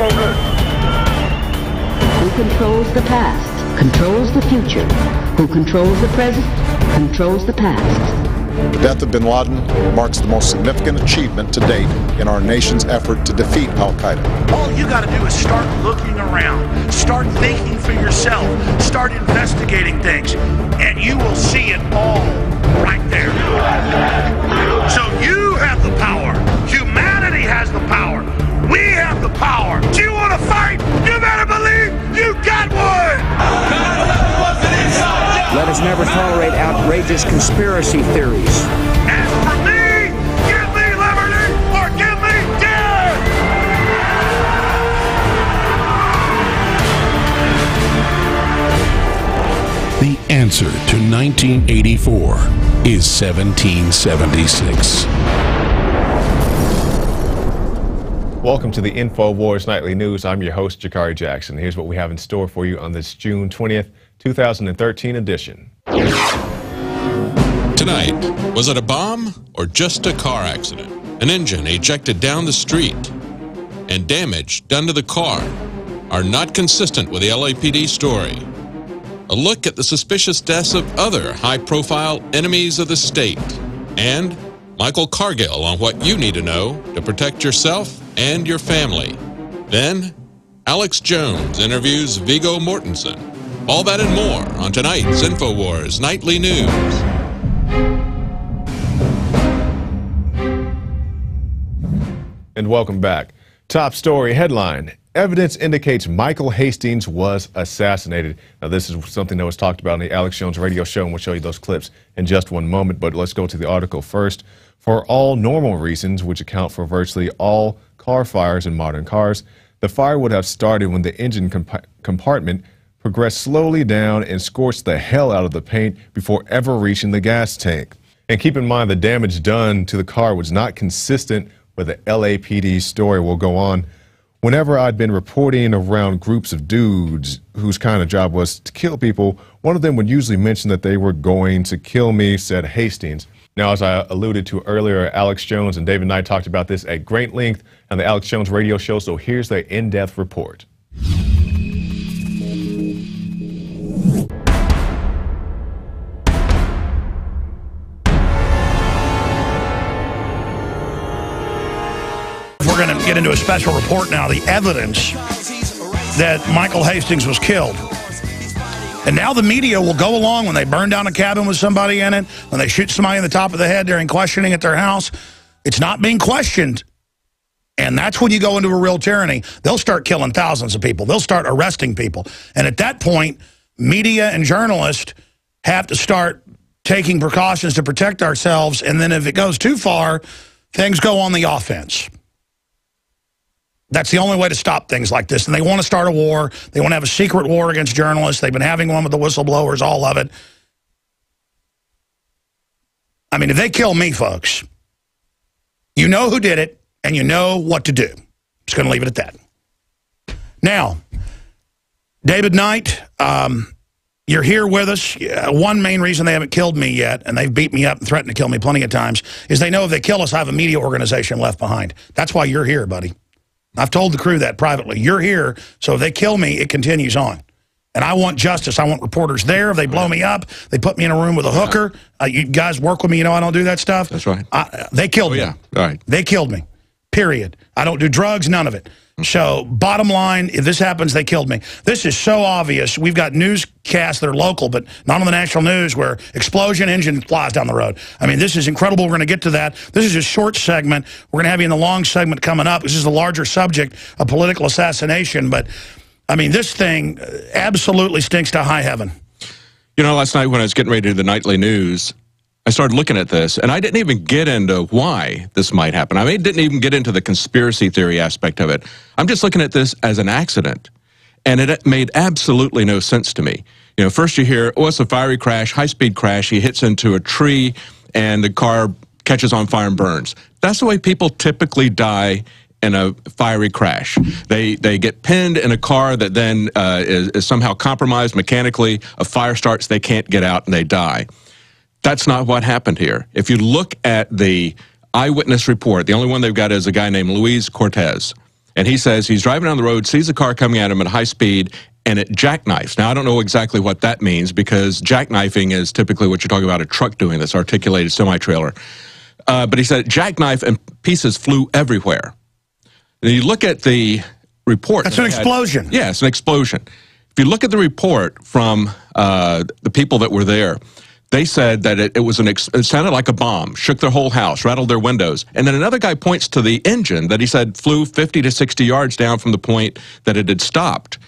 Who controls the past, controls the future. Who controls the present, controls the past. The death of bin Laden marks the most significant achievement to date in our nation's effort to defeat Al-Qaeda. All you got to do is start looking around, start thinking for yourself, start investigating things, and you will see it all right there. So you have the power. Humanity has the power. We have the power. Do you want to fight? You better believe you got one! Let us never tolerate outrageous conspiracy theories. As for me, give me liberty or give me death! The answer to 1984 is 1776. Welcome to the Infowars Nightly News. I'm your host, Jakari Jackson. Here's what we have in store for you on this June 20th, 2013 edition. Tonight, was it a bomb or just a car accident? An engine ejected down the street and damage done to the car are not consistent with the LAPD story. A look at the suspicious deaths of other high-profile enemies of the state. And Michael Cargill on what you need to know to protect yourself and your family. Then, Alex Jones interviews Viggo Mortensen. All that and more on tonight's Infowars Nightly News. And welcome back. Top story headline: evidence indicates Michael Hastings was assassinated. Now, this is something that was talked about on the Alex Jones radio show, and we'll show you those clips in just one moment. But let's go to the article first. For all normal reasons, which account for virtually all car fires in modern cars, the fire would have started when the engine compartment progressed slowly down and scorched the hell out of the paint before ever reaching the gas tank. And keep in mind, the damage done to the car was not consistent with the LAPD story. We'll go on. Whenever I'd been reporting around groups of dudes whose kind of job was to kill people, one of them would usually mention that they were going to kill me, said Hastings. Now, as I alluded to earlier, Alex Jones and David Knight talked about this at great length on the Alex Jones radio show, so here's their in-depth report. We're going to get into a special report now, the evidence that Michael Hastings was killed. And now the media will go along when they burn down a cabin with somebody in it, when they shoot somebody in the top of the head during questioning at their house. It's not being questioned. And that's when you go into a real tyranny. They'll start killing thousands of people. They'll start arresting people. And at that point, media and journalists have to start taking precautions to protect ourselves. And then if it goes too far, things go on the offense. That's the only way to stop things like this. And they want to start a war. They want to have a secret war against journalists. They've been having one with the whistleblowers, all of it. I mean, if they kill me, folks, you know who did it, and you know what to do. Just going to leave it at that. Now, David Knight, you're here with us. One main reason they haven't killed me yet, and they've beat me up and threatened to kill me plenty of times, is they know if they kill us, I have a media organization left behind. That's why you're here, buddy. I've told the crew that privately. You're here, so if they kill me, it continues on. And I want justice. I want reporters there. If they blow me up, they put me in a room with a hooker. You guys work with me. You know I don't do that stuff. That's right. They killed me. Yeah, all right. They killed me, period. I don't do drugs, none of it. So bottom line, if this happens, they killed me. This is so obvious. We've got newscasts that are local, but not on the national news, where explosion, engine flies down the road. I mean, this is incredible. We're going to get to that. This is a short segment. We're going to have you in the long segment coming up. This is a larger subject of political assassination. But, I mean, this thing absolutely stinks to high heaven. You know, last night when I was getting ready to do the nightly news, I started looking at this, and I didn't even get into why this might happen. I mean, didn't even get into the conspiracy theory aspect of it. I'm just looking at this as an accident, and it made absolutely no sense to me. You know, first you hear, oh, it's a fiery crash, high-speed crash. He hits into a tree, and the car catches on fire and burns. That's the way people typically die in a fiery crash. They get pinned in a car that then is somehow compromised mechanically. A fire starts, they can't get out, and they die. That's not what happened here. If you look at the eyewitness report, the only one they've got is a guy named Luis Cortez. And he says he's driving down the road, sees a car coming at him at high speed, and it jackknifes. Now, I don't know exactly what that means, because jackknifing is typically what you're talking about a truck doing, this articulated semi-trailer. But he said jackknife and pieces flew everywhere. And you look at the report. That's an explosion. Yeah, it's an explosion. If you look at the report from the people that were there, they said that it sounded like a bomb, shook their whole house, rattled their windows. And then another guy points to the engine that he said flew 50 to 60 yards down from the point that it had stopped.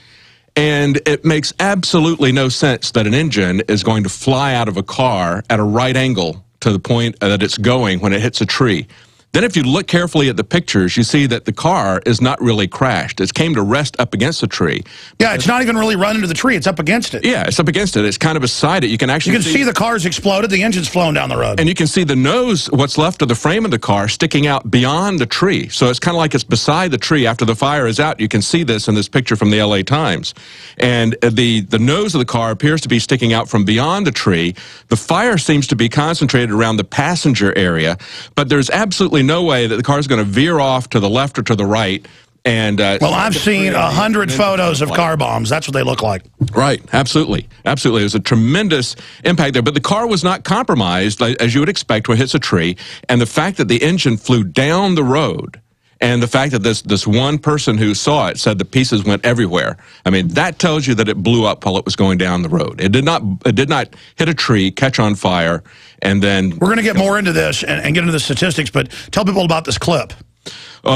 And it makes absolutely no sense that an engine is going to fly out of a car at a right angle to the point that it's going when it hits a tree. Then if you look carefully at the pictures, you see that the car is not really crashed. It came to rest up against a tree. Yeah, it's not even really run into the tree. It's up against it. Yeah, it's up against it. It's kind of beside it. You can actually see the car's exploded. The engine's flown down the road. And you can see the nose, what's left of the frame of the car, sticking out beyond the tree. So it's kind of like it's beside the tree after the fire is out. You can see this in this picture from the LA Times. And the nose of the car appears to be sticking out from beyond the tree. The fire seems to be concentrated around the passenger area, but there's absolutely no way that the car is going to veer off to the left or to the right. And well, I've seen 100 photos of car bombs. That's what they look like. Right, absolutely, absolutely. It was a tremendous impact there, but the car was not compromised, as you would expect when it hits a tree. And the fact that the engine flew down the road, and the fact that this one person who saw it said the pieces went everywhere. I mean, that tells you that it blew up while it was going down the road. It did not hit a tree, catch on fire, and then... We're going to get more into this and get into the statistics, but tell people about this clip.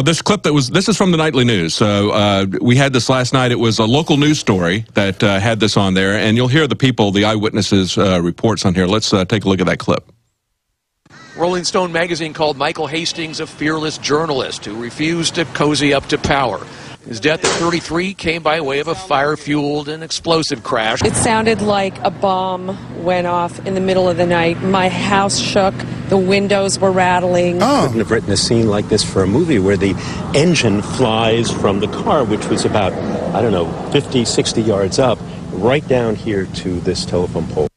This clip this is from the Nightly News. So we had this last night. It was a local news story that had this on there, and you'll hear the eyewitnesses' reports on here. Let's take a look at that clip. Rolling Stone magazine called Michael Hastings a fearless journalist who refused to cozy up to power. His death at 33 came by way of a fire-fueled and explosive crash. It sounded like a bomb went off in the middle of the night. My house shook. The windows were rattling. I couldn't have written a scene like this for a movie where the engine flies from the car, which was about, I don't know, 50, 60 yards up, right down here to this telephone pole.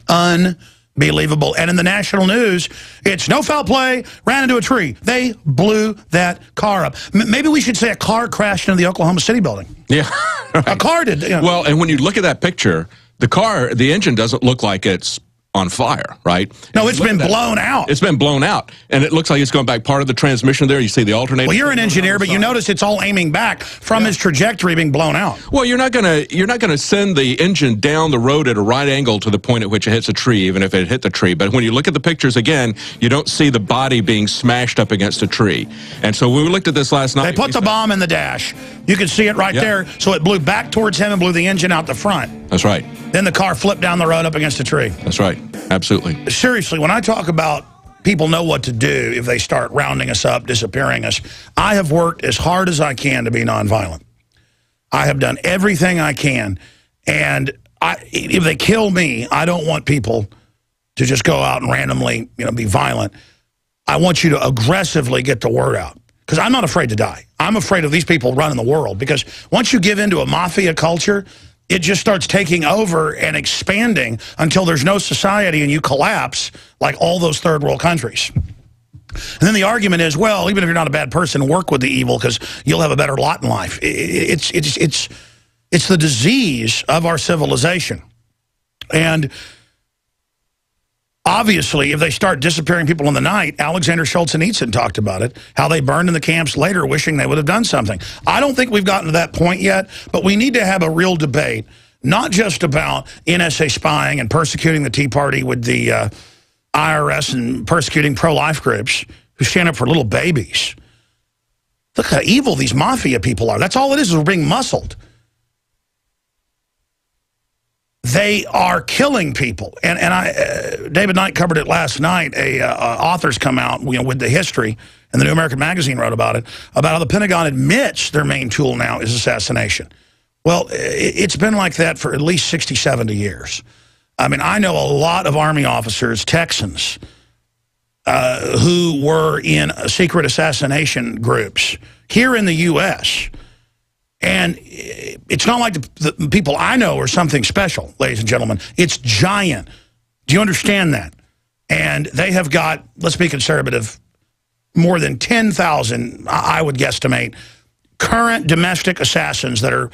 Unbelievable. And in the national news, it's no foul play, ran into a tree. They blew that car up. Maybe we should say a car crashed into the Oklahoma City building. Yeah. Right. A car did. You know. Well, and when you look at that picture, the engine doesn't look like it's on fire, right? No, it's been blown out. It's been blown out, and it looks like it's going back part of the transmission there. You see the alternator. Well, you're an engineer, but you notice it's all aiming back from its trajectory being blown out. Well, you're not gonna send the engine down the road at a right angle to the point at which it hits a tree, even if it hit the tree. But when you look at the pictures again, you don't see the body being smashed up against a tree. And so when we looked at this last night, they put the bomb in the dash. You can see it right there. So it blew back towards him and blew the engine out the front. That's right. Then the car flipped down the road up against a tree. That's right. Absolutely. Seriously, when I talk about people know what to do if they start rounding us up, disappearing us, I have worked as hard as I can to be nonviolent. I have done everything I can. And if they kill me, I don't want people to just go out and randomly, be violent. I want you to aggressively get the word out. Because I'm not afraid to die. I'm afraid of these people running the world. Because once you give into a mafia culture, it just starts taking over and expanding until there's no society and you collapse like all those third world countries. And then the argument is, well, even if you're not a bad person, work with the evil because you'll have a better lot in life. It's the disease of our civilization. And obviously, if they start disappearing people in the night, Alexander Solzhenitsyn talked about it, how they burned in the camps later wishing they would have done something. I don't think we've gotten to that point yet, but we need to have a real debate, not just about NSA spying and persecuting the Tea Party with the IRS and persecuting pro-life groups who stand up for little babies. Look how evil these mafia people are. That's all it is we're being muscled. They are killing people. And David Knight covered it last night. Authors come out with the history, and the New American Magazine wrote about it, about how the Pentagon admits their main tool now is assassination. Well, it's been like that for at least 60, 70 years. I mean, I know a lot of Army officers, Texans, who were in secret assassination groups here in the U.S., and it's not like the people I know are something special, ladies and gentlemen. It's giant. Do you understand that? And they have got, let's be conservative, more than 10,000, I would guesstimate, current domestic assassins that are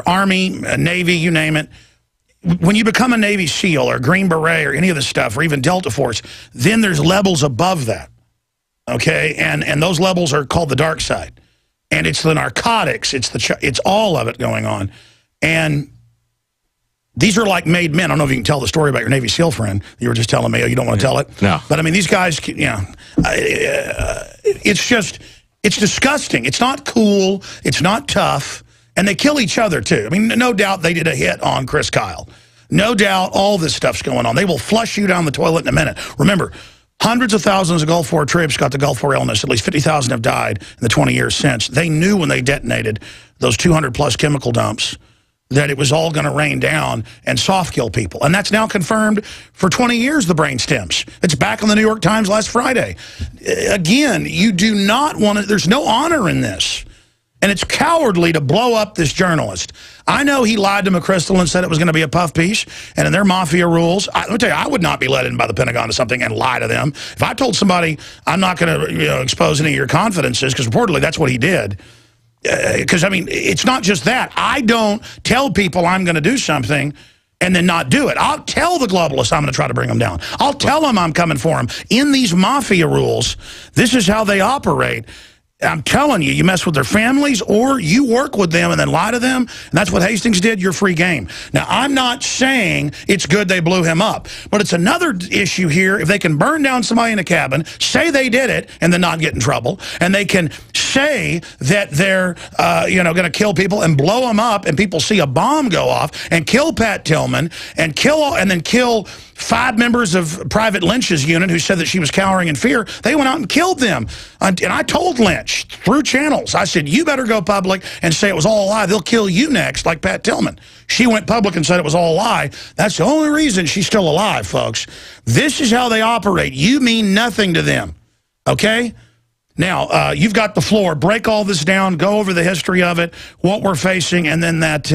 Army, Navy, you name it. When you become a Navy SEAL or Green Beret or any of this stuff, or even Delta Force, then there's levels above that, okay? And those levels are called the dark side. And it's the narcotics, it's all of it going on. And these are like made men. I don't know if you can tell the story about your Navy SEAL friend. You were just telling me, oh, you don't want to tell it? No. But I mean, these guys, it's disgusting. It's not cool. It's not tough. And they kill each other, too. I mean, no doubt they did a hit on Chris Kyle. No doubt all this stuff's going on. They will flush you down the toilet in a minute. Remember, hundreds of thousands of Gulf War troops got the Gulf War illness. At least 50,000 have died in the 20 years since. They knew when they detonated those 200-plus chemical dumps that it was all going to rain down and soft kill people. And that's now confirmed for 20 years, the brain stems. It's back on the New York Times last Friday. Again, you do not want to, there's no honor in this. And it's cowardly to blow up this journalist. I know he lied to McChrystal and said it was going to be a puff piece. And in their mafia rules, let me tell you, I would not be let in by the Pentagon to something and lie to them. If I told somebody I'm not going to expose any of your confidences, because reportedly that's what he did. Because, I mean, it's not just that. I don't tell people I'm going to do something and then not do it. I'll tell the globalists I'm going to try to bring them down. I'll tell them I'm coming for them. In these mafia rules, this is how they operate. I'm telling you, you mess with their families or you work with them and then lie to them, and that's what Hastings did, you're free game. Now, I'm not saying it's good they blew him up, but it's another issue here. If they can burn down somebody in a cabin, say they did it, and then not get in trouble, and they can say that they're going to kill people and blow them up, and people see a bomb go off and kill Pat Tillman and then kill 5 members of Private Lynch's unit who said that she was cowering in fear. They went out and killed them. And I told Lynch through channels, I said, you better go public and say it was all a lie. They'll kill you next, like Pat Tillman. She went public and said it was all a lie. That's the only reason she's still alive, folks. This is how they operate. You mean nothing to them, okay? Now, you've got the floor. Break all this down. Go over the history of it, what we're facing, and then that...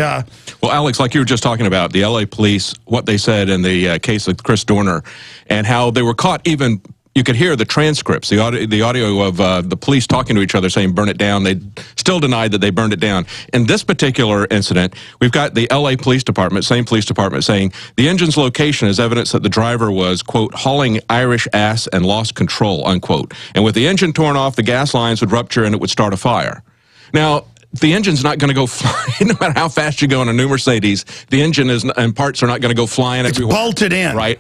Well, Alex, like you were just talking about, the L.A. police, what they said in the case of Chris Dorner, and how they were caught even... You could hear the transcripts, the audio of the police talking to each other saying, burn it down. They still denied that they burned it down. In this particular incident, we've got the L.A. Police Department, same police department, saying the engine's location is evidence that the driver was, quote, hauling Irish ass and lost control, unquote. And with the engine torn off, the gas lines would rupture and it would start a fire. Now, the engine's not going to go flying, no matter how fast you go in a new Mercedes. The engine and parts are not going to go flying everywhere. It's bolted in. Right.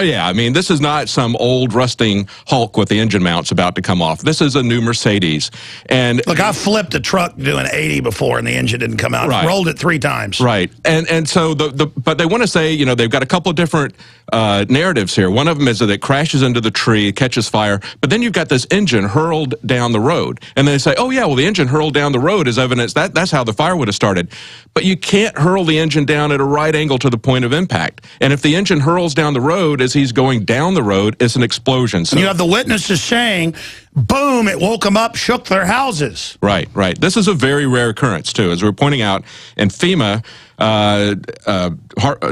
Yeah, I mean, this is not some old rusting Hulk with the engine mounts about to come off. This is a new Mercedes. And look, I flipped a truck doing 80 before and the engine didn't come out. Right. Rolled it 3 times. Right. And so, but they want to say, they've got a couple of different narratives here. One of them is that it crashes into the tree, catches fire, but then you've got this engine hurled down the road. And they say, oh, yeah, well, the engine hurled down the road is evidence that's how the fire would have started. But you can't hurl the engine down at a right angle to the point of impact. And if the engine hurls down the road as he's going down the road, it's an explosion. So, and you have the witnesses saying, boom, it woke them up, shook their houses. Right, right. This is a very rare occurrence, too. As we're pointing out, in FEMA,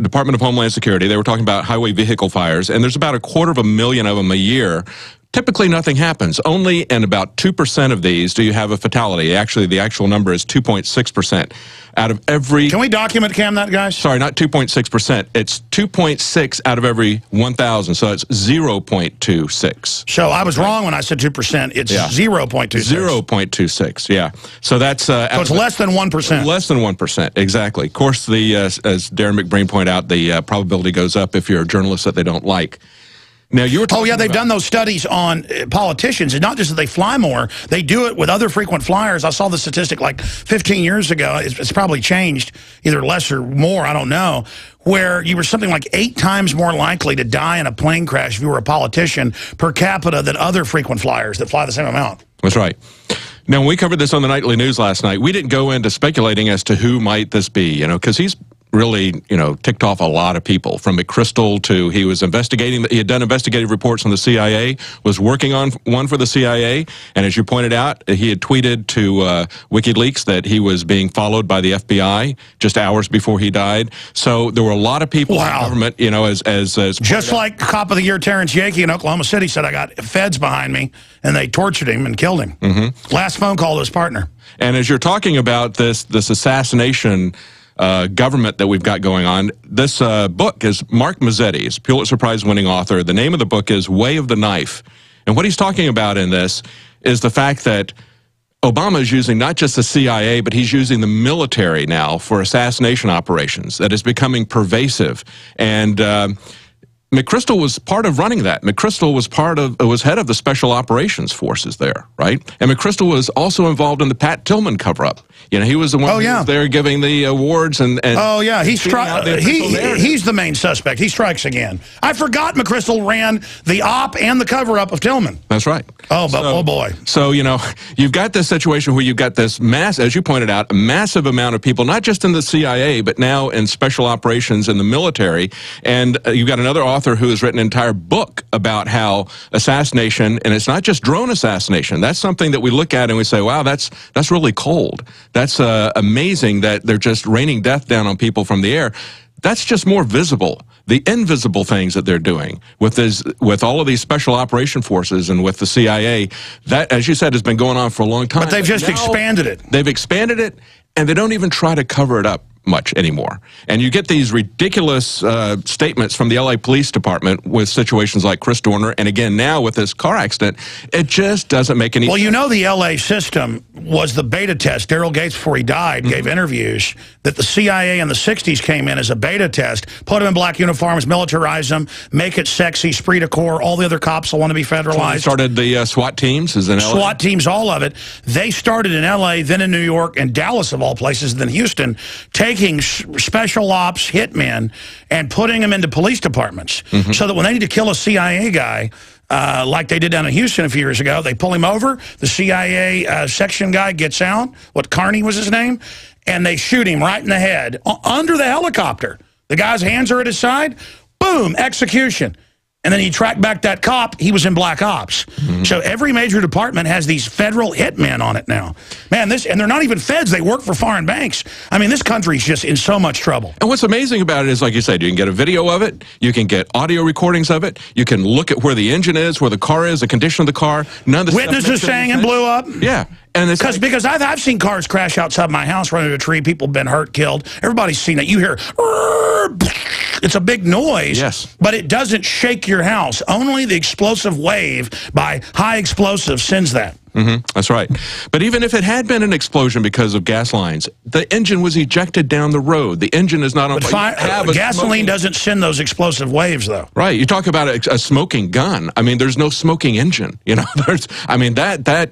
Department of Homeland Security, they were talking about highway vehicle fires, and there's about 250,000 of them a year. Typically, nothing happens. Only in about 2% of these do you have a fatality. Actually, the actual number is 2.6%. Out of every... Can we document, Cam, that, guys? Sorry, not 2.6%. It's 2.6 out of every 1,000, so it's 0.26. So I was wrong when I said 2%. It's 0.26. 0.26, yeah. So that's... so it's less than 1%. Less than 1%, exactly. Of course, as Darren McBreen pointed out, the probability goes up if you're a journalist that they don't like. Now, you were talking they've done those studies on politicians. It's not just that they fly more. They do it with other frequent flyers. I saw the statistic like 15 years ago. It's probably changed, either less or more, I don't know, where you were something like 8 times more likely to die in a plane crash if you were a politician per capita than other frequent flyers that fly the same amount. That's right. Now, when we covered this on the nightly news last night, we didn't go into speculating as to who might this be, because really, ticked off a lot of people, from McChrystal to he was investigating. He had done investigative reports on the CIA, was working on one for the CIA, and as you pointed out, he had tweeted to WikiLeaks that he was being followed by the FBI just hours before he died. So there were a lot of people in the government, as just like Cop of the Year Terrence Yakey in Oklahoma City said, I got feds behind me, and they tortured him and killed him. Last phone call to his partner. And as you're talking about this assassination government that we've got going on, this book is Mark Mazzetti's, Pulitzer Prize-winning author. The name of the book is Way of the Knife. And what he's talking about in this is the fact that Obama is using not just the CIA, but he's using the military now for assassination operations. That is becoming pervasive. And McChrystal was part of running that. McChrystal was head of the Special Operations Forces there, right? And McChrystal was also involved in the Pat Tillman cover-up. He was the one who was there giving the awards and oh yeah, he's the main suspect. He strikes again. I forgot McChrystal ran the op and the cover-up of Tillman. That's right. Oh, but oh boy. So, you've got this situation where you've got this as you pointed out, a massive amount of people, not just in the CIA, but now in special operations in the military. And you've got another author who has written an entire book about how assassination, and it's not just drone assassination. That's something that we look at and we say, wow, that's really cold. That's amazing that they're just raining death down on people from the air. That's just more visible. The invisible things that they're doing with all of these special operation forces and with the CIA, that, as you said, has been going on for a long time. But they've just expanded it. They've expanded it, and they don't even try to cover it up much anymore. And you get these ridiculous statements from the LA Police Department with situations like Chris Dorner, and again now with this car accident. It just doesn't make any sense. Well, the LA system was the beta test. Daryl Gates, before he died, gave interviews that the CIA in the 60s came in as a beta test, put them in black uniforms, militarize them, make it sexy, esprit de corps, all the other cops that want to be federalized. So started the SWAT teams in LA? SWAT teams, all of it. They started in LA, then in New York, and Dallas of all places, then Houston, taking special ops hitmen and putting them into police departments so that when they need to kill a CIA guy, like they did down in Houston a few years ago, they pull him over, the CIA section guy gets out, Carney was his name, and they shoot him right in the head under the helicopter. The guy's hands are at his side, boom, execution. And then he tracked back that cop. He was in Black Ops. So every major department has these federal hitmen on it now. Man, and they're not even feds. They work for foreign banks. I mean, this country's just in so much trouble. And what's amazing about it is, like you said, you can get a video of it. You can get audio recordings of it. You can look at where the engine is, where the car is, the condition of the car. None of the witnesses saying it blew up. Yeah. And it's because I've seen cars crash outside my house, run into a tree, people have been hurt, killed. Everybody's seen it. You hear, it's a big noise, yes, but it doesn't shake your house. Only the explosive wave by high explosives sends that. That's right. But even if it had been an explosion because of gas lines, the engine was ejected down the road. The engine is not on fire. Gasoline doesn't send those explosive waves, though. Right. You talk about a smoking gun. I mean, there's no smoking engine. That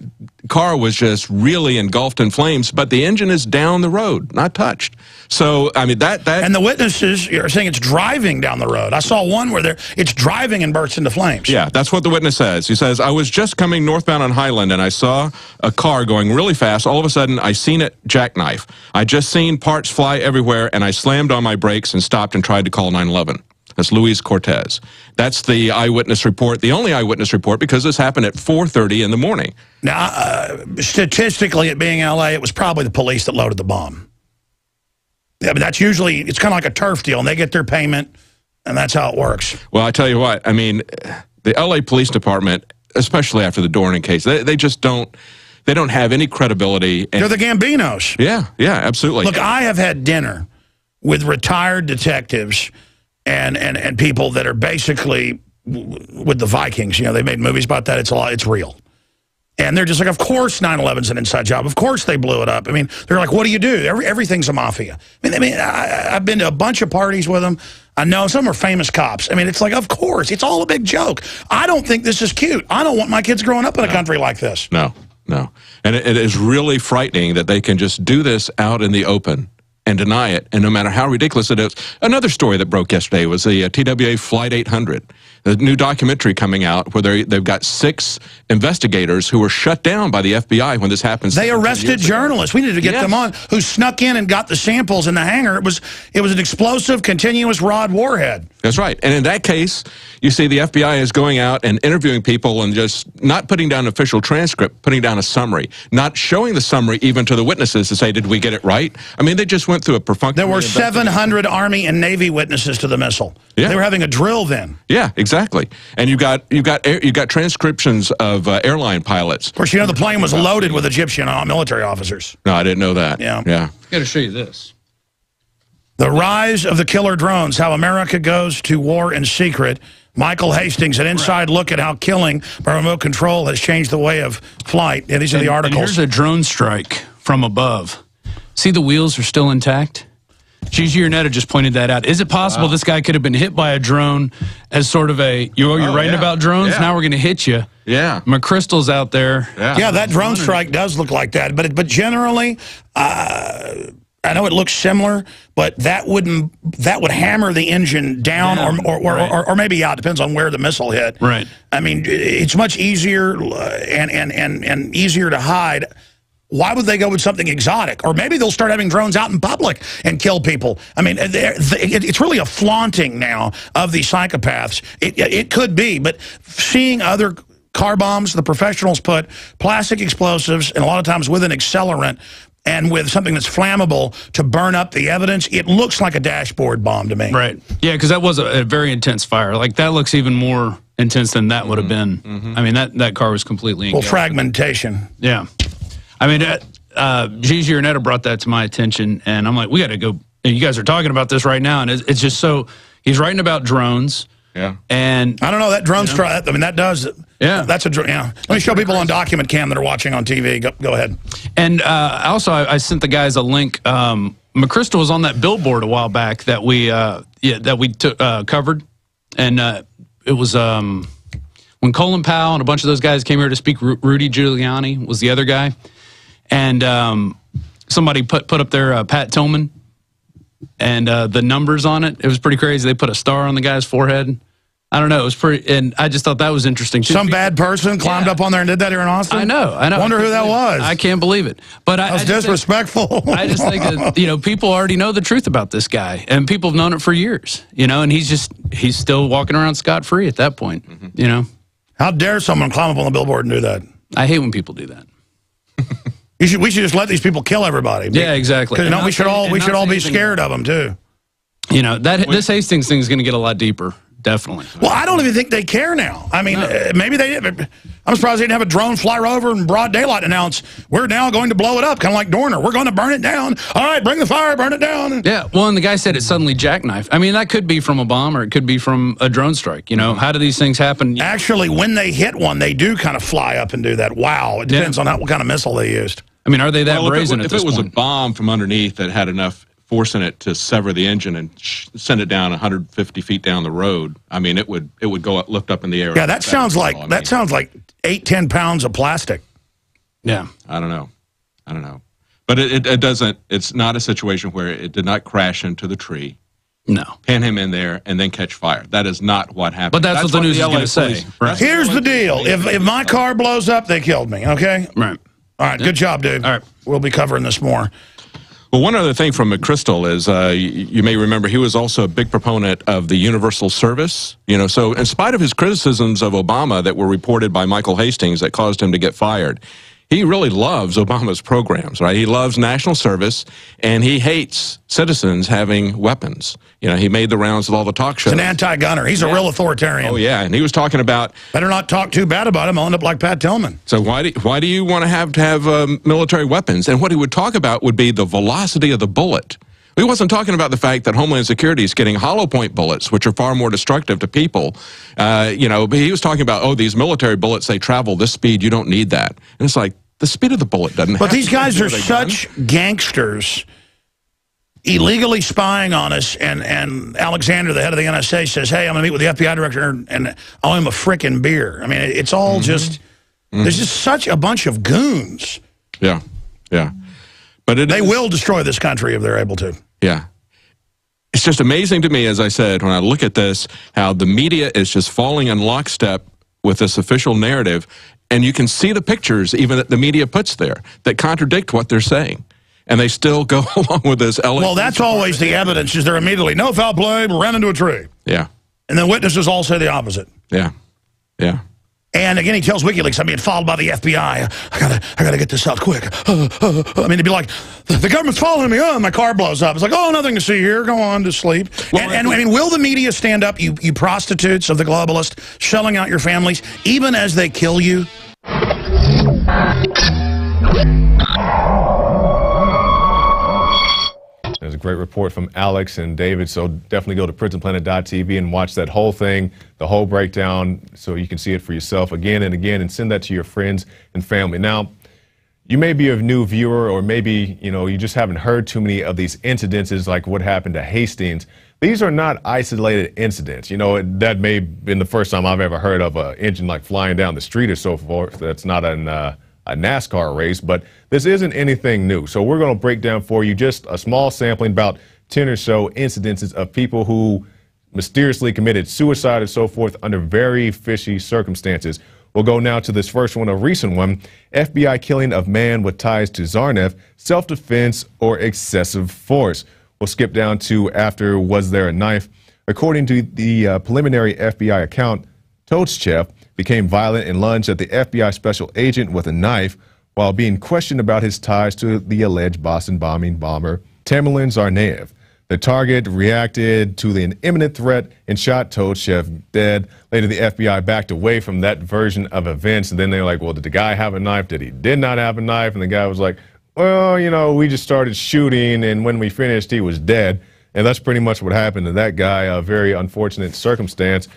car was just really engulfed in flames, but the engine is down the road, not touched. So, I mean, that... And the witnesses are saying it's driving down the road. I saw one where it's driving and bursts into flames. Yeah, that's what the witness says. He says, I was just coming northbound on Highland, and I saw a car going really fast. All of a sudden, I seen it jackknife. I just seen parts fly everywhere, and I slammed on my brakes and stopped and tried to call 911. That's Luis Cortez. That's the eyewitness report, the only eyewitness report, because this happened at 4:30 in the morning. Now, statistically, it being L.A., it was probably the police that loaded the bomb. Yeah, but that's usually, it's kind of like a turf deal, and they get their payment, and that's how it works. Well, I tell you what, I mean, the L.A. Police Department, especially after the Dornan case, they just don't have any credibility. They're the Gambinos. Yeah, absolutely. Look, I have had dinner with retired detectives and people that are basically with the Vikings. They made movies about that. It's real. And they're just like, of course 9/11's an inside job. Of course they blew it up. I mean, they're like, what do you do? Everything's a mafia. I've been to a bunch of parties with them. I know some are famous cops. I mean, it's like, of course, it's all a big joke. I don't think this is cute. I don't want my kids growing up in a country like this. No. And it is really frightening that they can just do this out in the open and deny it, and no matter how ridiculous it is. Another story that broke yesterday was the TWA Flight 800. The new documentary coming out where they've got 6 investigators who were shut down by the FBI when this happened. They arrested journalists. We needed to get them on, who snuck in and got the samples in the hangar. It was an explosive, continuous rod warhead. That's right. And in that case, you see the FBI is going out and interviewing people and just not putting down an official transcript, putting down a summary, not showing the summary even to the witnesses to say, did we get it right? I mean, they just went through a perfunctory. There were 700 Army and Navy witnesses to the missile. Yeah. They were having a drill then. Yeah, exactly. And you got transcriptions of airline pilots. Of course, you know the plane was loaded with Egyptian military officers. No, I didn't know that. Yeah. Yeah. Got to show you this. The rise of the killer drones, how America goes to war in secret. Michael Hastings, an inside look at how killing by remote control has changed the way of flight. Yeah, these are the articles. And here's a drone strike from above. See, the wheels are still intact? Gigi Ornetta just pointed that out. Is it possible this guy could have been hit by a drone as sort of a, you're writing about drones, now we're going to hit you. Yeah. McChrystal's out there. Yeah, that drone strike does look like that. But generally, I know it looks similar, but that would hammer the engine down or maybe out. Depends on where the missile hit. Right. I mean, it's much easier and easier to hide. Why would they go with something exotic? Or maybe they'll start having drones out in public and kill people. I mean, it's really a flaunting now of these psychopaths. It could be, but seeing other car bombs, the professionals put plastic explosives, and a lot of times with an accelerant, and with something that's flammable to burn up the evidence, it looks like a dashboard bomb to me. Right. Yeah, because that was a very intense fire. Like, that looks even more intense than that would have been. I mean, that car was completely engulfed. Well, fragmentation. Yeah. I mean, Gigi Ornetta brought that to my attention, and I'm like, we got to go. You guys are talking about this right now, and it's just so, he's writing about drones. Yeah. And I don't know, that drone strike, I mean, that does. Yeah. That's a drone. Yeah. Let me show people on document cam that are watching on TV. Go ahead. And also, I sent the guys a link. McChrystal was on that billboard a while back that we covered, and it was when Colin Powell and a bunch of those guys came here to speak. Rudy Giuliani was the other guy, and somebody put up there Pat Tillman. And the numbers on it, it was pretty crazy. They put a star on the guy's forehead. I don't know. It was pretty, and I just thought that was interesting too. Some bad person climbed up on there and did that here in Austin? I know. Wonder who that was. I can't believe it. But that was disrespectful. I just think that, people already know the truth about this guy, and people have known it for years, and he's still walking around scot-free at that point, How dare someone climb up on the billboard and do that? I hate when people do that. We should just let these people kill everybody. Yeah, exactly. Because we should all be scared of them too. This Hastings thing is going to get a lot deeper, definitely. Well, I don't even think they care now. I mean, maybe they did. I'm surprised they didn't have a drone fly over in broad daylight and announce, we're now going to blow it up, kind of like Dorner. We're going to burn it down. All right, bring the fire, burn it down. Yeah, well, and the guy said it suddenly jackknifed. I mean, that could be from a bomb or it could be from a drone strike. How do these things happen? Actually, when they hit one, they do kind of fly up and do that. Wow, it depends on what kind of missile they used. I mean, are they that brazen at this point? If it was a bomb from underneath that had enough force in it to sever the engine and send it down 150 feet down the road, I mean, it would go up, lift up in the air. Yeah, that sounds like 8-10 pounds of plastic. Yeah, I don't know, but it doesn't. It's not a situation where it did not crash into the tree. No, pin him in there and then catch fire. That is not what happened. But that's what the news is going to say. Right. Here's the deal: if my car blows up, they killed me. Okay. Right. All right, good job, dude. All right. We'll be covering this more. Well, one other thing from McChrystal is you may remember he was also a big proponent of the universal service. So in spite of his criticisms of Obama that were reported by Michael Hastings that caused him to get fired, he really loves Obama's programs, right? He loves national service, and he hates citizens having weapons. He made the rounds with all the talk shows. He's an anti-gunner. He's a real authoritarian. Oh, yeah, and he was talking about... Better not talk too bad about him. I'll end up like Pat Tillman. So why do you want to have military weapons? And what he would talk about would be the velocity of the bullet. He wasn't talking about the fact that Homeland Security is getting hollow point bullets, which are far more destructive to people. But he was talking about, these military bullets, they travel this speed. You don't need that. And it's like, the speed of the bullet doesn't But these guys are such gangsters, illegally spying on us, and Alexander, the head of the NSA, says, hey, I'm going to meet with the FBI director, and I'll owe him a frickin' beer. I mean, it's all just, there's just such a bunch of goons. Yeah, yeah. But they will destroy this country if they're able to. Yeah. it's just amazing to me, as I said, when I look at this, how the media is just falling in lockstep with this official narrative. And you can see the pictures even that the media puts there that contradict what they're saying. And they still go along with this. Well, that's always the evidence, is they're immediately, no foul play, ran into a tree. Yeah. And then witnesses all say the opposite. Yeah. Yeah. And again, he tells WikiLeaks, I'm being followed by the FBI. I gotta get this out quick. I mean, it'd be like, the government's following me. Oh, my car blows up. It's like, oh, nothing to see here. Go on to sleep. Well, and I mean, will the media stand up, you prostitutes of the globalists, shelling out your families, even as they kill you? There's a great report from Alex and David, so definitely go to prisonplanet.tv and watch that whole thing, the whole breakdown, so you can see it for yourself again and again, and send that to your friends and family. Now, you may be a new viewer, or maybe, you just haven't heard too many of these incidences like what happened to Hastings. These are not isolated incidents. That may have been the first time I've ever heard of an engine like flying down the street or so forth. That's not a NASCAR race, but this isn't anything new. So we're going to break down for you just a small sampling, about 10 or so incidences of people who mysteriously committed suicide and so forth under very fishy circumstances. We'll go now to this first one, a recent one. FBI killing of man with ties to Zarnev, self-defense or excessive force. We'll skip down to after was there a knife. According to the preliminary FBI account, Taze became violent and lunged at the FBI special agent with a knife while being questioned about his ties to the alleged Boston bombing bomber Tamerlan Zarnev. The target reacted to the imminent threat and shot Taze dead. Later, the FBI backed away from that version of events, and then they were like, well, did the guy have a knife? Did not have a knife? And the guy was like, well, we just started shooting, and when we finished, he was dead. And that's pretty much what happened to that guy. A very unfortunate circumstance,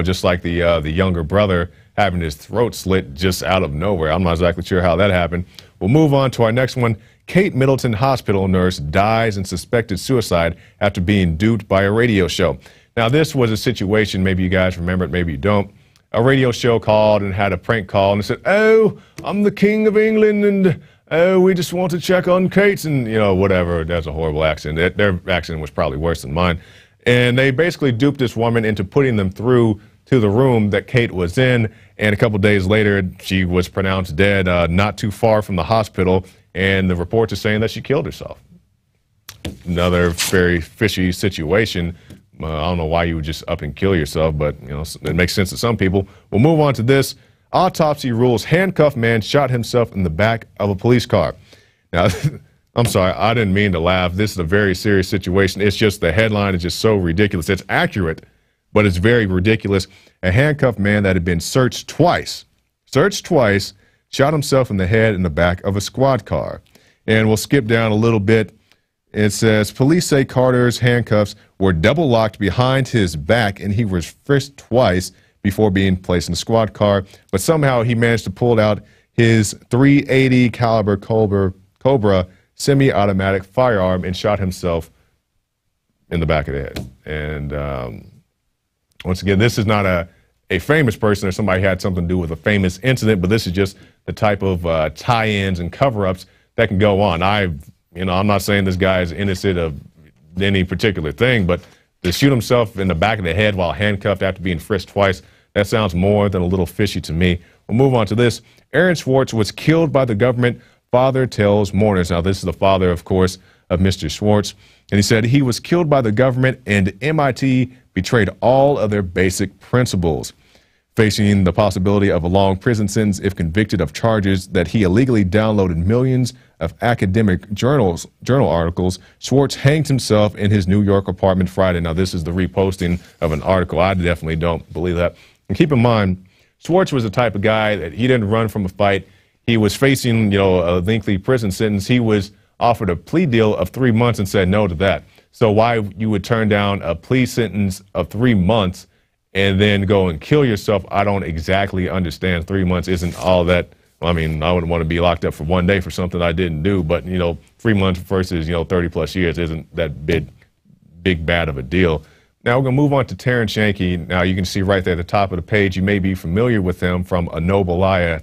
just like the younger brother having his throat slit just out of nowhere. I'm not exactly sure how that happened. We'll move on to our next one. Kate Middleton hospital nurse dies in suspected suicide after being duped by a radio show. Now, this was a situation, maybe you guys remember it, maybe you don't. A radio show called and had a prank call and said, oh, I'm the King of England, and oh, we just want to check on Kate's, and, whatever. That's a horrible accent. Their accent was probably worse than mine. And they basically duped this woman into putting them through to the room that Kate was in. And a couple days later, she was pronounced dead not too far from the hospital. And the reports are saying that she killed herself. Another very fishy situation. I don't know why you would just up and kill yourself, but it makes sense to some people. We'll move on to this. Autopsy rules handcuffed man shot himself in the back of a police car. Now, I'm sorry, I didn't mean to laugh. This is a very serious situation. It's just the headline is just so ridiculous. It's accurate, but it's very ridiculous. A handcuffed man that had been searched twice, shot himself in the head in the back of a squad car. And we'll skip down a little bit. It says, police say Carter's handcuffs were double locked behind his back and he was frisked twice before being placed in the squad car. But somehow he managed to pull out his .380 caliber Cobra semi-automatic firearm and shot himself in the back of the head. And once again, this is not a famous person or somebody had something to do with a famous incident, but this is just the type of tie-ins and cover-ups that can go on. I'm not saying this guy is innocent of any particular thing, but to shoot himself in the back of the head while handcuffed after being frisked twice, that sounds more than a little fishy to me. We'll move on to this. Aaron Swartz was killed by the government, father tells mourners. Now, this is the father, of course, of Mr. Swartz. And he said he was killed by the government and MIT betrayed all of their basic principles. Facing the possibility of a long prison sentence if convicted of charges that he illegally downloaded millions of academic journal articles, Swartz hanged himself in his New York apartment Friday. Now, this is the reposting of an article. I definitely don't believe that. And keep in mind, Swartz was the type of guy that he didn't run from a fight. He was facing, a lengthy prison sentence. He was offered a plea deal of 3 months and said no to that. So why you would turn down a plea sentence of 3 months and then go and kill yourself, I don't exactly understand. 3 months isn't all that. I mean, I wouldn't want to be locked up for one day for something I didn't do, but 3 months versus 30 plus years isn't that big bad of a deal. Now we're going to move on to Terrence Yankee. Now you can see right there at the top of the page, you may be familiar with him from A Noble Lie,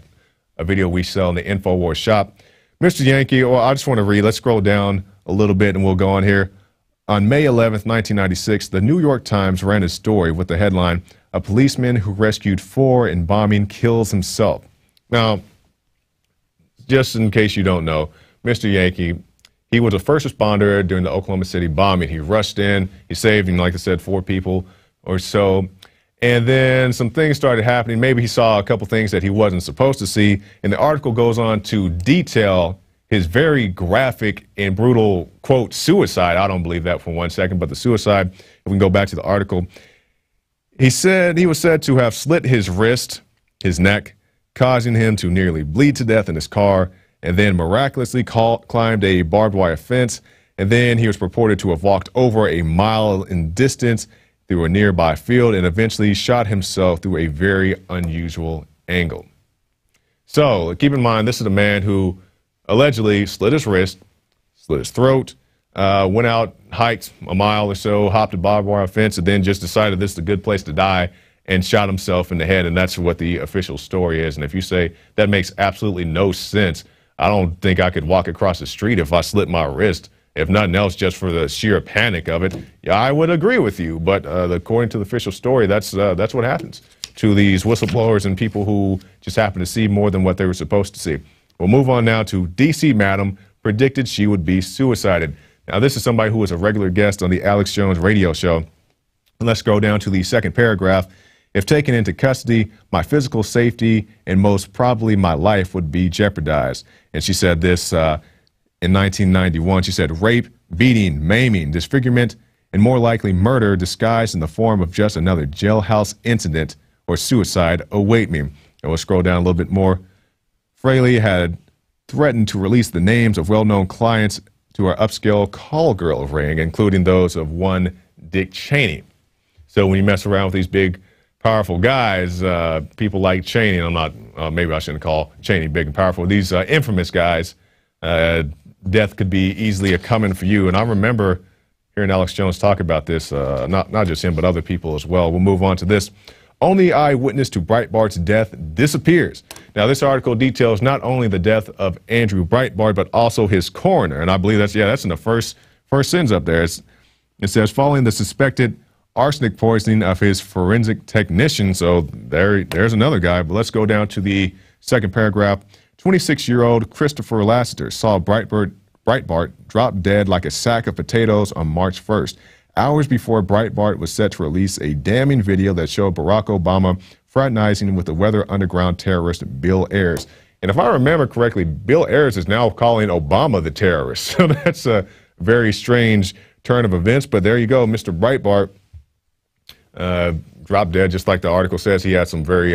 a video we sell in the Infowars shop. Mr. Yankee, well, I just want to read. Let's scroll down a little bit and we'll go on here. On May 11th, 1996, the New York Times ran a story with the headline, "A policeman who rescued 4 in bombing kills himself." Now, just in case you don't know, Mr. Yankee, he was a first responder during the Oklahoma City bombing. He rushed in, he saved, like I said, 4 people or so. And then some things started happening. Maybe he saw a couple things that he wasn't supposed to see. And the article goes on to detail his very graphic and brutal, quote, suicide. I don't believe that for 1 second, but the suicide, if we can go back to the article, he said he was said to have slit his wrist, his neck, causing him to nearly bleed to death in his car, and then miraculously climbed a barbed wire fence. And then he was reported to have walked over a mile in distance through a nearby field and eventually shot himself through a very unusual angle. So keep in mind, this is a man who allegedly slit his wrist, slit his throat, went out, hiked a mile or so, hopped a barbed wire fence, and then just decided this is a good place to die and shot himself in the head. And that's what the official story is. And if you say that makes absolutely no sense, I don't think I could walk across the street if I slit my wrist. If nothing else, just for the sheer panic of it, yeah, I would agree with you. But according to the official story, that's what happens to these whistleblowers and people who just happen to see more than what they were supposed to see. We'll move on now to D.C. Madam predicted she would be suicided. Now, this is somebody who was a regular guest on the Alex Jones radio show. And let's go down to the second paragraph. "If taken into custody, my physical safety and most probably my life would be jeopardized." And she said this in 1991. She said, "Rape, beating, maiming, disfigurement, and more likely murder disguised in the form of just another jailhouse incident or suicide await me." And we'll scroll down a little bit more. Fraley had threatened to release the names of well-known clients to her upscale call girl ring, including those of one Dick Cheney. So when you mess around with these big, powerful guys, people like Cheney, and I'm not, maybe I shouldn't call Cheney big and powerful, these infamous guys, death could be easily a coming for you. And I remember hearing Alex Jones talk about this, not just him, but other people as well. We'll move on to this. "Only eyewitness to Breitbart's death disappears." Now, this article details not only the death of Andrew Breitbart, but also his coroner. And I believe that's in the first sentence up there. It says, "Following the suspected arsenic poisoning of his forensic technician." So there's another guy. But let's go down to the second paragraph. 26-year-old Christopher Lassiter saw Breitbart drop dead like a sack of potatoes on March 1st. Hours before Breitbart was set to release a damning video that showed Barack Obama fraternizing with the Weather Underground terrorist Bill Ayers. And if I remember correctly, Bill Ayers is now calling Obama the terrorist. So that's a very strange turn of events. But there you go, Mr. Breitbart dropped dead, just like the article says. He had some very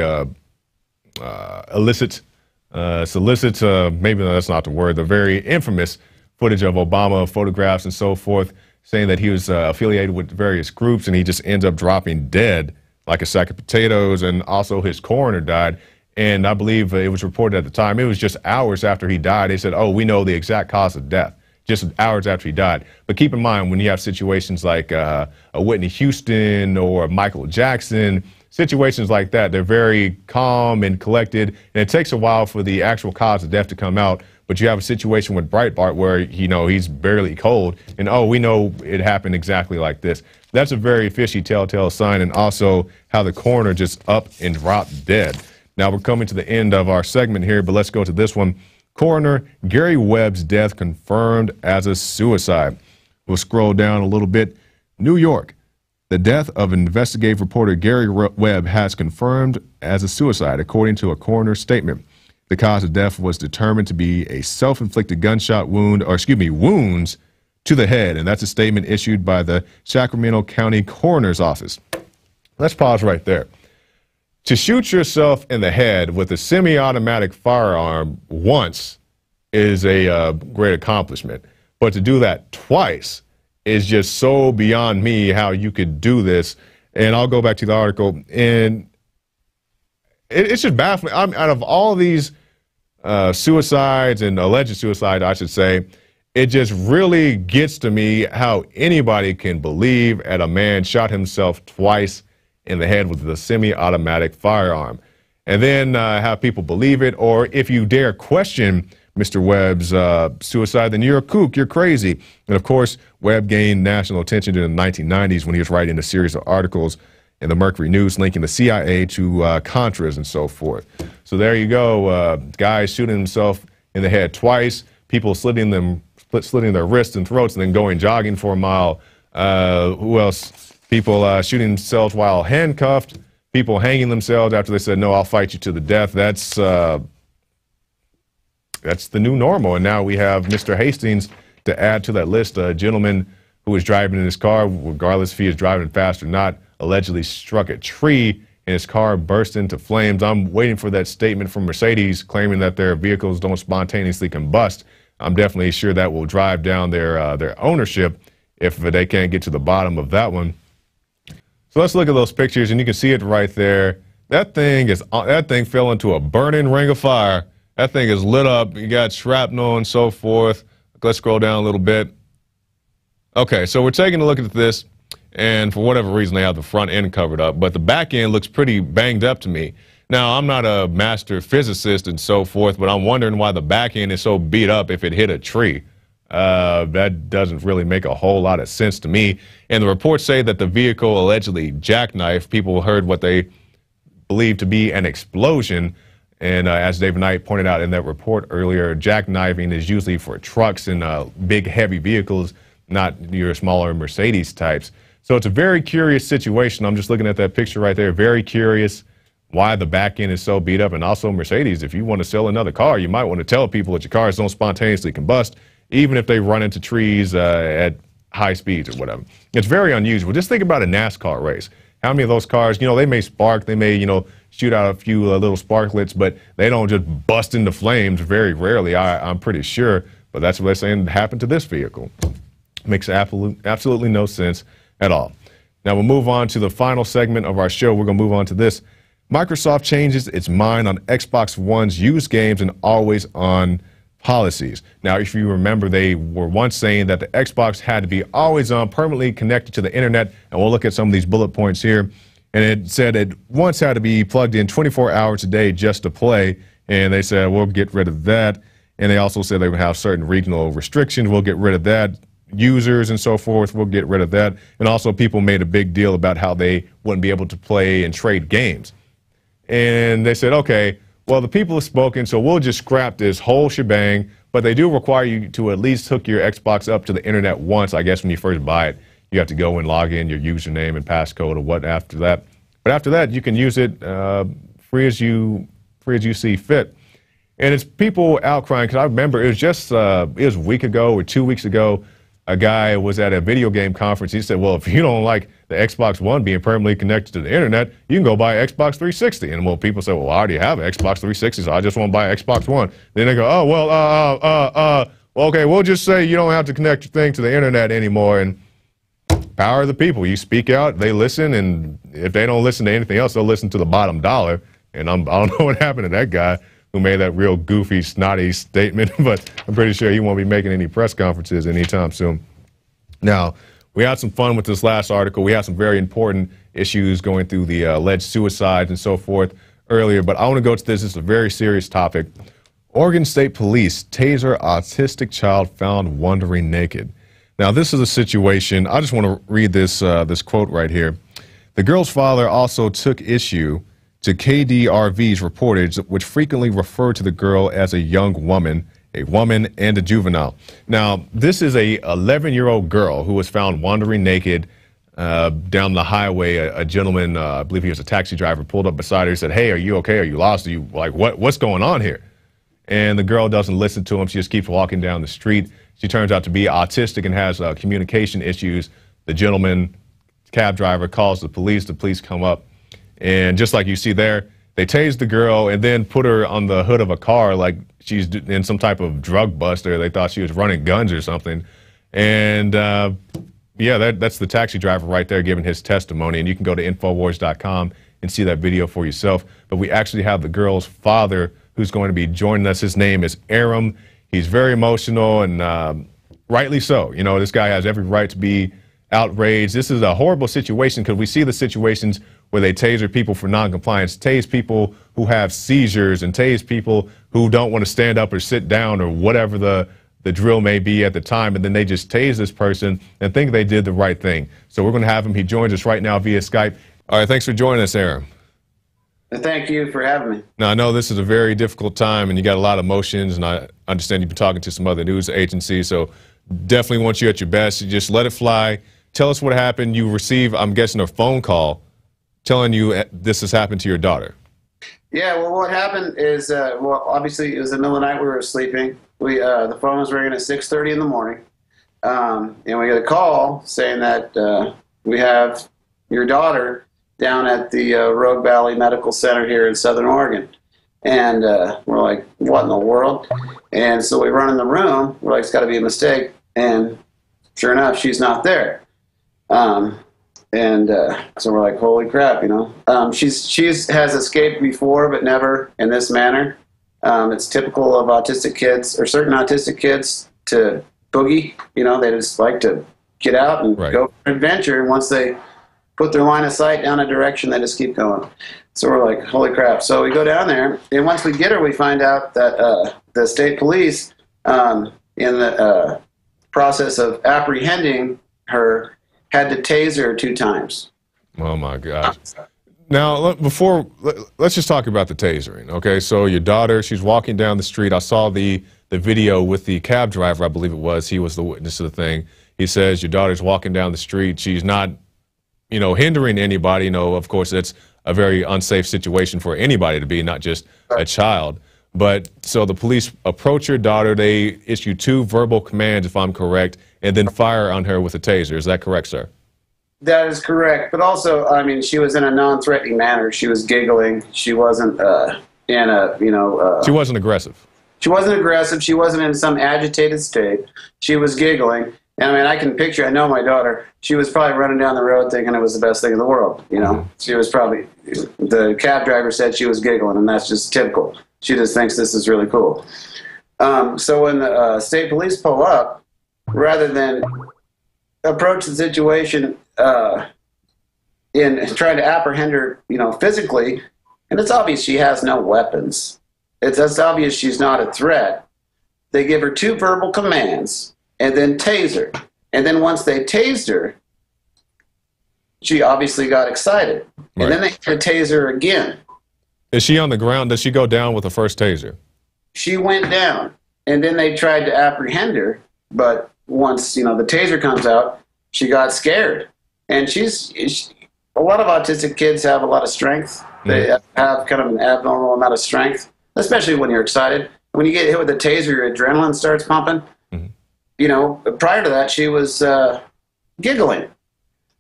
solicit, maybe that's not the word, the very infamous footage of Obama, photographs and so forth, saying that he was affiliated with various groups, and he just ends up dropping dead like a sack of potatoes. And also his coroner died. And I believe it was reported at the time, it was just hours after he died, they said, "Oh, we know the exact cause of death," just hours after he died. But keep in mind, when you have situations like a Whitney Houston or Michael Jackson, situations like that, they're very calm and collected, and it takes a while for the actual cause of death to come out. But you have a situation with Breitbart where, he's barely cold, and we know it happened exactly like this. That's a very fishy telltale sign, and also how the coroner just up and dropped dead. Now we're coming to the end of our segment here, but let's go to this one. Coroner Gary Webb's death confirmed as a suicide. We'll scroll down a little bit. New York. The death of investigative reporter Gary Webb has confirmed as a suicide, according to a coroner's statement. The cause of death was determined to be a self-inflicted gunshot wound, wounds to the head, and that's a statement issued by the Sacramento County Coroner's Office. Let's pause right there. To shoot yourself in the head with a semi-automatic firearm once is a great accomplishment, but to do that twice is just so beyond me how you could do this. And I'll go back to the article, and it's just baffling. Out of all of these suicides and alleged suicide, I should say, it just really gets to me how anybody can believe that a man shot himself twice in the head with a semi-automatic firearm, and then have people believe it. Or if you dare question Mr. Webb's suicide, then you're a kook, you're crazy. And of course, Webb gained national attention in the 1990s when he was writing a series of articles in the Mercury News linking the CIA to Contras and so forth. So there you go, guy shooting himself in the head twice, people slitting their wrists and throats and then going jogging for a mile. Who else? People shooting themselves while handcuffed, people hanging themselves after they said, no, I'll fight you to the death. That's the new normal. And now we have Mr. Hastings to add to that list, a gentleman who was driving in his car, regardless if he is driving fast or not, allegedly struck a tree and his car burst into flames. I'm waiting for that statement from Mercedes claiming that their vehicles don't spontaneously combust. I'm definitely sure that will drive down their ownership if they can't get to the bottom of that one. So let's look at those pictures, and you can see it right there. That thing fell into a burning ring of fire. That thing is lit up. You got shrapnel and so forth. Let's scroll down a little bit. Okay, so we're taking a look at this, and for whatever reason, they have the front end covered up, but the back end looks pretty banged up to me. Now, I'm not a master physicist and so forth, but I'm wondering why the back end is so beat up if it hit a tree. That doesn't really make a whole lot of sense to me. And the reports say that the vehicle allegedly jackknifed. People heard what they believed to be an explosion. And as David Knight pointed out in that report earlier, jackknifing is usually for trucks and big, heavy vehicles, not your smaller Mercedes types. So it's a very curious situation. I'm just looking at that picture right there. Very curious why the back end is so beat up. And also Mercedes, if you want to sell another car, you might want to tell people that your cars don't spontaneously combust, even if they run into trees at high speeds or whatever. It's very unusual. Just think about a NASCAR race. How many of those cars, they may spark, they may, shoot out a few little sparklets, but they don't just bust into flames very rarely, I'm pretty sure. But that's what they're saying happened to this vehicle. Makes absolutely no sense at all. Now we'll move on to the final segment of our show. We're going to move on to this. Microsoft changes its mind on Xbox One's used games and always-on policies. Now, if you remember, they were once saying that the Xbox had to be always on, permanently connected to the internet, and we'll look at some of these bullet points here. And it said it once had to be plugged in 24 hours a day just to play, and they said, we'll get rid of that. And they also said they would have certain regional restrictions. We'll get rid of that. Users and so forth, we'll get rid of that. And also people made a big deal about how they wouldn't be able to play and trade games. And they said, okay, well, the people have spoken, so we'll just scrap this whole shebang, but they do require you to at least hook your Xbox up to the internet once. I guess when you first buy it, you have to go and log in your username and passcode or what after that. But after that, you can use it free as you see fit. And it's people outcrying, because I remember it was just, it was a week ago or 2 weeks ago, a guy was at a video game conference. He said, well, if you don't like the Xbox One being permanently connected to the internet, you can go buy an Xbox 360. And well, people say, well, I already have an Xbox 360, so I just want to buy an Xbox One. Then they go, oh, well, okay, we'll just say you don't have to connect your thing to the internet anymore. And power of the people. You speak out, they listen, and if they don't listen to anything else, they'll listen to the bottom dollar. And I don't know what happened to that guy who made that real goofy, snotty statement, but I'm pretty sure he won't be making any press conferences anytime soon. Now, we had some fun with this last article. We had some very important issues going through the alleged suicides and so forth earlier, but I want to go to this. It's a very serious topic. Oregon State Police taser autistic child found wandering naked. Now, this is a situation. I just want to read this, this quote right here. The girl's father also took issue to KDRV's reportage, which frequently referred to the girl as a young woman, and a juvenile. Now, this is a 11-year-old girl who was found wandering naked down the highway. A gentleman, I believe he was a taxi driver, pulled up beside her and said, hey, are you okay? Are you lost? Are you like, what's going on here? And the girl doesn't listen to him. She just keeps walking down the street. She turns out to be autistic and has communication issues. The gentleman, cab driver, calls the police. The police come up. And just like you see there, they tased the girl and then put her on the hood of a car like she's in some type of drug buster. They thought she was running guns or something. And yeah, that's the taxi driver right there giving his testimony. And you can go to Infowars.com and see that video for yourself. But we actually have the girl's father who's going to be joining us. His name is Aram. He's very emotional and rightly so. This guy has every right to be outraged. This is a horrible situation because we see the situations where they taser people for noncompliance, tase people who have seizures, and tase people who don't want to stand up or sit down or whatever the drill may be at the time, and then they just tase this person and think they did the right thing. So we're going to have him. He joins us right now via Skype. All right, thanks for joining us, Aaron. Thank you for having me. Now, I know this is a very difficult time, and you got a lot of emotions, and I understand you've been talking to some other news agencies, so definitely want you at your best. You just let it fly. Tell us what happened. You received, I'm guessing, a phone call telling you this has happened to your daughter. Yeah, well, what happened is, well, obviously, it was the middle of the night. We were sleeping. The phone was ringing at 6:30 in the morning, and we got a call saying that we have your daughter down at the Rogue Valley Medical Center here in Southern Oregon. And we're like, what in the world? And so we run in the room. We're like, it's got to be a mistake. And sure enough, she's not there. So we're like, holy crap, you know. She's has escaped before, but never in this manner. It's typical of autistic kids, or certain autistic kids, to boogie. You know, they just like to get out and go for an adventure. And once they put their line of sight down a direction, they just keep going. So we're like, holy crap. So we go down there, and once we get her, we find out that the state police, in the process of apprehending her, had to tase her 2 times. Oh, my gosh. Now, let's just talk about the tasering, okay? So your daughter, she's walking down the street. I saw the video with the cab driver, I believe it was. He was the witness to the thing. He says your daughter's walking down the street. She's not, you know, hindering anybody. You know, of course, it's a very unsafe situation for anybody to be, not just a child. But so the police approach your daughter. They issue 2 verbal commands, if I'm correct, and then fire on her with a taser. Is that correct, sir? That is correct. But also, I mean, she was in a non-threatening manner. She was giggling. She wasn't in a, you know... she wasn't aggressive. She wasn't aggressive. She wasn't in some agitated state. She was giggling. And I mean, I can picture, I know my daughter, she was probably running down the road thinking it was the best thing in the world, you know? She was probably, the cab driver said she was giggling, and that's just typical. She just thinks this is really cool. So when the state police pull up, rather than approach the situation in trying to apprehend her, you know, physically, and it's obvious she has no weapons. It's obvious she's not a threat. They give her 2 verbal commands and then tase her. And then once they tased her, she obviously got excited. Right. And then they had to tase her again. Is she on the ground? Does she go down with the first taser? She went down, and then they tried to apprehend her, but once, you know, the taser comes out, she got scared. And a lot of autistic kids have a lot of strength. They have kind of an abnormal amount of strength, especially when you're excited. When you get hit with a taser, your adrenaline starts pumping. You know, prior to that, she was giggling.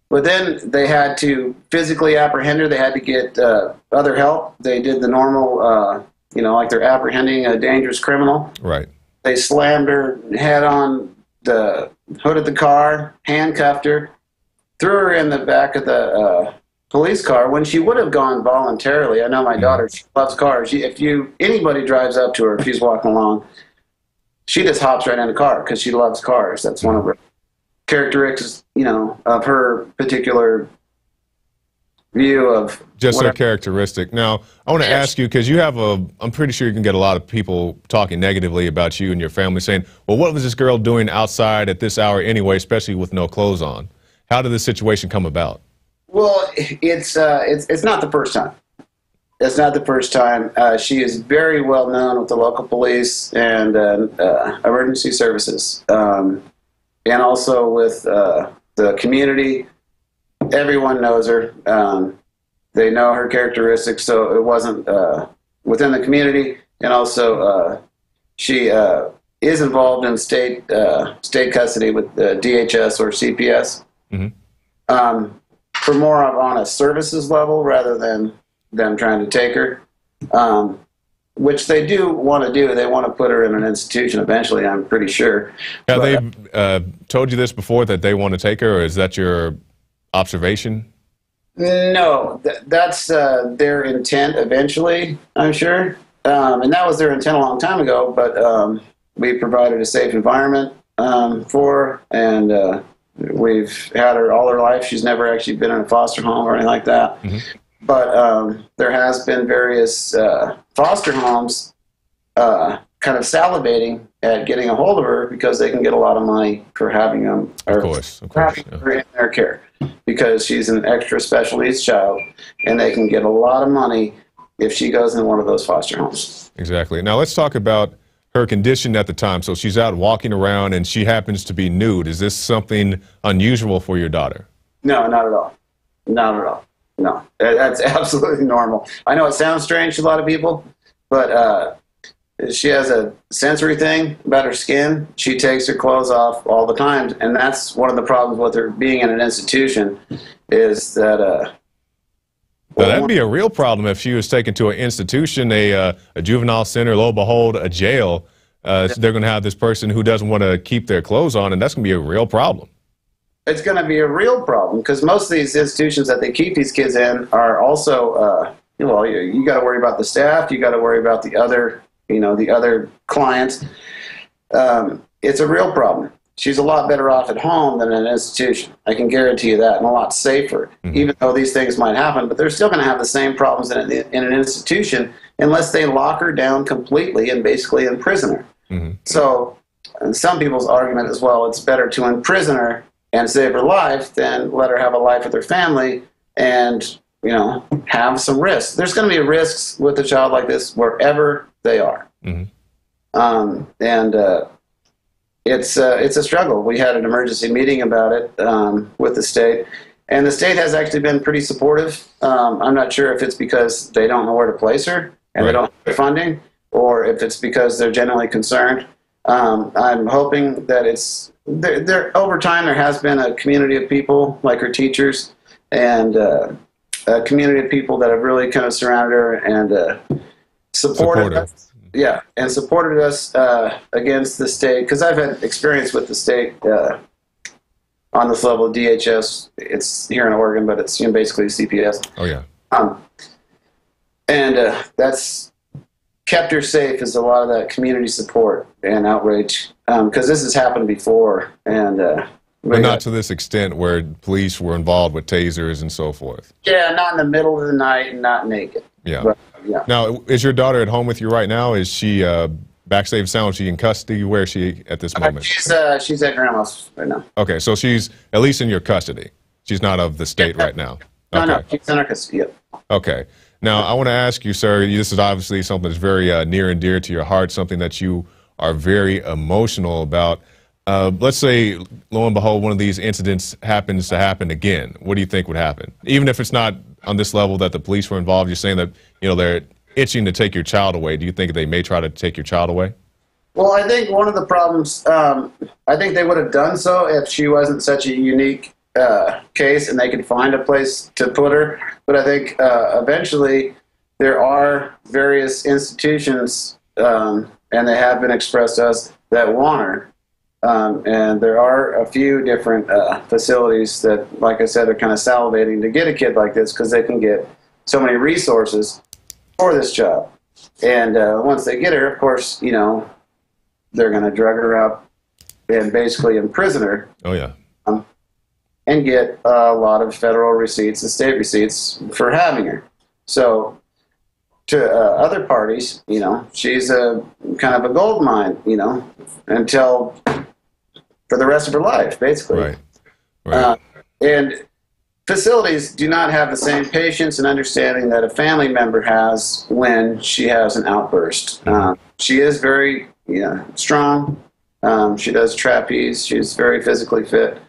But then they had to physically apprehend her. They had to get other help. They did the normal, you know, like they're apprehending a dangerous criminal. Right. They slammed her head on the hood of the car, handcuffed her, threw her in the back of the police car when she would have gone voluntarily. I know my daughter, she loves cars. If anybody drives up to her, if she's walking along, she just hops right in the car because she loves cars. That's one of her characteristics, you know, of her particular view of just her characteristic. Now, I want to ask you, because you have I'm pretty sure you can get a lot of people talking negatively about you and your family, saying, well, what was this girl doing outside at this hour anyway, especially with no clothes on? How did this situation come about? Well, it's not the first time. It's not the first time. She is very well known with the local police and emergency services, and also with the community. Everyone knows her. They know her characteristics, so it wasn't within the community. And also, she is involved in state custody with DHS or CPS. For more on a services level rather than them trying to take her, which they do want to do. They want to put her in an institution eventually, I'm pretty sure. Have they told you this before, that they want to take her, or is that your observation? No, that's their intent eventually, I'm sure. And that was their intent a long time ago, but we provided a safe environment for her, and We've had her all her life. She's never actually been in a foster home or anything like that. But there has been various foster homes kind of salivating at getting a hold of her because they can get a lot of money for having them, or having her in their care, because she's an extra special needs child, and they can get a lot of money if she goes in one of those foster homes. Exactly. Now let's talk about her condition at the time. So she's out walking around and she happens to be nude. Is this something unusual for your daughter? No, not at all. Not at all. No, that's absolutely normal. I know it sounds strange to a lot of people, but she has a sensory thing about her skin. She takes her clothes off all the time, and that's one of the problems with her being in an institution, is that now, that'd be a real problem if she was taken to an institution, a juvenile center, lo and behold, a jail. They're going to have this person who doesn't want to keep their clothes on, and that's going to be a real problem. It's going to be a real problem, because most of these institutions that they keep these kids in are also, well, you got to worry about the staff, you got to worry about the other, the other clients. It's a real problem. She's a lot better off at home than in an institution. I can guarantee you that, and a lot safer, even though these things might happen. But they're still going to have the same problems in an institution unless they lock her down completely and basically imprison her. So some people's argument is, well, it's better to imprison her and save her life than let her have a life with her family and, have some risks. There's going to be risks with a child like this wherever they are. It's a struggle. We had an emergency meeting about it with the state, and the state has actually been pretty supportive. I'm not sure if it's because they don't know where to place her and they don't have the funding, or if it's because they're genuinely concerned. I'm hoping that it's over time there has been a community of people like her teachers and a community of people that have really kind of surrounded her and supported us. Yeah, and supported us against the state, because I've had experience with the state on this level of DHS. It's here in Oregon, but it's basically CPS. Oh, yeah. And that's kept her safe, is a lot of that community support and outrage, because this has happened before. And but not to this extent where police were involved with tasers and so forth. Yeah, not in the middle of the night and not naked. Yeah. But, yeah. Now, is your daughter at home with you right now? Is she back safe and sound? Is she in custody? Where is she at this moment? She's at grandma's right now. Okay, so she's at least in your custody. She's not of the state right now. Okay. No, she's in our custody. Yep. Okay. Now, I want to ask you, sir, this is obviously something that's very near and dear to your heart, something that you are very emotional about. Let's say, lo and behold, one of these incidents happens to happen again. What do you think would happen? Even if it's not on this level that the police were involved, you're saying that, they're itching to take your child away. Do you think they may try to take your child away? Well, I think one of the problems, I think they would have done so if she wasn't such a unique case and they could find a place to put her. But I think eventually there are various institutions, and they have been expressed to us, that want her. And there are a few different facilities that, like I said, are kind of salivating to get a kid like this, because they can get so many resources for this child. And once they get her, of course, they're going to drug her up and basically imprison her. Oh, yeah. And get a lot of federal receipts and state receipts for having her. So to other parties, she's a kind of a gold mine, until for the rest of her life, basically. Right. And facilities do not have the same patience and understanding that a family member has when she has an outburst. She is very strong. She does trapeze. She's very physically fit.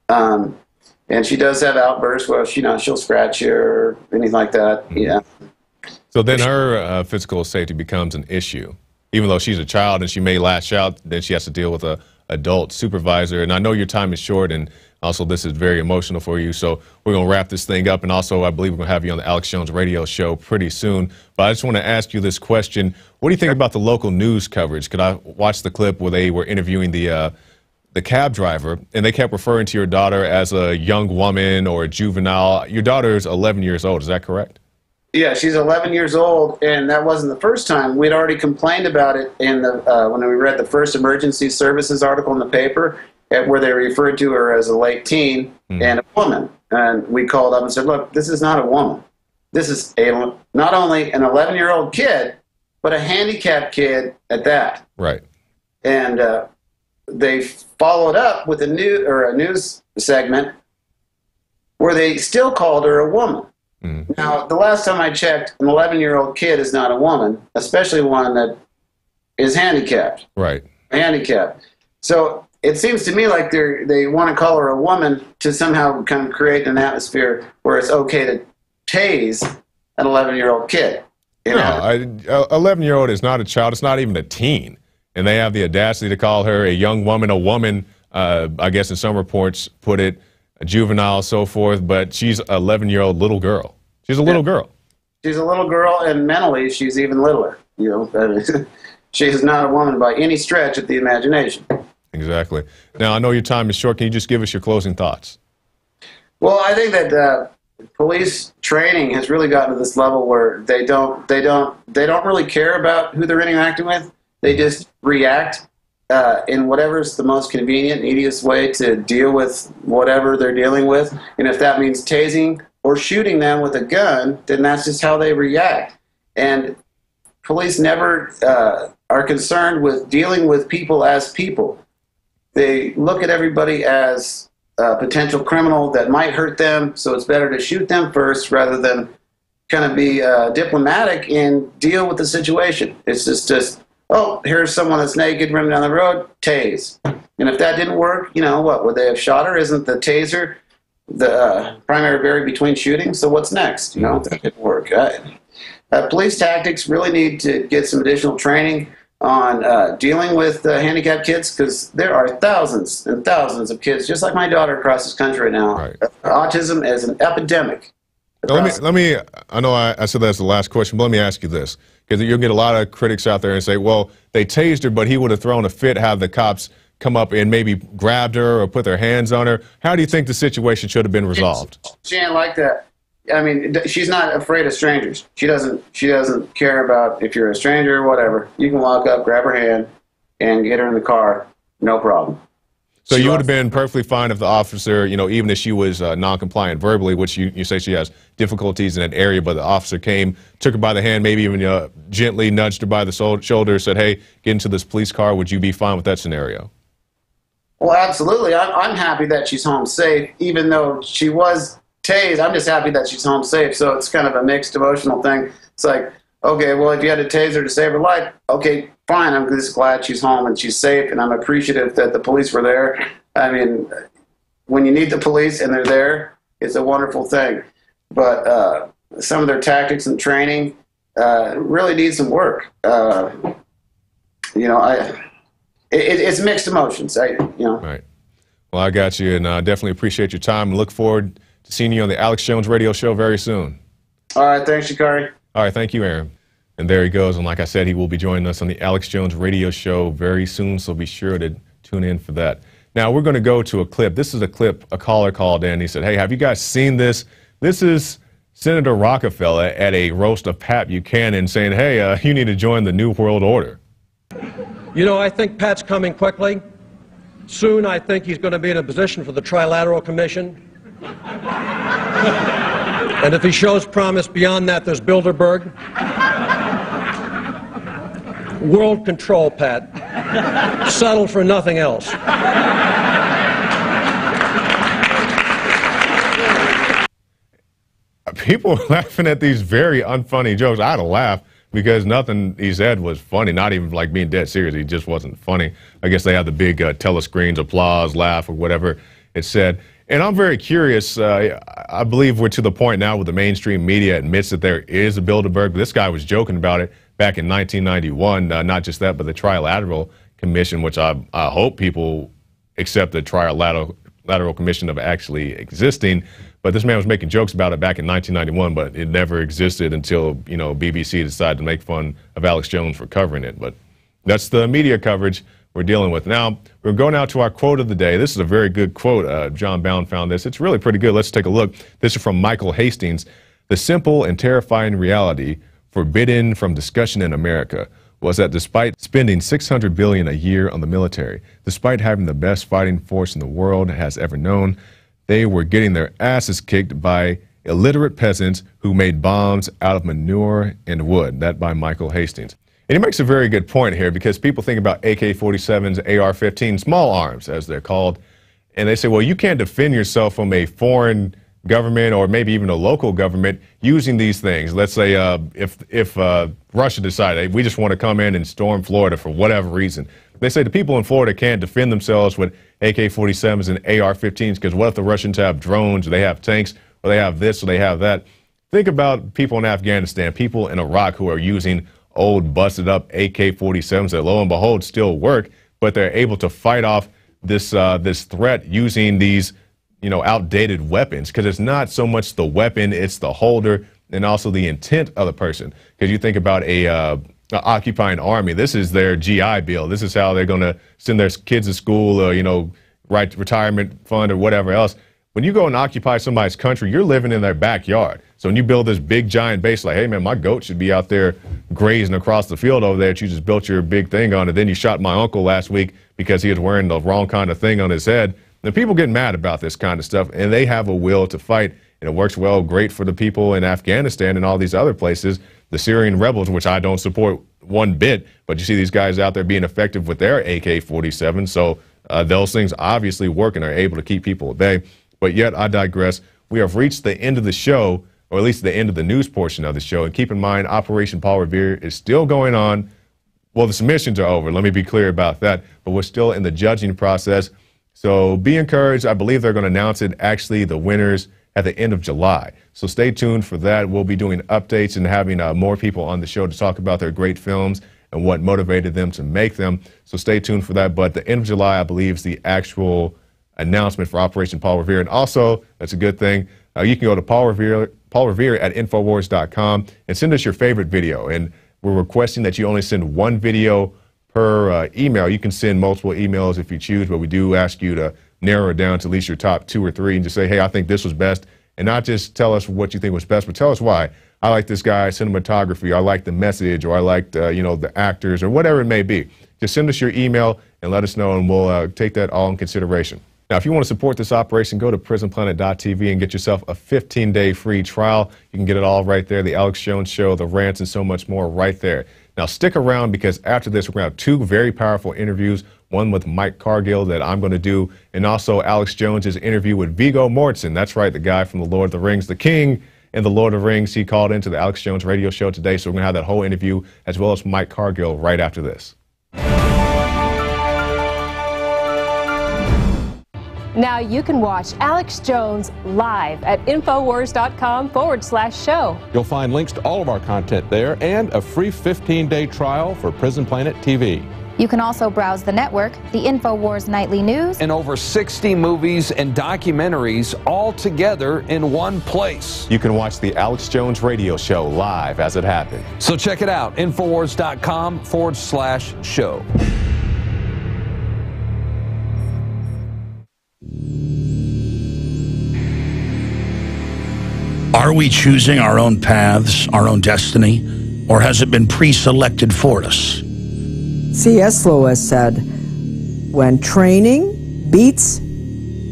And she does have outbursts where she'll scratch you or anything like that. Yeah. So then her physical safety becomes an issue. Even though she's a child and she may lash out, then she has to deal with an adult supervisor. And I know your time is short, and also this is very emotional for you. So we're going to wrap this thing up. And also, I believe we're going to have you on the Alex Jones radio show pretty soon. But I just want to ask you this question. What do you think about the local news coverage? Could I watch the clip where they were interviewing the cab driver, and they kept referring to your daughter as a young woman or a juvenile? Your daughter is 11 years old. Is that correct? Yeah, she's 11 years old, and that wasn't the first time. We'd already complained about it in the when we read the first emergency services article in the paper, where they referred to her as a late teen and a woman. And we called up and said, look, this is not a woman. This is not only an 11-year-old kid, but a handicapped kid at that. Right. And they followed up with a news segment where they still called her a woman. Now, the last time I checked, an 11-year-old kid is not a woman, especially one that is handicapped. Right. Handicapped. So it seems to me like they want to call her a woman to somehow kind of create an atmosphere where it's okay to tase an 11-year-old kid. You know? 11-year-old is not a child. It's not even a teen. And they have the audacity to call her a young woman, a woman, I guess in some reports put it, a juvenile, so forth. But she's an 11-year-old little girl. She's a little girl. She's a little girl, and mentally she's even littler. You know, she's not a woman by any stretch of the imagination. Exactly. Now, I know your time is short. Can you just give us your closing thoughts? Well, I think that police training has really gotten to this level where they don't really care about who they're interacting with. They just react in whatever's the most convenient, easiest way to deal with whatever they're dealing with. And if that means tasing or shooting them with a gun, then that's just how they react. And police never are concerned with dealing with people as people. They look at everybody as a potential criminal that might hurt them, so it's better to shoot them first rather than kind of be diplomatic and deal with the situation. It's just oh, here's someone that's naked running down the road, tase. And if that didn't work, you know, what, would they have shot her? Isn't the taser the primary barrier between shooting? So what's next? You know, if that didn't work. Police tactics really need to get some additional training on dealing with handicapped kids, because there are thousands and thousands of kids, just like my daughter, across this country right now. Right. Autism is an epidemic. Let me, I know I said that's the last question, but let me ask you this, because you'll get a lot of critics out there and say, well, they tased her, but he would have thrown a fit, have the cops come up and maybe grabbed her or put their hands on her. How do you think the situation should have been resolved? She ain't like that. I mean, she's not afraid of strangers. She doesn't care about if you're a stranger or whatever. You can walk up, grab her hand, and get her in the car, no problem. So you would have been perfectly fine if the officer, you know, even if she was non-compliant verbally, which you say she has difficulties in that area, but the officer came, took her by the hand, maybe even gently nudged her by the shoulder, said, hey, get into this police car. Would you be fine with that scenario? Well, absolutely. I'm happy that she's home safe, even though she was tased. I'm just happy that she's home safe. So it's kind of a mixed emotional thing. It's like, okay, well, if you had to tase her to save her life, okay, fine. I'm just glad she's home and she's safe, and I'm appreciative that the police were there. I mean, when you need the police and they're there, it's a wonderful thing. But some of their tactics and training really need some work. You know, it's mixed emotions. Right. Well, I got you, and I definitely appreciate your time and look forward to seeing you on the Alex Jones Radio Show very soon. All right. Thanks, Shikari. All right. Thank you, Aaron. And there he goes. And like I said, he will be joining us on the Alex Jones Radio Show very soon, so be sure to tune in for that. Now, we're going to go to a clip. This is a clip a caller called in. He said, hey, have you guys seen this? This is Senator Rockefeller at a roast of Pat Buchanan saying, hey, you need to join the New World Order. You know, I think Pat's coming quickly. Soon, I think he's going to be in a position for the Trilateral Commission. And if he shows promise beyond that, there's Bilderberg. World control, Pat. Settle for nothing else. People are laughing at these very unfunny jokes. I had to laugh because nothing he said was funny, not even like being dead serious. He just wasn't funny. I guess they had the big telescreens, applause, laugh, or whatever it said. And I'm very curious. I believe we're to the point now where the mainstream media admits that there is a Bilderberg. This guy was joking about it back in 1991. Not just that, but the Trilateral Commission, which I hope people accept the Trilateral Commission of actually existing. But this man was making jokes about it back in 1991, but it never existed until, you know, BBC decided to make fun of Alex Jones for covering it. But that's the media coverage we're dealing with. Now, we're going out to our quote of the day. This is a very good quote. John Bound found this. It's really pretty good. Let's take a look. This is from Michael Hastings. The simple and terrifying reality forbidden from discussion in America. was that despite spending $600 billion a year on the military, despite having the best fighting force in the world has ever known, they were getting their asses kicked by illiterate peasants who made bombs out of manure and wood. That by Michael Hastings. And he makes a very good point here, because people think about AK-47s, AR-15, small arms, as they're called, and they say, well, you can't defend yourself from a foreign government or maybe even a local government using these things. Let's say if Russia decided, hey, we just want to come in and storm Florida for whatever reason. They say the people in Florida can't defend themselves with AK-47s and AR-15s, because what if the Russians have drones, or they have tanks, or they have this, or they have that? Think about people in Afghanistan, people in Iraq who are using old, busted up AK-47s that, lo and behold, still work, but they're able to fight off this threat using these, outdated weapons, because it's not so much the weapon, it's the holder and also the intent of the person. Because you think about a occupying army, this is their GI Bill. This is how they're going to send their kids to school, or, right, retirement fund or whatever else. When you go and occupy somebody's country, you're living in their backyard. So when you build this big giant base, like, hey man, my goat should be out there grazing across the field over there that you just built your big thing on, and then you shot my uncle last week because he was wearing the wrong kind of thing on his head. And people get mad about this kind of stuff, and they have a will to fight, and it works well, great for the people in Afghanistan and all these other places, the Syrian rebels, which I don't support one bit, but you see these guys out there being effective with their AK-47, so those things obviously work and are able to keep people at bay. But yet, I digress. We have reached the end of the show, or at least the end of the news portion of the show. And keep in mind, Operation Paul Revere is still going on. Well, the submissions are over. Let me be clear about that. But we're still in the judging process. So be encouraged. I believe they're going to announce it, actually, the winners at the end of July. So stay tuned for that. We'll be doing updates and having more people on the show to talk about their great films and what motivated them to make them. So stay tuned for that. But the end of July, I believe, is the actual announcement for Operation Paul Revere. And also, that's a good thing, you can go to Paul Revere at Infowars.com and send us your favorite video. And we're requesting that you only send one video per email. You can send multiple emails if you choose, but we do ask you to narrow it down to at least your top 2 or 3 and just say, hey, I think this was best. And not just tell us what you think was best, but tell us why. I like this guy's cinematography, I like the message, or I like the actors, or whatever it may be. Just send us your email and let us know, and we'll take that all in consideration. Now, if you want to support this operation, go to prisonplanet.tv and get yourself a 15-day free trial. You can get it all right there, the Alex Jones Show, the rants, and so much more right there. Now, stick around, because after this, we're going to have 2 very powerful interviews, one with Mike Cargill that I'm going to do, and also Alex Jones's interview with Viggo Mortensen. That's right, the guy from The Lord of the Rings, the king in The Lord of the Rings. He called into the Alex Jones radio show today, so we're going to have that whole interview as well as Mike Cargill right after this. Now you can watch Alex Jones live at Infowars.com/show. You'll find links to all of our content there and a free 15-day trial for Prison Planet TV. You can also browse the network, the Infowars Nightly News, and over 60 movies and documentaries all together in one place. You can watch the Alex Jones radio show live as it happened. So check it out, Infowars.com/show. Are we choosing our own paths, our own destiny, or has it been pre-selected for us? C.S. Lewis said, when training beats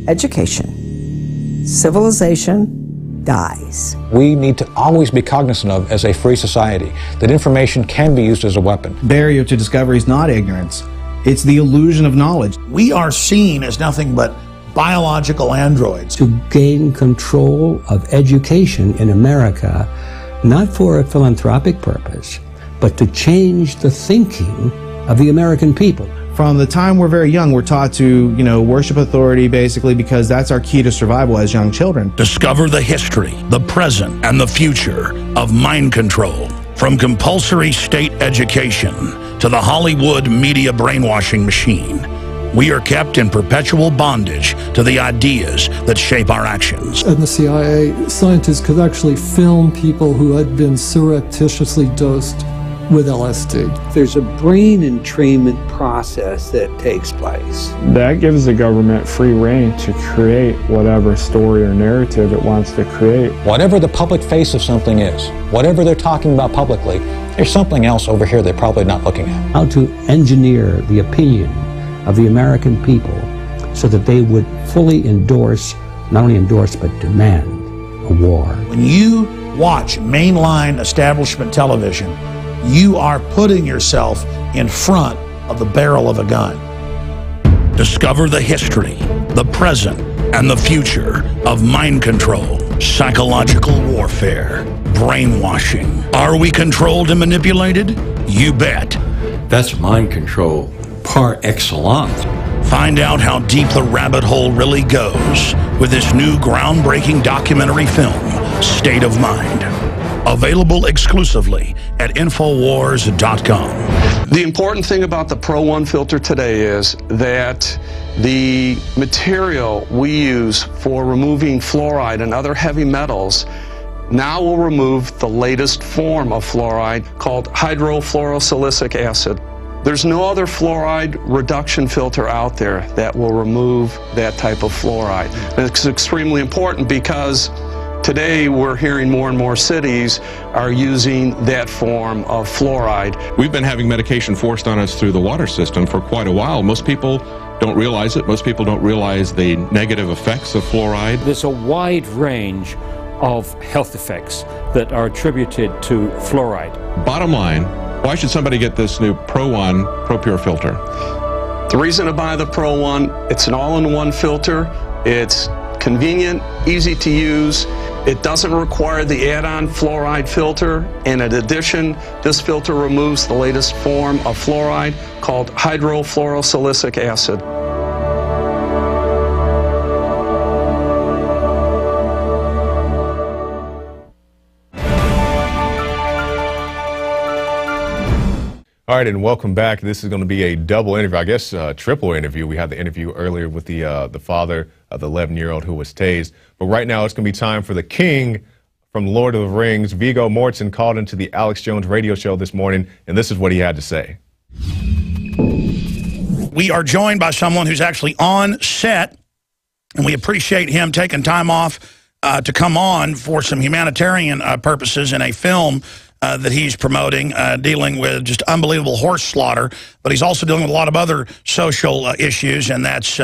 education, civilization dies. We need to always be cognizant of, as a free society, that information can be used as a weapon. Barrier to discovery is not ignorance. It's the illusion of knowledge. We are seen as nothing but biological androids. To gain control of education in America, not for a philanthropic purpose, but to change the thinking of the American people. From the time we're very young, we're taught to, worship authority, basically, because that's our key to survival as young children. Discover the history, the present, and the future of mind control. From compulsory state education to the Hollywood media brainwashing machine, we are kept in perpetual bondage to the ideas that shape our actions. In the CIA, scientists could actually film people who had been surreptitiously dosed with LSD. There's a brain entrainment process that takes place. That gives the government free rein to create whatever story or narrative it wants to create. Whatever the public face of something is, whatever they're talking about publicly, there's something else over here they're probably not looking at. How to engineer the opinion of the American people so that they would fully endorse, not only endorse, but demand a war. When you watch mainline establishment television, you are putting yourself in front of the barrel of a gun. Discover the history, the present, and the future of mind control, psychological warfare, brainwashing. Are we controlled and manipulated? You bet. That's mind control par excellence. Find out how deep the rabbit hole really goes with this new groundbreaking documentary film, State of Mind. Available exclusively at Infowars.com. The important thing about the Pro 1 filter today is that the material we use for removing fluoride and other heavy metals now will remove the latest form of fluoride called hydrofluorosilicic acid. There's no other fluoride reduction filter out there that will remove that type of fluoride. And it's extremely important because today we're hearing more and more cities are using that form of fluoride. We've been having medication forced on us through the water system for quite a while. Most people don't realize it. Most people don't realize the negative effects of fluoride. There's a wide range of health effects that are attributed to fluoride. Bottom line, why should somebody get this new Pro 1 ProPure filter? The reason to buy the Pro 1, it's an all-in-one filter. It's convenient, easy to use. It doesn't require the add-on fluoride filter. And in addition, this filter removes the latest form of fluoride called hydrofluorosilicic acid. All right, and welcome back. This is going to be a double interview, I guess triple interview. We had the interview earlier with the father of the 11-year-old who was tased. But right now it's going to be time for the king from Lord of the Rings. Viggo Mortensen called into the Alex Jones radio show this morning, and this is what he had to say. We are joined by someone who's actually on set, and we appreciate him taking time off to come on for some humanitarian purposes in a film that he's promoting, dealing with just unbelievable horse slaughter, but he's also dealing with a lot of other social issues, and that's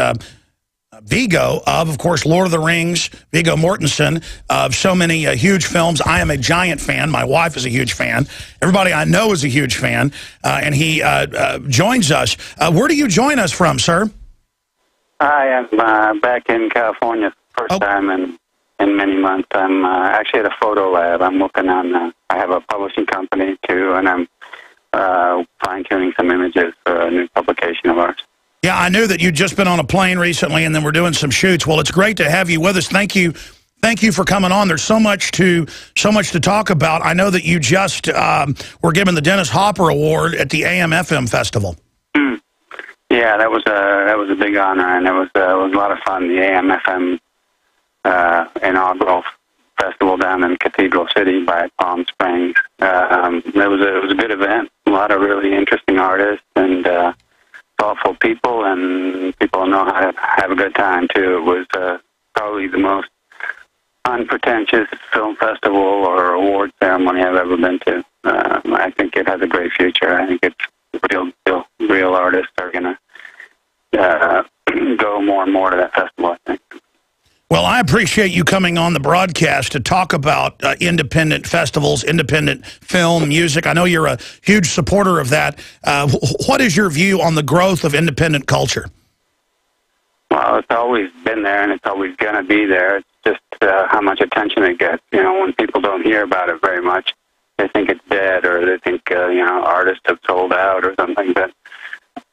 Viggo of course, Lord of the Rings, Viggo Mortensen, of so many huge films. I am a giant fan. My wife is a huge fan. Everybody I know is a huge fan, and he joins us. Where do you join us from, sir? I am back in California, first time in many months. I'm actually at a photo lab. I'm working on, I have a publishing company too, and I'm fine-tuning some images for a new publication of ours. Yeah, I knew that you'd just been on a plane recently, and then we're doing some shoots. Well, it's great to have you with us. Thank you for coming on. There's so much to talk about. I know that you just were given the Dennis Hopper Award at the AM/FM Festival. Yeah, that was a big honor, and it was a lot of fun. The AM/FM inaugural festival down in Cathedral City by Palm Springs. It was a good event. A lot of really interesting artists and thoughtful people, and people know how to have a good time too. It was probably the most unpretentious film festival or award ceremony I've ever been to. I think it has a great future. I think it's real artists are going to go more and more to that festival, I think. Well, I appreciate you coming on the broadcast to talk about independent festivals, independent film, music. I know you're a huge supporter of that. What is your view on the growth of independent culture? Well, it's always been there, and it's always going to be there. It's just how much attention it gets. You know, when people don't hear about it very much, they think it's dead, or they think, artists have sold out or something. But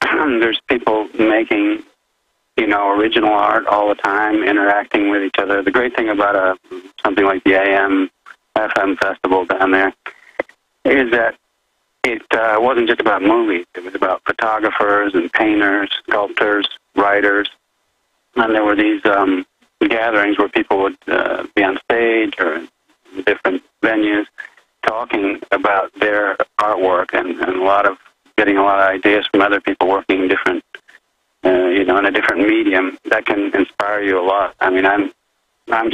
there's people making original art all the time, interacting with each other. The great thing about something like the AM/FM festival down there is that it wasn't just about movies. It was about photographers and painters, sculptors, writers, and there were these gatherings where people would be on stage or in different venues talking about their artwork and getting a lot of ideas from other people working in different in a different medium. That can inspire you a lot. I mean, I'm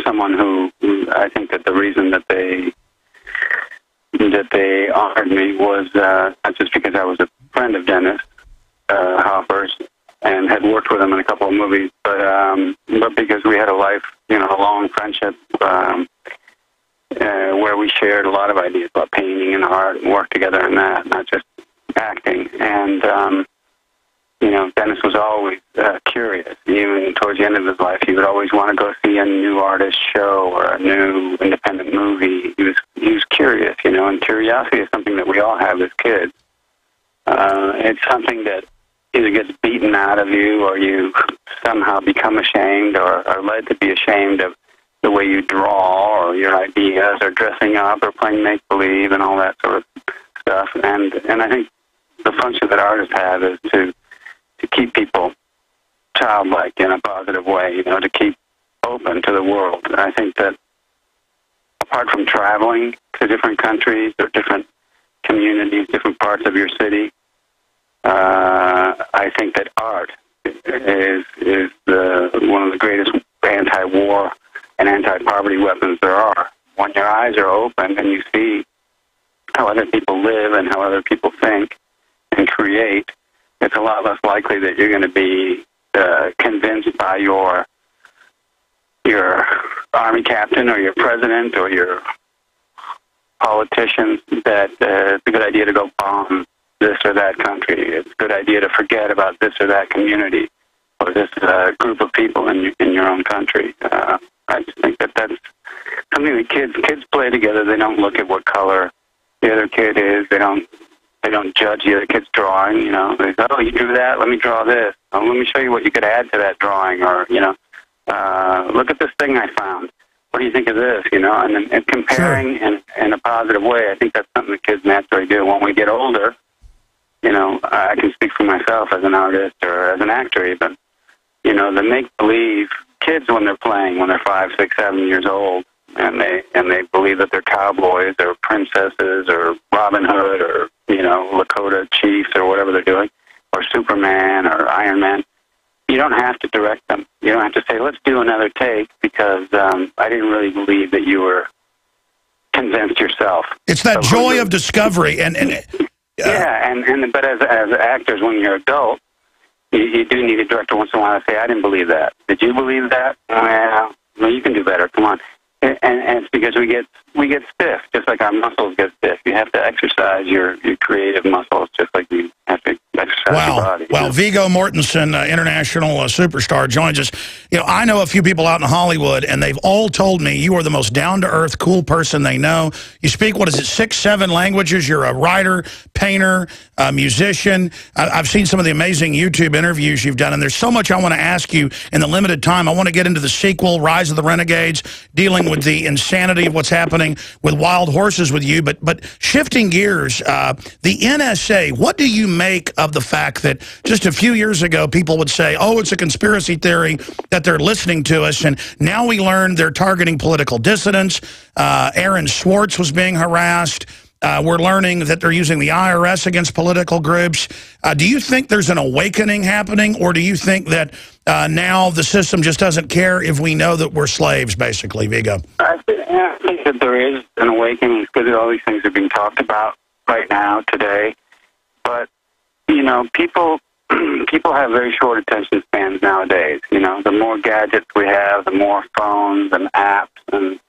someone who I think that the reason that they that they honored me was not just because I was a friend of Dennis Hopper's and had worked with him in a couple of movies, but because we had a long friendship where we shared a lot of ideas about painting and art and worked together in that, not just acting. And Dennis was always curious. Even towards the end of his life, he would always want to go see a new artist show or a new independent movie. He was curious, and curiosity is something that we all have as kids. It's something that either gets beaten out of you or you somehow become ashamed or are led to be ashamed of the way you draw or your ideas or dressing up or playing make-believe and all that sort of stuff. And I think the function that artists have is to keep people childlike in a positive way, to keep open to the world. And I think that apart from traveling to different countries or different communities, different parts of your city, I think that art is one of the greatest anti-war and anti-poverty weapons there are. When your eyes are open and you see how other people live and how other people think and create, it's a lot less likely that you're going to be convinced by your army captain or your president or your politicians that it's a good idea to go bomb this or that country. It's a good idea to forget about this or that community or this group of people in your own country. I just think that that's something that kids play together. They don't look at what color the other kid is. They don't judge the other kid's drawing. They say, "Oh, you drew that. Let me draw this. Oh, let me show you what you could add to that drawing." Or look at this thing I found. What do you think of this? And comparing in a positive way. I think that's something that kids naturally do. When we get older, I can speak for myself as an artist or as an actor even. The make-believe kids when they're playing, when they're 5, 6, 7 years old, and they believe that they're cowboys or princesses or Robin Hood or Lakota chiefs or whatever they're doing, or Superman or Iron Man. You don't have to direct them. You don't have to say, "Let's do another take," because I didn't really believe that you were convinced yourself. It's that joy of discovery, but as actors, when you're adult, you do need a director once in a while to say, "I didn't believe that. Did you believe that? Well, you can do better. Come on." And it's because we get stiff, just like our muscles get stiff. You have to exercise your creative muscles, just like you have to exercise your body. Well, Viggo Mortensen, international superstar, joins us. I know a few people out in Hollywood, and they've all told me you are the most down-to-earth, cool person they know. You speak, 6, 7 languages. You're a writer, painter, musician. I've seen some of the amazing YouTube interviews you've done, and there's so much I want to ask you in the limited time. I want to get into the sequel, Rise of the Renegades, dealing with the insanity of what's happening with wild horses with you. But shifting gears, the NSA, what do you make of the fact that just a few years ago people would say, "Oh, it's a conspiracy theory that they're listening to us," and now we learn they're targeting political dissidents. Aaron Swartz was being harassed. We're learning that they're using the IRS against political groups. Do you think there's an awakening happening, or do you think that now the system just doesn't care if we know that we're slaves, basically, Viggo? I think that there is an awakening. It's good that all these things are being talked about right now, today. But, people have very short attention spans nowadays. The more gadgets we have, the more phones and apps. And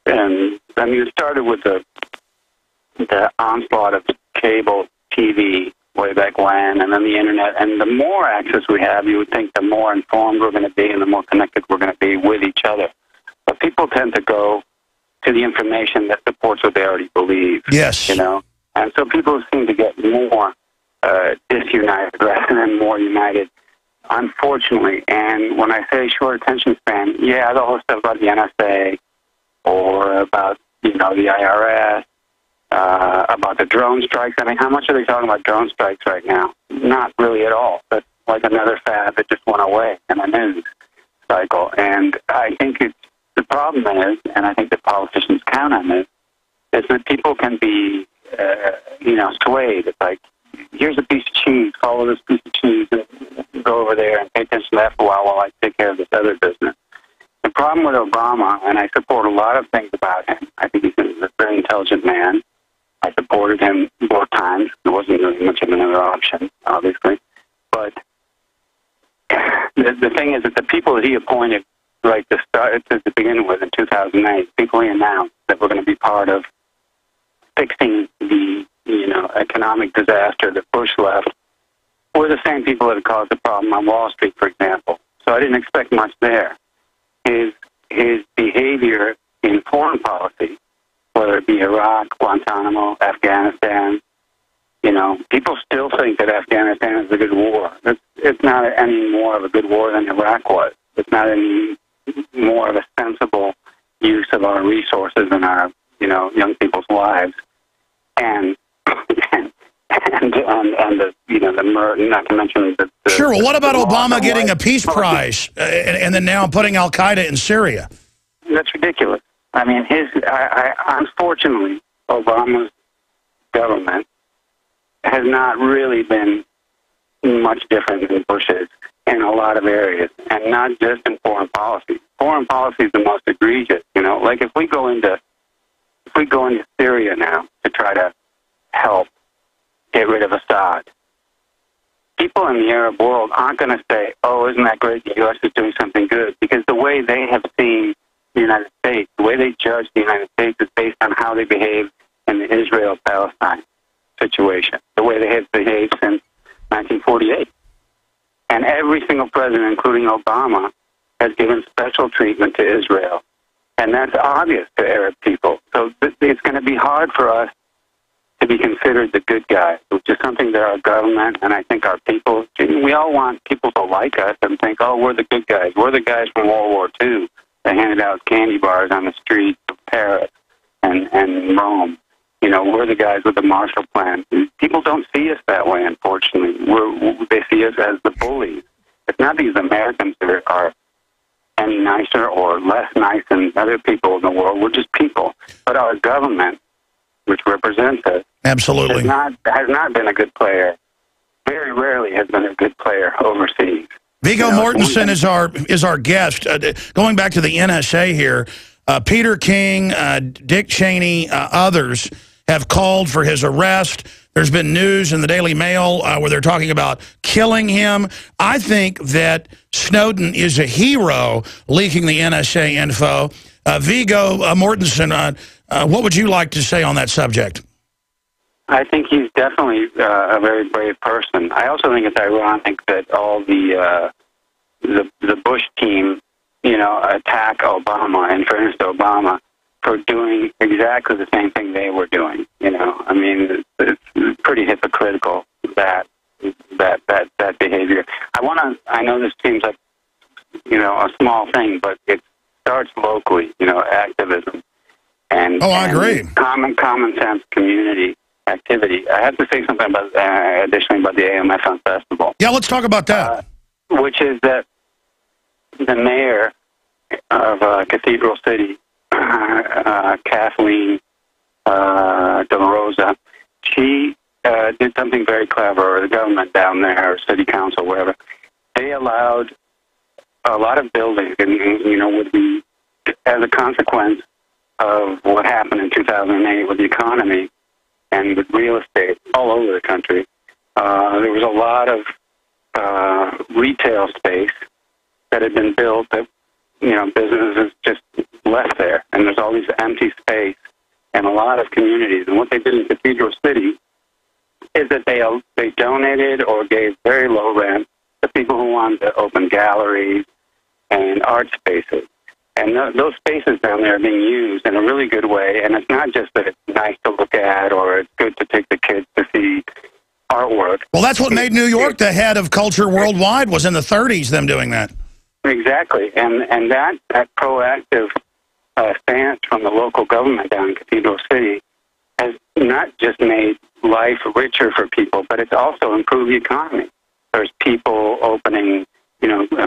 I mean, it started with the onslaught of cable TV way back when, and then the internet. And the more access we have, you would think the more informed we're going to be and the more connected we're going to be with each other. But people tend to go to the information that supports what they already believe. Yes. And so people seem to get more disunited rather than more united, unfortunately. And when I say short attention span, the whole stuff about the NSA or about, the IRS, about the drone strikes. I mean, how much are they talking about drone strikes right now? Not really at all. But like another fad that just went away in the news cycle. And I think the problem is, and I think the politicians count on this, is that people can be, swayed. It's like, here's a piece of cheese, follow this piece of cheese, and go over there and pay attention to that for a while I take care of this other business. The problem with Obama, and I support a lot of things about him, I think he's a very intelligent man, deported him both times. There wasn't really much of another option, obviously. But the thing is that the people that he appointed right to begin with in 2008, people he announced that were going to be part of fixing the economic disaster that Bush left, were the same people that had caused the problem on Wall Street, for example. So I didn't expect much there. His behavior in foreign policy, whether it be Iraq, Guantanamo, Afghanistan, people still think that Afghanistan is a good war. It's not any more of a good war than Iraq was. It's not any more of a sensible use of our resources and our, young people's lives. And the murder, not to mention the sure. Well, what about Obama getting a peace prize and then now putting Al Qaeda in Syria? That's ridiculous. I mean, unfortunately, Obama's government has not really been much different than Bush's in a lot of areas, and not just in foreign policy. Foreign policy is the most egregious. Like if we go into Syria now to try to help get rid of Assad, people in the Arab world aren't going to say, "Oh, isn't that great? The U.S. is doing something good," because the way they have seen the United States, the way they judge the United States, is based on how they behave in the Israel-Palestine situation, the way they have behaved since 1948. And every single president, including Obama, has given special treatment to Israel. And that's obvious to Arab people. So it's going to be hard for us to be considered the good guys, which is something that our government and I think our people, we all want people to like us and think, oh, we're the good guys. We're the guys from World War II that handed out candy bars on the streets of Paris and Rome. We're the guys with the Marshall Plan. People don't see us that way, unfortunately. They see us as the bullies. It's not these Americans that are any nicer or less nice than other people in the world. We're just people. But our government, which represents us, absolutely has not been a good player. Very rarely has been a good player overseas. Viggo Mortensen is our guest. Going back to the NSA here, Peter King, Dick Cheney, others have called for his arrest. There's been news in the Daily Mail where they're talking about killing him. I think that Snowden is a hero leaking the NSA info. Viggo Mortensen, what would you like to say on that subject? I think he's definitely a very brave person. I also think it's ironic that all the Bush team, attack Obama, in fairness to Obama, for doing exactly the same thing they were doing. I mean, it's pretty hypocritical that behavior. I know this seems like a small thing, but it starts locally. Activism and I agree. Common sense community activity. I have to say something about additionally about the AMFM festival. Yeah, let's talk about that. Which is that the mayor of Cathedral City, Kathleen De La Rosa, she did something very clever, or the government down there, or city council, whatever. They allowed a lot of buildings, and would be as a consequence of what happened in 2008 with the economy and with real estate all over the country. There was a lot of retail space that had been built that businesses just left there, and there's all these empty space in a lot of communities. And what they did in Cathedral City is that they donated or gave very low rent to people who wanted to open galleries and art spaces. And those spaces down there are being used in a really good way. And it's not just that it's nice to look at or it's good to take the kids to see artwork. Well, that's what made New York the head of culture worldwide, was in the 30s, them doing that. Exactly. And that proactive stance from the local government down in Cathedral City has not just made life richer for people, but it's also improved the economy. There's people opening,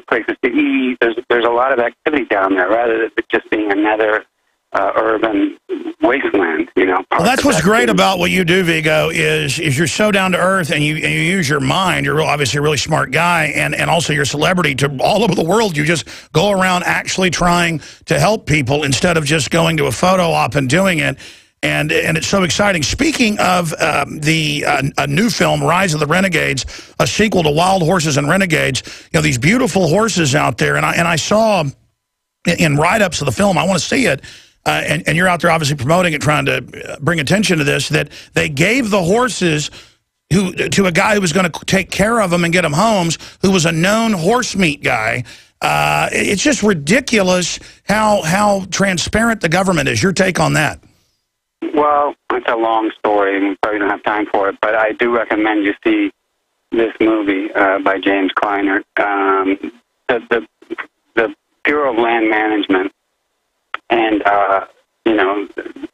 places to eat. There's a lot of activity down there, rather than just being another urban wasteland. Well, that's what's great about what you do, Viggo, is you're so down to earth, and you use your mind. You're obviously a really smart guy, and also your celebrity to all over the world. You just go around actually trying to help people instead of just going to a photo op and doing it. and it's so exciting. Speaking of a new film, Rise of the Renegades, a sequel to Wild Horses and Renegades, you know, these beautiful horses out there, and I saw in write-ups of the film, I want to see it, and you're out there obviously promoting it, trying to bring attention to this, that they gave the horses to a guy who was going to take care of them and get them homes, who was a known horse meat guy. It's just ridiculous how transparent the government is. Your take on that? Well, it's a long story, and we probably don't have time for it, but I do recommend you see this movie by James Kleiner. The Bureau of Land Management and, you know,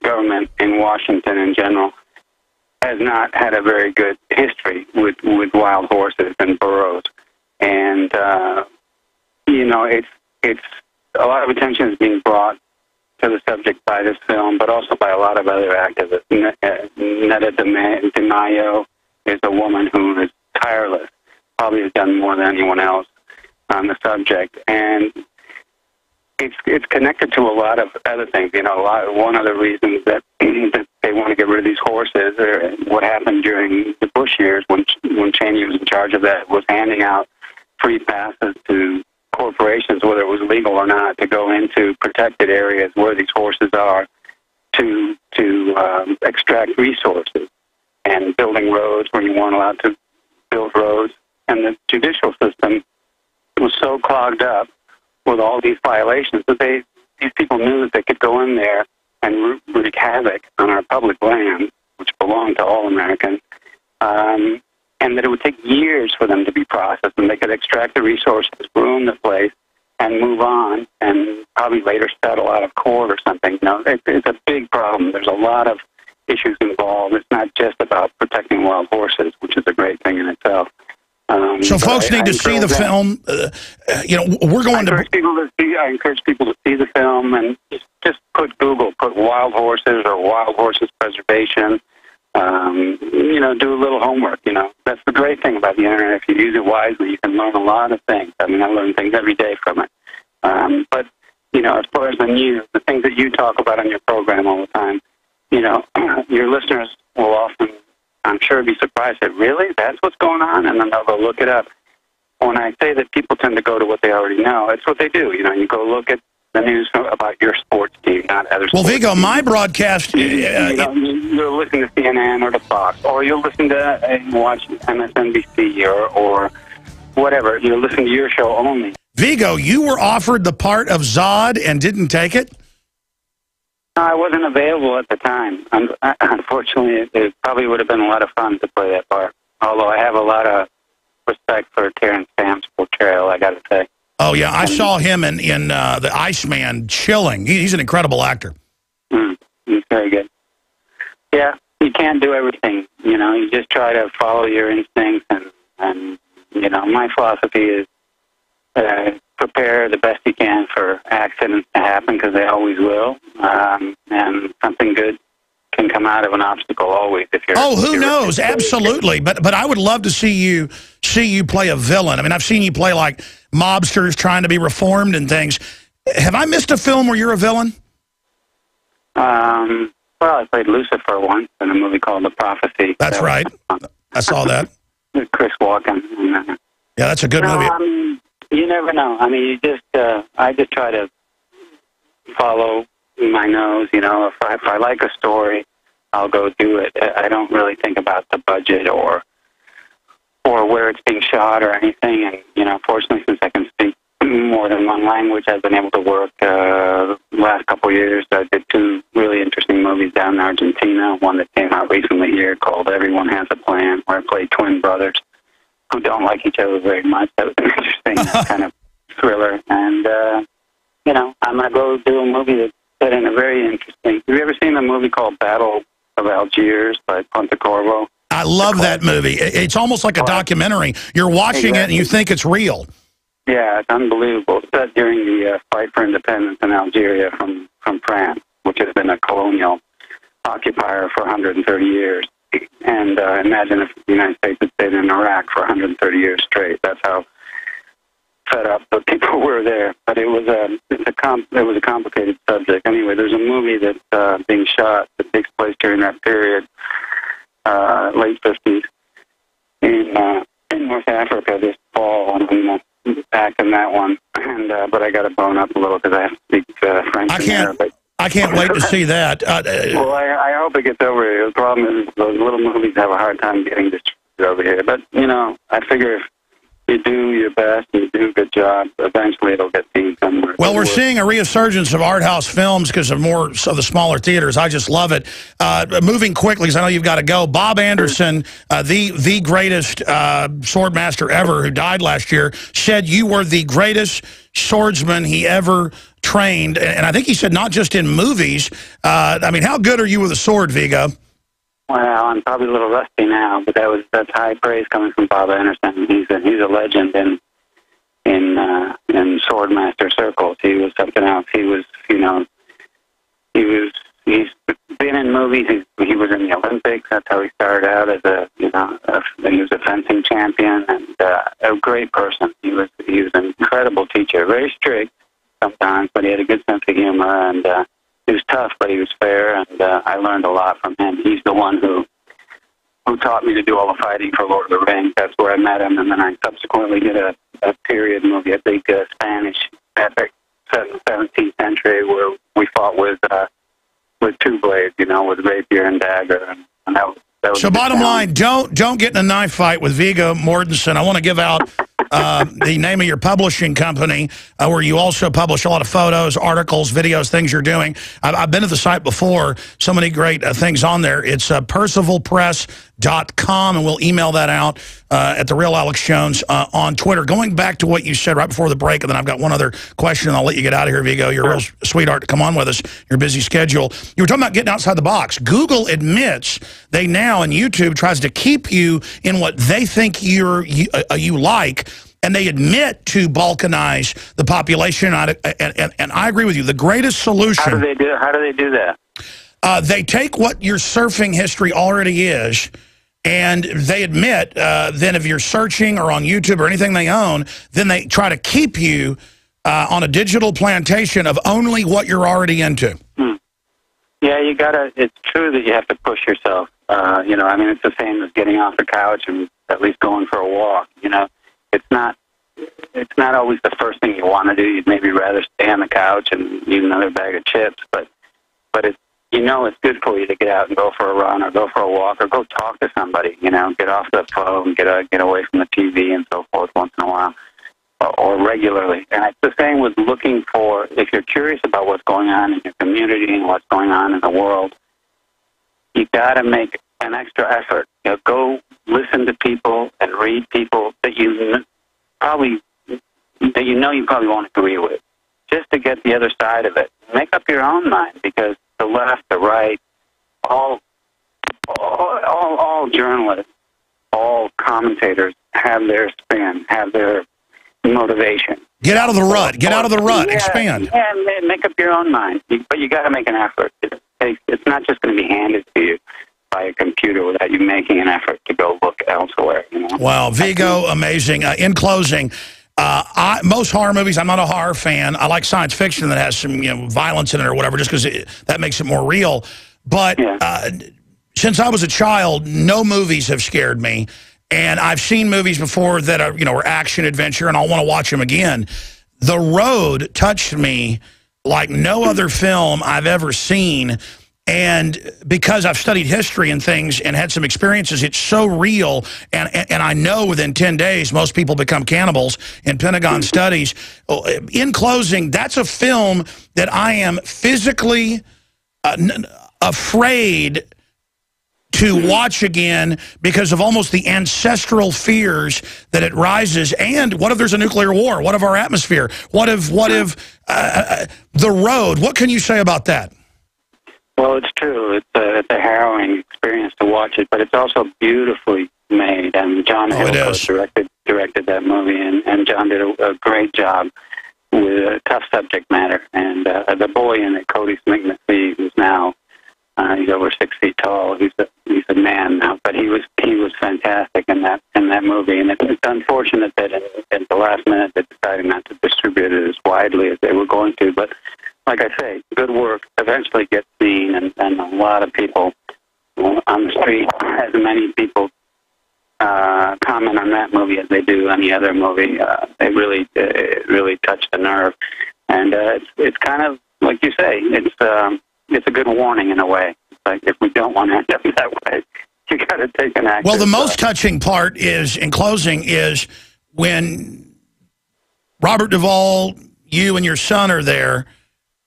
government in Washington in general has not had a very good history with wild horses and burros. And, you know, it's a lot of attention is being brought to the subject by this film, but also by a lot of other activists. Netta DeMaio is a woman who is tireless, probably has done more than anyone else on the subject. And it's connected to a lot of other things. You know, one of the reasons that they want to get rid of these horses, or what happened during the Bush years when Cheney was in charge of that, was handing out free passes to corporations, whether it was legal or not, to go into protected areas where these horses are to extract resources, and building roads where you weren't allowed to build roads. And the judicial system was so clogged up with all these violations that these people knew that they could go in there and wreak havoc on our public land, which belonged to all Americans, and that it would take years for them to be processed, and they could extract the resources, ruin the place, and move on, and probably later settle out of court or something. You know, it's a big problem. There's a lot of issues involved. It's not just about protecting wild horses, which is a great thing in itself. So folks need to see the film. You know, we're going I encourage people to see the film, and just put wild horses or wild horses preservation. You know, do a little homework. You know, that's the great thing about the internet. If you use it wisely, you can learn a lot of things. I mean, I learn things every day from it. But you know, as far as the news, the things that you talk about on your program all the time, you know, your listeners will often, I'm sure, be surprised that, really, that's what's going on? And then they'll go look it up. When I say that people tend to go to what they already know, it's what they do. You know, you go look at the news about your sports team, not other sports. Well, Viggo, my broadcast... you'll listen to CNN or to Fox, or you'll listen to watch MSNBC or whatever. You'll listen to your show only. Viggo, you were offered the part of Zod and didn't take it? I wasn't available at the time. Unfortunately, it probably would have been a lot of fun to play that part. Although I have a lot of respect for Terrence Stamp's portrayal, I got to say. Oh, yeah. I saw him in The Iceman, chilling. He's an incredible actor. He's very good. Yeah, you can't do everything. You know, you just try to follow your instincts. And you know, my philosophy is prepare the best you can for accidents to happen, because they always will. And something good can come out of an obstacle always. If you're who knows? Absolutely. But I would love to see you play a villain. I mean, I've seen you play like mobsters trying to be reformed and things. Have I missed a film where you're a villain? Well, I played Lucifer once in a movie called The Prophecy. That's right. I saw that. With Chris Walken. Yeah, that's a good movie. I mean, you never know. I mean, I just try to follow my nose. You know, if I like a story, I'll go do it. I don't really think about the budget or where it's being shot or anything. And you know, fortunately, since I can speak more than one language, I've been able to work. The last couple of years, I did 2 really interesting movies down in Argentina. One that came out recently here called Everyone Has a Plan, where I played twin brothers who don't like each other very much. That was an interesting kind of thriller. And you know, I'm gonna go do a movie that's set in a very interesting. Have you ever seen the movie called Battle of Algiers by Pontecorvo? I love that movie. It's almost like a documentary. You're watching it and you think it's real. Yeah, it's unbelievable. It's set during the fight for independence in Algeria from France, which has been a colonial occupier for 130 years. And imagine if the United States had stayed in Iraq for 130 years straight. That's how fed up, but people were there. But it was a complicated subject. Anyway, there's a movie that's being shot that takes place during that period, late 50s, in North Africa this fall, and I'm back in that one. And but I got to bone up a little because I have to speak French. I can't wait to see that. Well, I hope it gets over here. The problem is those little movies have a hard time getting distributed over here. But, you know, I figure if you do your best and you do a good job, eventually it'll get seen somewhere. Well, we're seeing a resurgence of art house films because of more of the smaller theaters. I just love it. Moving quickly, because I know you've got to go. Bob Anderson, the greatest swordmaster ever, who died last year, said you were the greatest swordsman he ever trained. And I think he said not just in movies. I mean, how good are you with a sword, Viggo? Well, I'm probably a little rusty now, but that's high praise coming from Bob Anderson. He's a legend in swordmaster circles. He was something else. He was, you know, he's been in movies. He was in the Olympics. That's how he started out as he was a fencing champion and a great person. He was an incredible teacher, very strict sometimes, but he had a good sense of humor, and he was tough, but he was fair, and I learned a lot from him. He's the one who taught me to do all the fighting for Lord of the Rings. That's where I met him, and then I subsequently did a period movie, a big Spanish epic, 17th century, where we fought with two blades, you know, with rapier and dagger, and that was so bottom line, don't get in a knife fight with Viggo Mortensen. I want to give out the name of your publishing company, where you also publish a lot of photos, articles, videos, things you're doing. I've been to the site before. So many great things on there. It's percivalpress.com, and we'll email that out at The Real Alex Jones on Twitter. Going back to what you said right before the break, and then I've got one other question, and I'll let you get out of here, Viggo. You're a real sweetheart to come on with us, your busy schedule. You were talking about getting outside the box. Google admits they now, and YouTube tries to keep you in what they think you like, and they admit to balkanize the population. And I agree with you. The greatest solution... How do they do that? They take what your surfing history already is, and they admit then if you're searching or on YouTube or anything they own, then they try to keep you on a digital plantation of only what you're already into. Yeah, it's true that you have to push yourself. You know, I mean, it's the same as getting off the couch and at least going for a walk. You know, it's not always the first thing you want to do. You'd maybe rather stay on the couch and eat another bag of chips, but it's, you know, it's good for you to get out and go for a run or go for a walk or go talk to somebody. You know, get off the phone, get away from the TV and so forth once in a while, or regularly. And it's the same with looking for, if you're curious about what's going on in your community and what's going on in the world, you got to make an extra effort. You know, go listen to people and read people that you probably won't agree with, just to get the other side of it. Make up your own mind, because the left, the right, all journalists, all commentators have their spin, have their motivation. Get out of the rut. Get out of the rut. Expand. Yeah, make up your own mind. But you got to make an effort. It's not just going to be handed to you by a computer without you making an effort to go look elsewhere. You know? Wow, Viggo, amazing. In closing, most horror movies, I'm not a horror fan. I like science fiction that has some violence in it or whatever, just because that makes it more real. But since I was a child, no movies have scared me. And I've seen movies before that are, were action adventure, and I'll want to watch them again. The Road touched me like no other film I've ever seen. And because I've studied history and things and had some experiences, it's so real. And I know within 10 days, most people become cannibals in Pentagon studies. In closing, that's a film that I am physically afraid to watch again because of almost the ancestral fears that it rises. And what if there's a nuclear war? What of our atmosphere? What if The Road? What can you say about that? Well, it's true. It's a harrowing experience to watch it, but it's also beautifully made. And John Hill directed that movie, and John did a great job with a tough subject matter. And the boy in it, Cody Smith-McPhee, who's now he's over 6 feet tall. He's a man now, but he was fantastic in that movie. And it's unfortunate that in the the last minute they decided not to distribute it as widely as they were going to. But like I say, good work eventually gets seen, and a lot of people on the street, as many people comment on that movie as they do any other movie. It really touched the nerve, and it's kind of like you say, it's a good warning in a way. It's like, if we don't want to end up that way, you got to take an action. Well, the most touching part is, in closing, is when Robert Duvall, you and your son are there,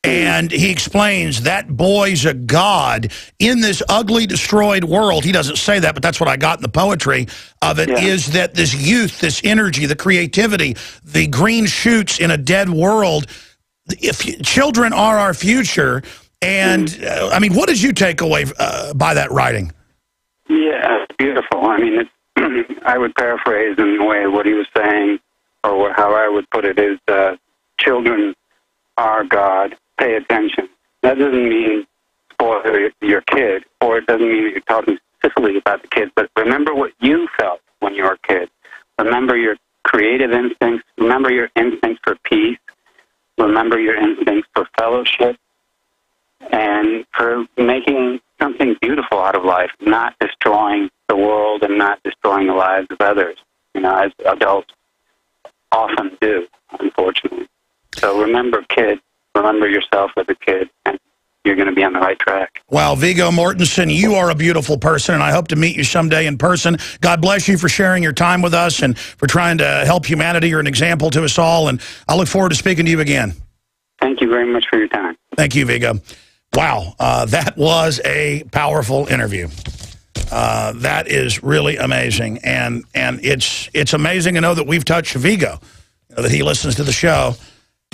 and he explains that boy's a god in this ugly, destroyed world. He doesn't say that, but that's what I got in the poetry of it, is that this youth, this energy, the creativity, the green shoots in a dead world. If children are our future, and I mean, what did you take away by that writing? Yeah, it's beautiful. I mean, I would paraphrase in a way what he was saying, or how I would put it is, children are God. Pay attention. That doesn't mean spoil your kid, or it doesn't mean that you're talking specifically about the kids, but remember what you felt when you were a kid. Remember your creative instincts. Remember your instincts for peace. Remember your instincts for fellowship and for making something beautiful out of life, not destroying the world and not destroying the lives of others, as adults often do, unfortunately. So remember, kids. Remember yourself as a kid, and you're going to be on the right track. Wow, Viggo Mortensen, you are a beautiful person, and I hope to meet you someday in person. God bless you for sharing your time with us and for trying to help humanity. You're an example to us all, and I look forward to speaking to you again. Thank you very much for your time. Thank you, Viggo. Wow, that was a powerful interview. That is really amazing, and it's amazing to know that we've touched Viggo, that he listens to the show.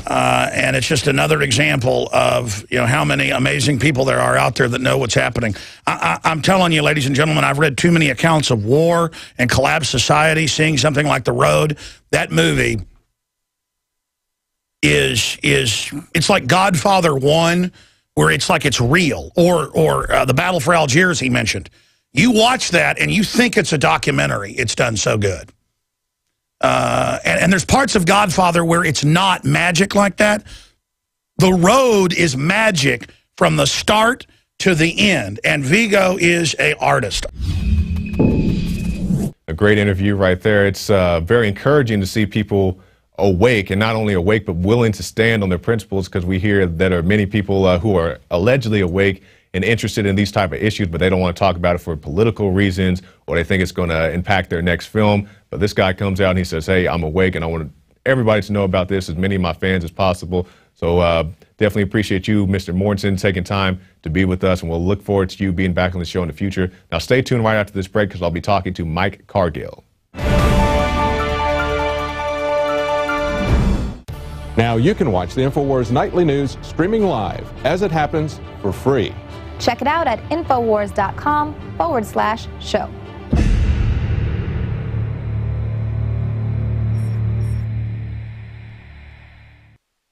And it's just another example of how many amazing people there are out there that know what's happening. I'm telling you, ladies and gentlemen, I've read too many accounts of war and collapsed society. Seeing something like The Road, that movie it's like Godfather 1, where it's like it's real, or the Battle for Algiers he mentioned. You watch that and you think it's a documentary. It's done so good. And there's parts of Godfather where it's not magic like that. The Road is magic from the start to the end, and Viggo is an artist. A great interview right there. It's very encouraging to see people awake, and not only awake, but willing to stand on their principles, because we hear that there are many people who are allegedly awake and interested in these type of issues, but they don't want to talk about it for political reasons, or they think it's going to impact their next film. But this guy comes out and he says, hey, I'm awake, and I want everybody to know about this, as many of my fans as possible. So definitely appreciate you, Mr. Mortensen, taking time to be with us, and we'll look forward to you being back on the show in the future. Now stay tuned right after this break, because I'll be talking to Mike Cargill. Now you can watch the Infowars Nightly News streaming live as it happens for free. Check it out at Infowars.com/show.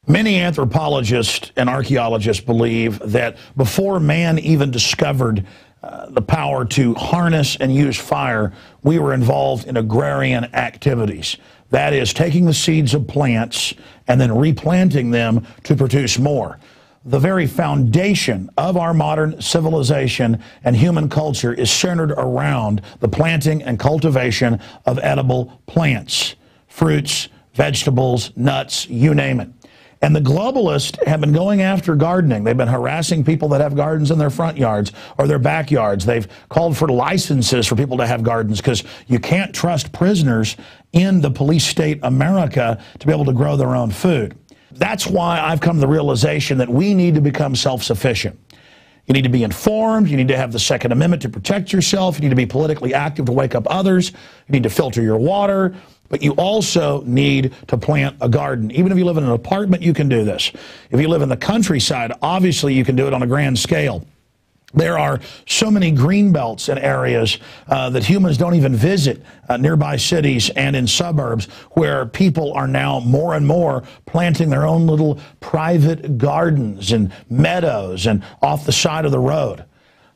Many anthropologists and archaeologists believe that before man even discovered the power to harness and use fire, we were involved in agrarian activities. That is, taking the seeds of plants and then replanting them to produce more. The very foundation of our modern civilization and human culture is centered around the planting and cultivation of edible plants, fruits, vegetables, nuts, you name it. And the globalists have been going after gardening. They've been harassing people that have gardens in their front yards or their backyards. They've called for licenses for people to have gardens, because you can't trust prisoners in the police state America to be able to grow their own food. That's why I've come to the realization that we need to become self-sufficient. You need to be informed. You need to have the Second Amendment to protect yourself. You need to be politically active to wake up others. You need to filter your water. But you also need to plant a garden. Even if you live in an apartment, you can do this. If you live in the countryside, obviously you can do it on a grand scale. There are so many green belts in areas that humans don't even visit, nearby cities and in suburbs, where people are now more and more planting their own little private gardens and meadows and off the side of the road.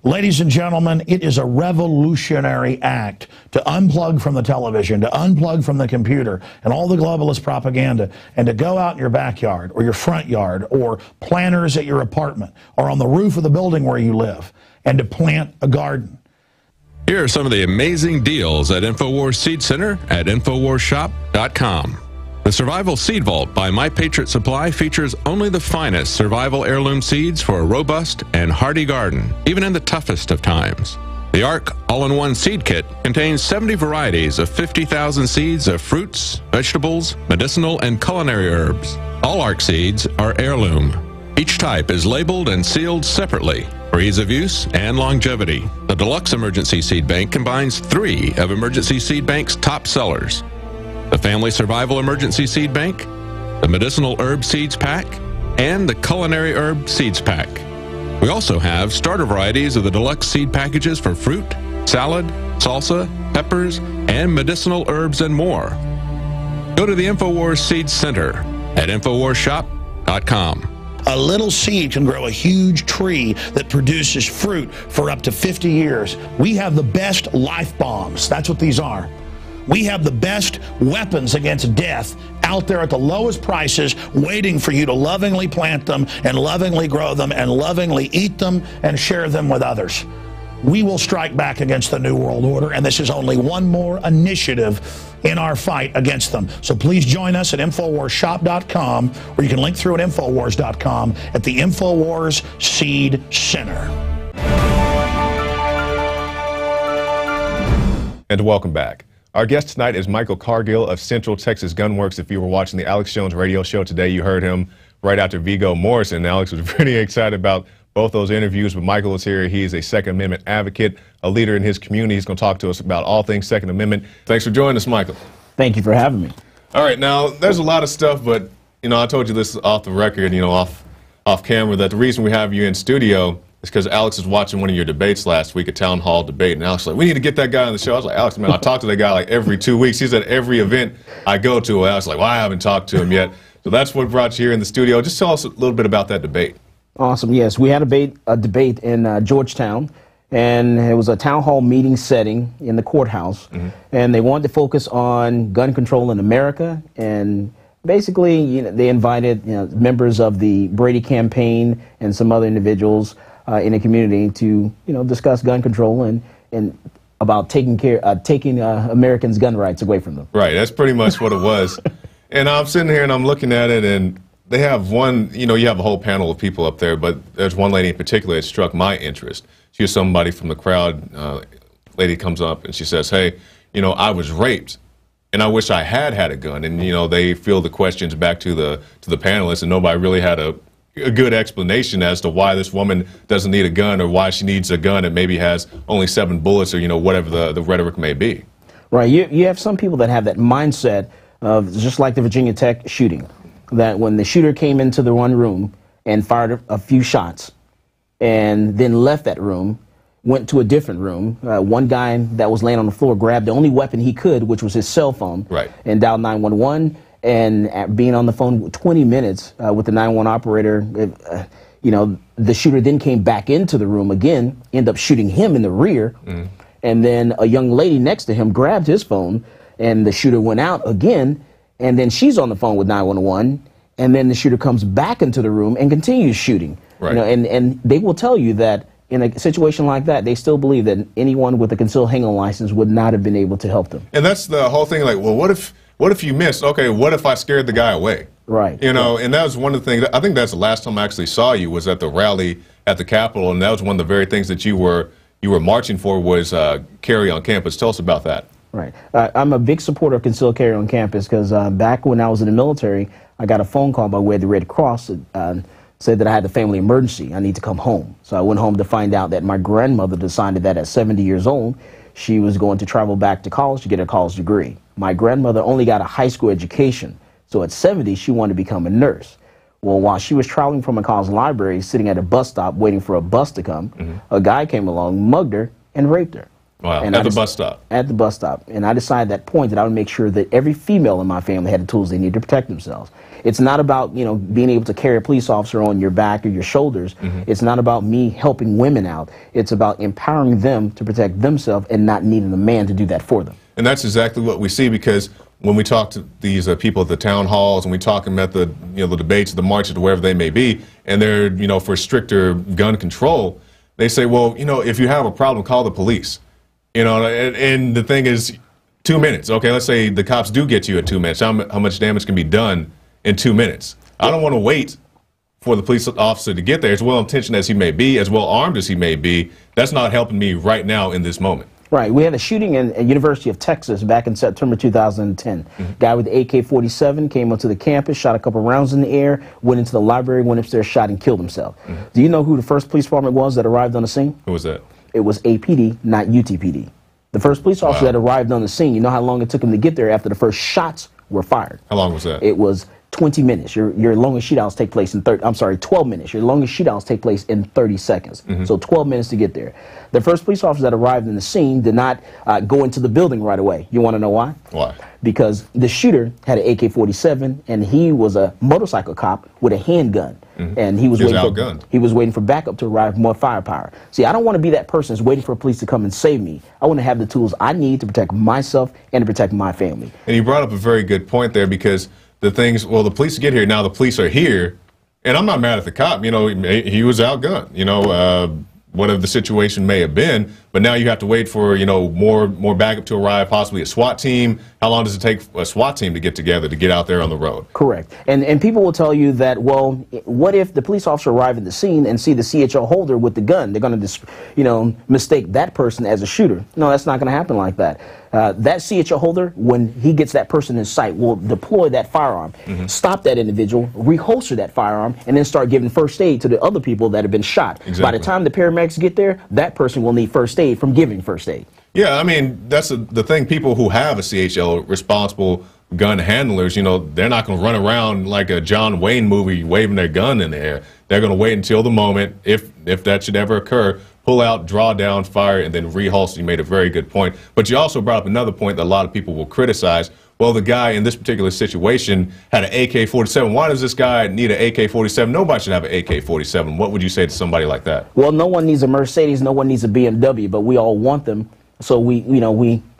Ladies and gentlemen, it is a revolutionary act to unplug from the television, to unplug from the computer and all the globalist propaganda, and to go out in your backyard or your front yard or planters at your apartment or on the roof of the building where you live and to plant a garden. Here are some of the amazing deals at Infowars Seed Center at InfowarsShop.com. The Survival Seed Vault by My Patriot Supply features only the finest survival heirloom seeds for a robust and hardy garden, even in the toughest of times. The ARC All-in-One Seed Kit contains 70 varieties of 50,000 seeds of fruits, vegetables, medicinal, and culinary herbs. All ARC seeds are heirloom. Each type is labeled and sealed separately for ease of use and longevity. The Deluxe Emergency Seed Bank combines 3 of Emergency Seed Bank's top sellers: the Family Survival Emergency Seed Bank, the Medicinal Herb Seeds Pack, and the Culinary Herb Seeds Pack. We also have starter varieties of the deluxe seed packages for fruit, salad, salsa, peppers, and medicinal herbs and more. Go to the Infowars Seed Center at InfowarsShop.com. A little seed can grow a huge tree that produces fruit for up to 50 years. We have the best life bombs. That's what these are. We have the best weapons against death out there at the lowest prices, waiting for you to lovingly plant them and lovingly grow them and lovingly eat them and share them with others. We will strike back against the New World Order, and this is only one more initiative in our fight against them. So please join us at InfowarsShop.com, or you can link through at Infowars.com at the Infowars Seed Center. And welcome back. Our guest tonight is Michael Cargill of Central Texas Gunworks. If you were watching the Alex Jones radio show today, you heard him right after Viggo Mortensen. Alex was pretty excited about both those interviews, but Michael is here. He is a Second Amendment advocate, a leader in his community. He's going to talk to us about all things Second Amendment. Thanks for joining us, Michael. Thank you for having me. All right, now, there's a lot of stuff, but, you know, I told you this off the record, you know, off camera, that the reason we have you in studio is because Alex was watching one of your debates last week, a town hall debate, and Alex was like, we need to get that guy on the show. I was like, Alex, man, I talk to that guy like every 2 weeks. He's at every event I go to. And I was like, well, I haven't talked to him yet. So that's what brought you here in the studio. Just tell us a little bit about that debate. Awesome. Yes, we had a debate in Georgetown, and it was a town hall meeting setting in the courthouse, and they wanted to focus on gun control in America. And basically, you know, they invited members of the Brady campaign and some other individuals in the community to discuss gun control and about taking Americans' gun rights away from them. Right. That's pretty much what it was. And I'm sitting here and I'm looking at it, and they have one, you have a whole panel of people up there, but there's one lady in particular that struck my interest. She was somebody from the crowd. Lady comes up and she says, hey, I was raped and I wish I had a gun. And, they field the questions back to the panelists, and nobody really had a good explanation as to why this woman doesn't need a gun, or why she needs a gun and maybe has only 7 bullets, or, whatever the rhetoric may be. Right. You have some people that have that mindset of, just like the Virginia Tech shooting, that when the shooter came into the one room and fired a few shots and then left that room, went to a different room, one guy that was laying on the floor grabbed the only weapon he could, which was his cell phone, and dialed 911. And being on the phone 20 minutes with the 911 operator, the shooter then came back into the room again, ended up shooting him in the rear. And then a young lady next to him grabbed his phone, and the shooter went out again. And then she's on the phone with 911, and then the shooter comes back into the room and continues shooting. And they will tell you that in a situation like that, they still believe that anyone with a concealed handgun license would not have been able to help them. And that's the whole thing. Like, well, what if you missed? Okay, what if I scared the guy away? Right. And that was one of the things. I think that's the last time I actually saw you was at the rally at the Capitol, and that was one of the very things that you were marching for was carry on campus. Tell us about that. Right. I'm a big supporter of concealed carry on campus because back when I was in the military, I got a phone call by way of the Red Cross that said that I had a family emergency. I need to come home. So I went home to find out that my grandmother decided that at 70 years old, she was going to travel back to college to get her college degree. My grandmother only got a high school education. So at 70, she wanted to become a nurse. Well, while she was traveling from a college library, sitting at a bus stop waiting for a bus to come, a guy came along, mugged her, and raped her. Wow, And at the bus stop. At the bus stop. And I decided at that point that I would make sure that every female in my family had the tools they need to protect themselves. It's not about, you know, being able to carry a police officer on your back or your shoulders. It's not about me helping women out. It's about empowering them to protect themselves and not needing a man to do that for them. And that's exactly what we see, because when we talk to these people at the town halls and we talk them at the, you know, the debates, the marches, wherever they may be, and they're, you know, for stricter gun control, they say, well, you know, if you have a problem, call the police. You know, and the thing is, 2 minutes. Okay, let's say the cops do get you at 2 minutes. How much damage can be done in 2 minutes? I don't want to wait for the police officer to get there. As well-intentioned as he may be, as well-armed as he may be, that's not helping me right now in this moment. Right. We had a shooting in University of Texas back in September 2010. Guy with the AK-47 came onto the campus, shot a couple rounds in the air, went into the library, went upstairs, shot and killed himself. Do you know who the first police department was that arrived on the scene? Who was that? It was APD, not UTPD. The first police officer that arrived on the scene, you know how long it took him to get there after the first shots were fired? How long was that? It was 20 minutes. Your longest shootouts take place in 12 minutes. Your longest shootouts take place in 30 seconds. So 12 minutes to get there. The first police officer that arrived in the scene did not go into the building right away. You want to know why? Why? Because the shooter had an AK-47 and he was a motorcycle cop with a handgun. And he was waiting for backup to arrive, more firepower. See, I don't want to be that person that's waiting for police to come and save me. I want to have the tools I need to protect myself and to protect my family. And you brought up a very good point there, because the things, well, the police get here, now the police are here, and I'm not mad at the cop. You know, he was outgunned, you know, whatever the situation may have been, but now you have to wait for, you know, more backup to arrive, possibly a SWAT team. How long does it take a SWAT team to get together to get out there on the road? Correct. And people will tell you that, well, what if the police officer arrive at the scene and see the CHL holder with the gun? They're going to, you know, mistake that person as a shooter. No, that's not going to happen like that. That CHL holder, when he gets that person in sight, will deploy that firearm, stop that individual, reholster that firearm, and then start giving first aid to the other people that have been shot. By the time the paramedics get there, that person will need first aid from giving first aid. Yeah, I mean, that's the thing. People who have a CHL, responsible gun handlers, you know, they're not going to run around like a John Wayne movie waving their gun in the air. They're going to wait until the moment, if that should ever occur, pull out, draw down, fire, and then reholster. You made a very good point. But you also brought up another point that a lot of people will criticize. Well, the guy in this particular situation had an AK-47. Why does this guy need an AK-47? Nobody should have an AK-47. What would you say to somebody like that? Well, no one needs a Mercedes, no one needs a BMW, but we all want them, so we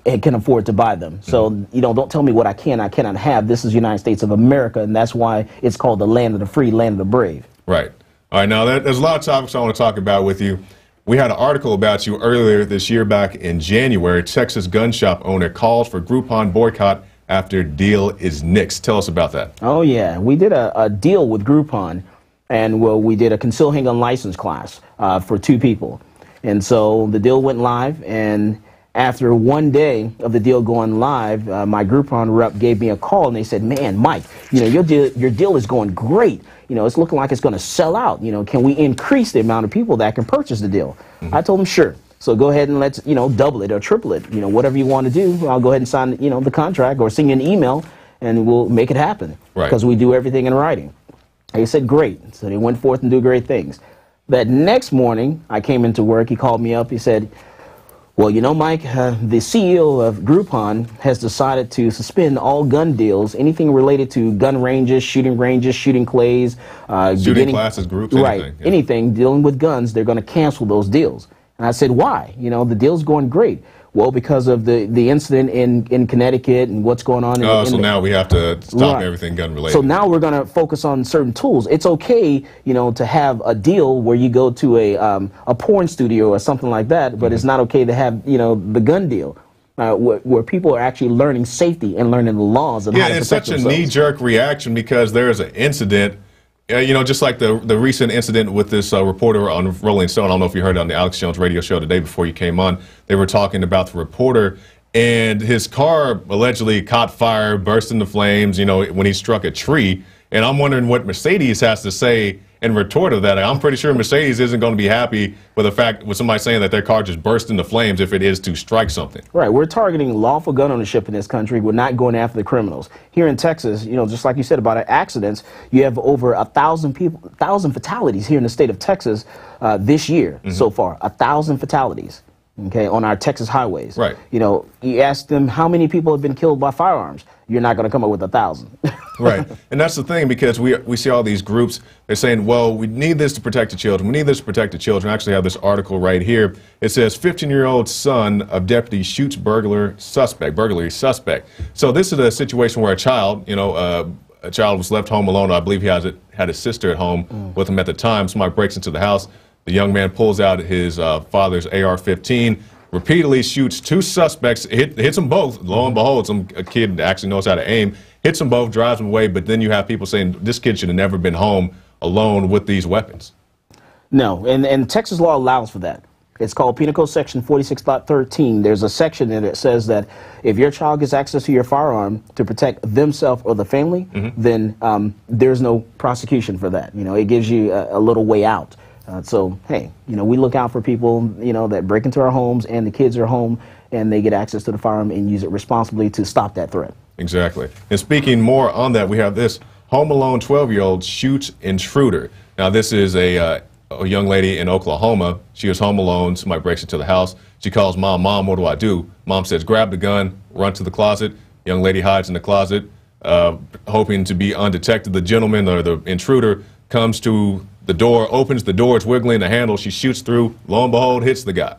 can afford to buy them. So, you know, don't tell me what I cannot have. This is the United States of America, and that's why it's called the land of the free, land of the brave. Right. All right, now there's a lot of topics I want to talk about with you. We had an article about you earlier this year, back in January. Texas gun shop owner calls for Groupon boycott after deal is nixed. Tell us about that. Oh, yeah. We did a deal with Groupon, and well, we did a concealed handgun license class for 2 people. And so the deal went live, and after 1 day of the deal going live, my Groupon rep gave me a call, and they said, man, Mike, you know, your deal is going great. You know, it's looking like it's going to sell out. You know, can we increase the amount of people that can purchase the deal? I told them, sure. So go ahead and let's, you know, double it or triple it. You know, whatever you want to do, I'll go ahead and sign, you know, the contract or send you an email, and we'll make it happen. Right. Because we do everything in writing. They said, great. So they went forth and do great things. That next morning, I came into work. He called me up. He said, well, you know, Mike, the CEO of Groupon has decided to suspend all gun deals, anything related to gun ranges, shooting clays, shooting classes, groups, right, anything dealing with guns. They're going to cancel those deals. And I said, why? You know, the deal's going great. Well, because of the incident in Connecticut and what's going on. So now we have to stop everything gun related. So now we're going to focus on certain tools. It's okay, you know, to have a deal where you go to a porn studio or something like that, but it's not okay to have, you know, the gun deal. Where people are actually learning safety and learning the laws of how to protect themselves. It's such a knee-jerk reaction because there's an incident. You know, just like the recent incident with this reporter on Rolling Stone. I don't know if you heard it on the Alex Jones radio show today before you came on. They were talking about the reporter, and his car allegedly caught fire, burst into flames, you know, when he struck a tree. And I'm wondering what Mercedes has to say in retort of that. I'm pretty sure Mercedes isn't going to be happy with the fact with somebody saying that their car just burst into flames if it is to strike something. Right. We're targeting lawful gun ownership in this country. We're not going after the criminals. Here in Texas, you know, just like you said about accidents, you have over 1,000 people, 1,000 fatalities here in the state of Texas this year so far. 1,000 fatalities. okay, on our Texas highways. Right. You know, you ask them how many people have been killed by firearms. You're not going to come up with 1,000. Right. And that's the thing, because we see all these groups, they're saying, well, we need this to protect the children. We need this to protect the children. I actually have this article right here. It says 15-year-old son of deputy shoots burglary suspect. So this is a situation where a child, a child was left home alone. I believe he had his sister at home with him at the time. Somebody breaks into the house. The young man pulls out his father's AR-15, repeatedly shoots two suspects, hits them both. Lo and behold, a kid actually knows how to aim, hits them both, drives them away. But then you have people saying this kid should have never been home alone with these weapons. No, and Texas law allows for that. It's called Penal Code Section 46.13. There's a section in it that says that if your child gets access to your firearm to protect themselves or the family, then there's no prosecution for that. You know, it gives you a little way out. So, hey, we look out for people, that break into our homes and the kids are home and they get access to the firearm and use it responsibly to stop that threat. Exactly. And speaking more on that, we have this home alone 12-year-old shoots intruder. Now, this is a young lady in Oklahoma. She was home alone. Somebody breaks into the house. She calls Mom, "Mom, what do I do?" Mom says, "Grab the gun, run to the closet." Young lady hides in the closet, hoping to be undetected. The gentleman or the intruder comes to the door, opens the door, it's wiggling the handle. She shoots through. Lo and behold, hits the guy.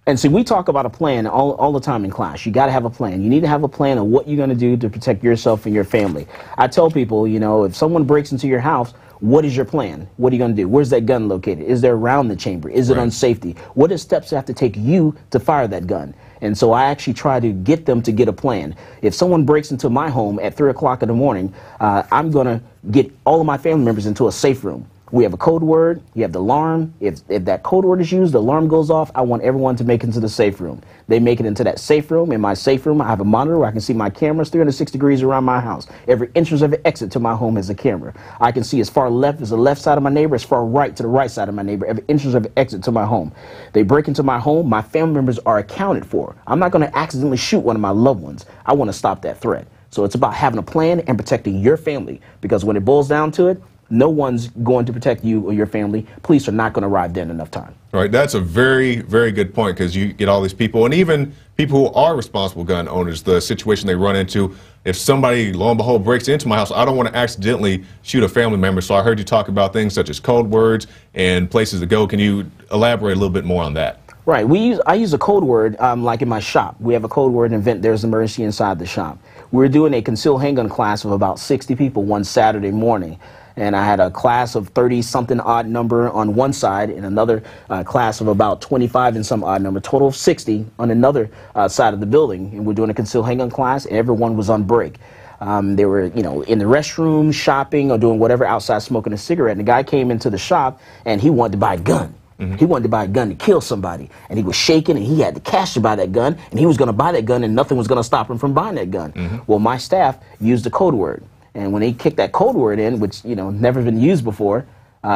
And see, we talk about a plan all the time in class. You got to have a plan. You need to have a plan of what you're going to do to protect yourself and your family. I tell people, if someone breaks into your house, what is your plan? What are you going to do? Where's that gun located? Is there around the chamber? Is it on safety? What are steps that have to take you to fire that gun? And so I actually try to get them to get a plan. If someone breaks into my home at 3 o'clock in the morning, I'm going to get all of my family members into a safe room. We have a code word, you have the alarm. If that code word is used, the alarm goes off, I want everyone to make it into the safe room. They make it into that safe room. In my safe room, I have a monitor where I can see my cameras 360 degrees around my house. Every entrance of an exit to my home is a camera. I can see as far left as the left side of my neighbor, as far right to the right side of my neighbor, every entrance of an exit to my home. They break into my home, my family members are accounted for. I'm not going to accidentally shoot one of my loved ones. I want to stop that threat. So it's about having a plan and protecting your family, because when it boils down to it, no one's going to protect you or your family. Police are not going to arrive there in enough time. Right. That's a very, very good point, because you get all these people, and even people who are responsible gun owners, the situation they run into. If somebody, lo and behold, breaks into my house, I don't want to accidentally shoot a family member. So I heard you talk about things such as code words and places to go. Can you elaborate a little bit more on that? Right. I use a code word like in my shop. We have a code word event. There's an emergency inside the shop. We're doing a concealed handgun class of about 60 people one Saturday morning. And I had a class of 30-something odd number on one side and another class of about 25 and some odd number, total of 60 on another side of the building. And we're doing a concealed handgun class, and everyone was on break. They were, in the restroom, shopping, or doing whatever outside, smoking a cigarette. And the guy came into the shop, and he wanted to buy a gun. He wanted to buy a gun to kill somebody, and he was shaking, and he had the cash to buy that gun, and he was going to buy that gun, and nothing was going to stop him from buying that gun. Well, my staff used the code word. And when they kicked that code word in, which, never been used before,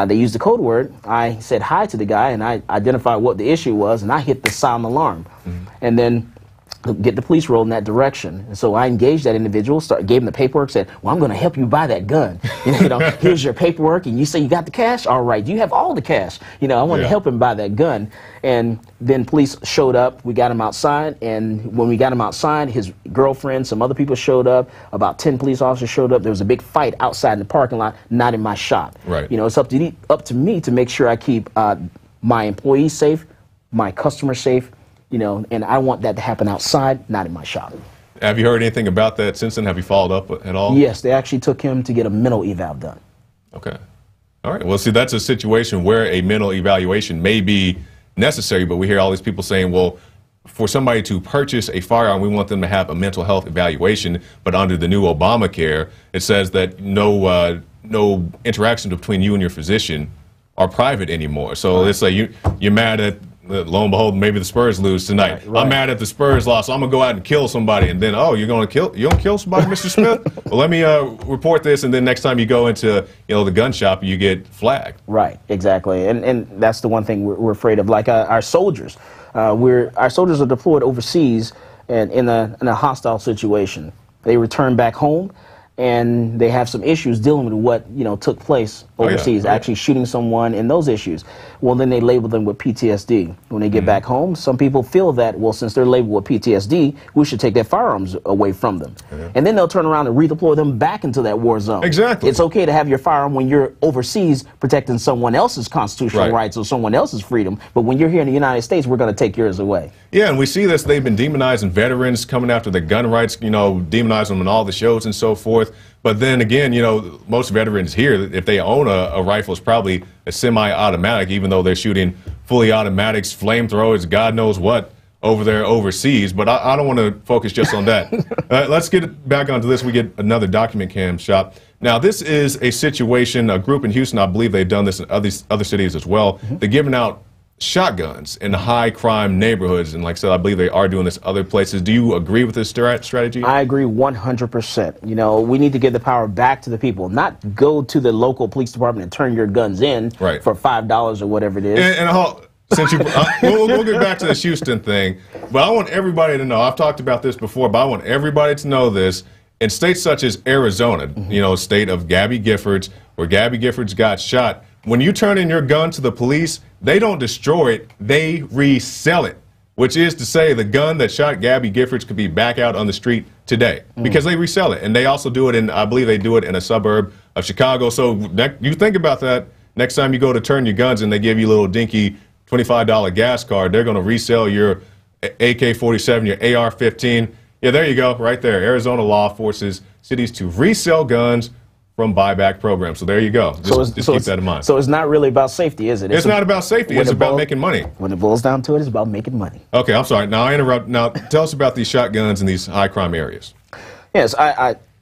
they used the code word. I said hi to the guy, and I identified what the issue was, and I hit the silent alarm. And then get the police rolled in that direction. And so I engaged that individual, gave him the paperwork, said, well, I'm going to help you buy that gun. Here's your paperwork, and you say you got the cash? All right, you have all the cash. I want to help him buy that gun. And then police showed up. We got him outside, and when we got him outside, his girlfriend, some other people showed up. About 10 police officers showed up. There was a big fight outside in the parking lot, not in my shop. Right. It's up to me to make sure I keep my employees safe, my customers safe, and I want that to happen outside, not in my shop. Have you heard anything about that since then? Have you followed up at all? Yes, they actually took him to get a mental eval done. Okay. All right. Well, see, that's a situation where a mental evaluation may be necessary, but we hear all these people saying, well, for somebody to purchase a firearm, we want them to have a mental health evaluation, but under the new Obamacare, it says that no interactions between you and your physician are private anymore. So it's like you're mad at, lo and behold, maybe the Spurs lose tonight. Right. I'm mad at the Spurs loss, so I'm gonna go out and kill somebody, and then you gonna kill somebody, Mr. Smith? Well, let me report this, and then next time you go into the gun shop, you get flagged. Right, exactly, and that's the one thing we're afraid of. Like our soldiers, our soldiers are deployed overseas and in a hostile situation. They return back home, and they have some issues dealing with what took place overseas, actually shooting someone and those issues. Well, then they label them with PTSD. When they get back home, some people feel that, well, since they're labeled with PTSD, we should take their firearms away from them. And then they'll turn around and redeploy them back into that war zone. Exactly. It's okay to have your firearm when you're overseas protecting someone else's constitutional rights or someone else's freedom, but when you're here in the United States, we're going to take yours away. Yeah, and we see this. They've been demonizing veterans, coming after the gun rights, demonizing them in all the shows and so forth. But then again, most veterans here, if they own a rifle, it's probably a semi-automatic, even though they're shooting fully automatics, flamethrowers, God knows what, over there overseas. But I don't want to focus just on that. Let's get back onto this. We get another document cam shot. Now, this is a situation, a group in Houston, I believe they've done this in other cities as well. They're giving out shotguns in high crime neighborhoods, and like I said, I believe they are doing this other places. Do you agree with this strategy? I agree 100%. We need to give the power back to the people, not go to the local police department and turn your guns in for $5 or whatever it is. Since we'll get back to this Houston thing, but I want everybody to know, I've talked about this before, but I want everybody to know this. In states such as Arizona, state of Gabby Giffords, where Gabby Giffords got shot, when you turn in your gun to the police, they don't destroy it, they resell it. Which is to say the gun that shot Gabby Giffords could be back out on the street today because they resell it. And they also do it in, I believe they do it in a suburb of Chicago. So you think about that next time you go to turn your guns and they give you a little dinky $25 gas card, they're going to resell your AK-47, your AR-15. Yeah, there you go, right there. Arizona law forces cities to resell guns from buyback programs. So there you go. Just keep that in mind. So it's not really about safety, is it? It's not about safety. It's about making money. When it boils down to it, it's about making money. Okay, I'm sorry. Now I interrupt. Now tell us about these shotguns in these high crime areas. Yes,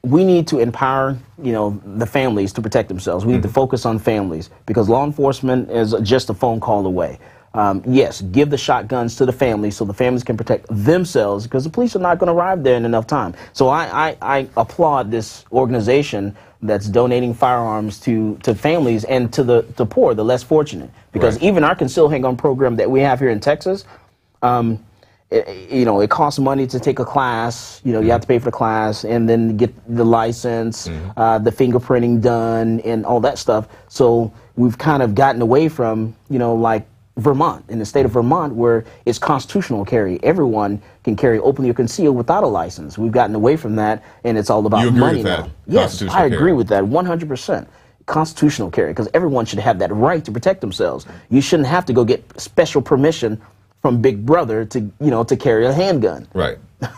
we need to empower, the families to protect themselves. We need to focus on families because law enforcement is just a phone call away. Yes, give the shotguns to the families so the families can protect themselves because the police are not going to arrive there in enough time. So I applaud this organization that's donating firearms to families and to the poor, the less fortunate. Because even our concealed handgun program that we have here in Texas, it costs money to take a class. You have to pay for the class and then get the license, the fingerprinting done, and all that stuff. So we've kind of gotten away from, like Vermont, in the state of Vermont, where it's constitutional carry. Everyone can carry openly or concealed without a license. We've gotten away from that, and it's all about money now. Yes, I agree with that 100%. Constitutional carry, because everyone should have that right to protect themselves. You shouldn't have to go get special permission from Big Brother to carry a handgun. Right. All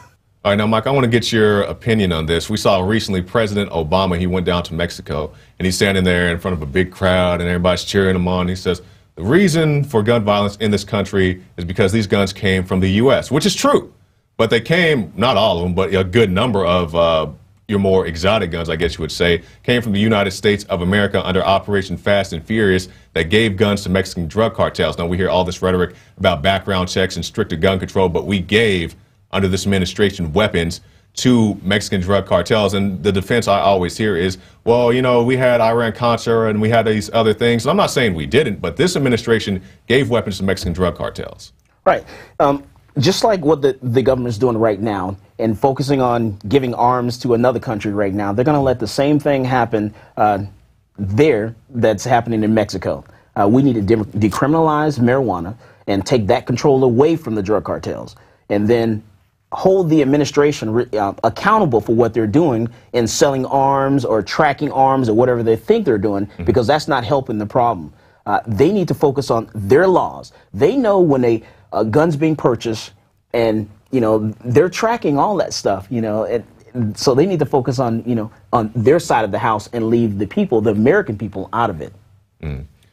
right, now, Mike, I want to get your opinion on this. We saw recently President Obama, he went down to Mexico, and he's standing there in front of a big crowd, and everybody's cheering him on. He says, the reason for gun violence in this country is because these guns came from the U.S., which is true. But they came, not all of them, but a good number of your more exotic guns, I guess you would say, came from the United States of America under Operation Fast and Furious that gave guns to Mexican drug cartels. Now, we hear all this rhetoric about background checks and stricter gun control, but we gave, under this administration, weapons to Mexican drug cartels. And the defense I always hear is, well, we had Iran-Contra and we had these other things. And I'm not saying we didn't, but this administration gave weapons to Mexican drug cartels. Right. Just like what the government's doing right now and focusing on giving arms to another country right now, they're going to let the same thing happen there that's happening in Mexico. We need to decriminalize marijuana and take that control away from the drug cartels, and then hold the administration accountable for what they're doing in selling arms or tracking arms or whatever they think they're doing, because that's not helping the problem. They need to focus on their laws. They know when a gun's being purchased, and they're tracking all that stuff. So they need to focus on on their side of the house and leave the people, the American people, out of it.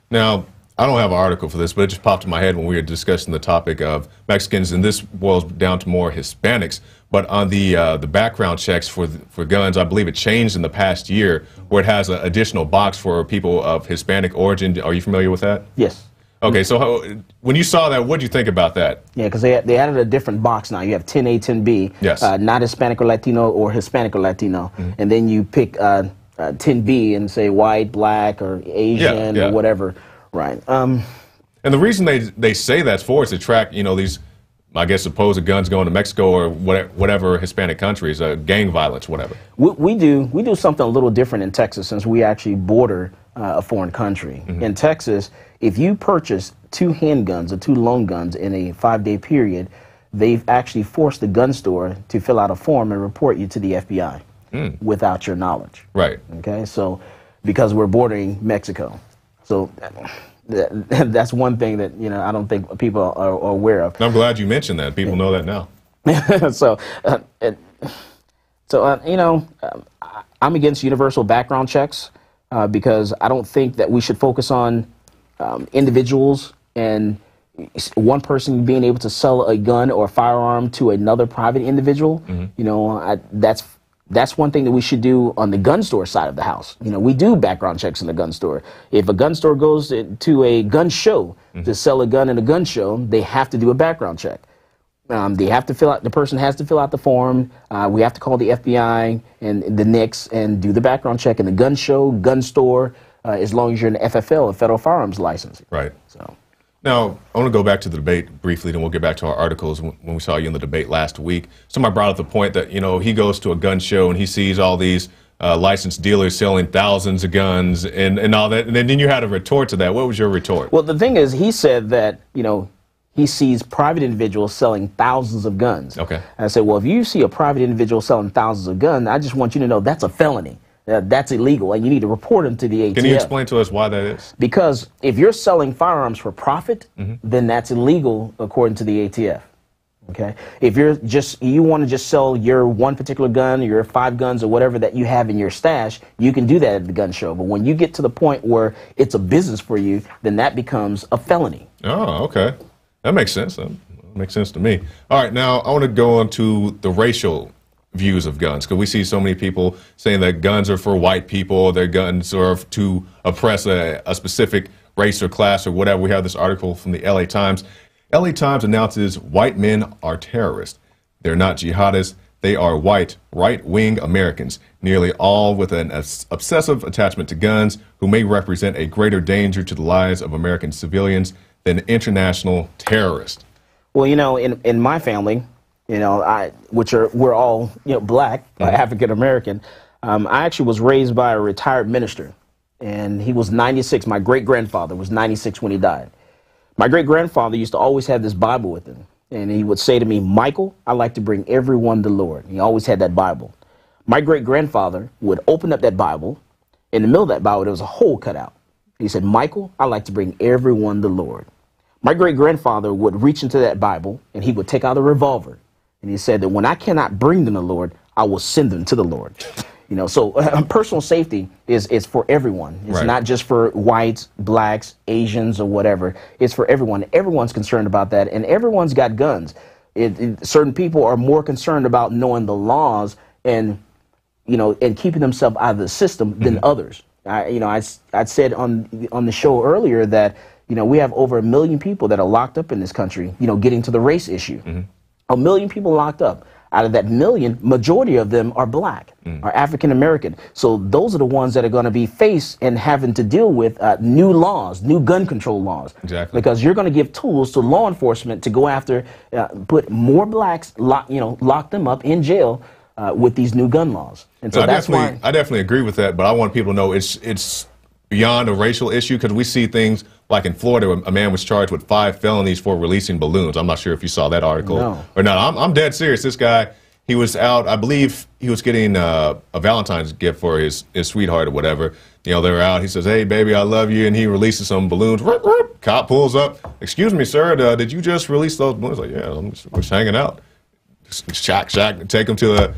Now, I don't have an article for this, but it just popped in my head when we were discussing the topic of Mexicans, and this boils down to more Hispanics. But on the background checks for guns, I believe it changed in the past year, where it has an additional box for people of Hispanic origin. Are you familiar with that? Yes. Okay, so when you saw that, what did you think about that? Yeah, because they added a different box now. You have 10A, 10B, yes. Not Hispanic or Latino or Hispanic or Latino. And then you pick 10B and say white, black, or Asian or whatever. Right. And the reason they say that's for is to track, these I guess, opposed to guns going to Mexico or whatever Hispanic countries, gang violence, whatever. We do something a little different in Texas, since we actually border a foreign country. In Texas, if you purchase 2 handguns or 2 long guns in a 5-day period, they've actually forced the gun store to fill out a form and report you to the FBI without your knowledge. Right. Okay, so because we're bordering Mexico. So that's one thing that, you know, I don't think people are aware of. I'm glad you mentioned that. People know that now. You know, I'm against universal background checks because I don't think that we should focus on individuals and one person being able to sell a gun or a firearm to another private individial. You know, that's one thing that we should do on the gun store side of the house. You know, we do background checks in the gun store. If a gun store goes to a gun show to sell a gun in a gun show, they have to do a background check. They have to fill out, the person has to fill out the form. We have to call the FBI and the NICS and do the background check in the gun show, gun store, as long as you're an FFL, a federal firearms license. Right. So. Now, I want to go back to the debate briefly, then we'll get back to our articles. When we saw you in the debate last week, somebody brought up the point that, you know, he goes to a gun show and he sees all these licensed dealers selling thousands of guns and all that. And then you had a retort to that. What was your retort? Well, the thing is, he said that, you know, he sees private individuals selling thousands of guns. Okay. And I said, well, if you see a private individual selling thousands of guns, I just want you to know that's a felony. That's illegal, and you need to report them to the ATF. Can you explain to us why that is? Because if you're selling firearms for profit, then that's illegal according to the ATF. Okay? If you want to just sell your one particular gun, or your 5 guns, or whatever that you have in your stash, you can do that at the gun show. But when you get to the point where it's a business for you, then that becomes a felony. Oh, okay. That makes sense. That makes sense to me. All right, now I want to go on to the racial views of guns, because we see so many people saying that guns are for white people, their guns are to oppress a specific race or class or whatever. We have this article from the LA Times. LA Times announces white men are terrorists. They're not jihadists. They are white, right-wing Americans, nearly all with an obsessive attachment to guns, who may represent a greater danger to the lives of American civilians than international terrorists. Well, you know, in my family, you know, we're all, you know, black, African American. I actually was raised by a retired minister, and he was 96. My great-grandfather was 96 when he died. My great-grandfather used to always have this Bible with him, and he would say to me, Michael, I like to bring everyone the Lord. He always had that Bible. My great-grandfather would open up that Bible. In the middle of that Bible, there was a hole cut out. He said, Michael, I like to bring everyone the Lord. My great-grandfather would reach into that Bible, and he would take out a revolver. And he said that when I cannot bring them to the Lord, I will send them to the Lord. You know, so personal safety is for everyone. It's not just for whites, blacks, Asians, or whatever. It's for everyone. Everyone's concerned about that, and everyone's got guns. Certain people are more concerned about knowing the laws and, you know, and keeping themselves out of the system than others. I said on the show earlier that, you know, we have over 1 million people that are locked up in this country, you know, getting to the race issue. 1 million people locked up. Out of that 1 million, majority of them are black, are African American. So those are the ones that are going to be faced and having to deal with new laws, new gun control laws. Exactly. Because you're going to give tools to law enforcement to go after, put more blacks, lock them up in jail with these new gun laws. And so that's why I definitely agree with that. But I want people to know it's beyond a racial issue, because we see things like in Florida, a man was charged with 5 felonies for releasing balloons. I'm not sure if you saw that article or not. I'm dead serious. This guy, he was out, I believe he was getting a Valentine's gift for his sweetheart or whatever. You know, they were out. He says, hey, baby, I love you. And he releases some balloons. Cop pulls up. Excuse me, sir, did you just release those balloons? Like, yeah, I'm just hanging out. Shack, take him to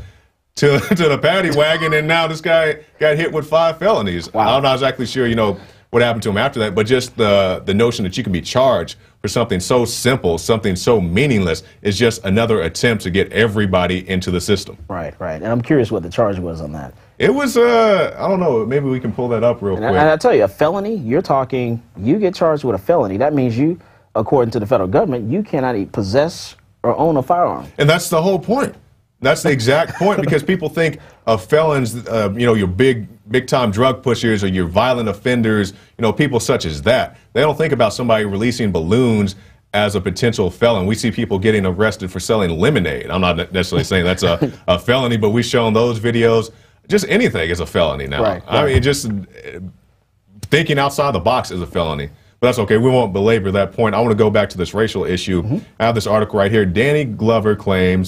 the paddy wagon, and now this guy got hit with 5 felonies. Wow. I'm not exactly sure, you know, what happened to him after that, but just the notion that you can be charged for something so simple, something so meaningless, is just another attempt to get everybody into the system. Right. And I'm curious what the charge was on that. It was, I don't know, maybe we can pull that up real quick. And I tell you, a felony, you get charged with a felony. That means you, according to the federal government, you cannot possess or own a firearm. And that's the whole point. That's the exact point, because people think of felons, you know, your big-time drug pushers or your violent offenders, you know, people such as that. They don't think about somebody releasing balloons as a potential felon. We see people getting arrested for selling lemonade. I'm not necessarily saying that's a felony, but we've shown those videos. Just anything is a felony now. Right, I mean, just thinking outside the box is a felony. But that's okay. We won't belabor that point. I want to go back to this racial issue. I have this article right here. Danny Glover's claim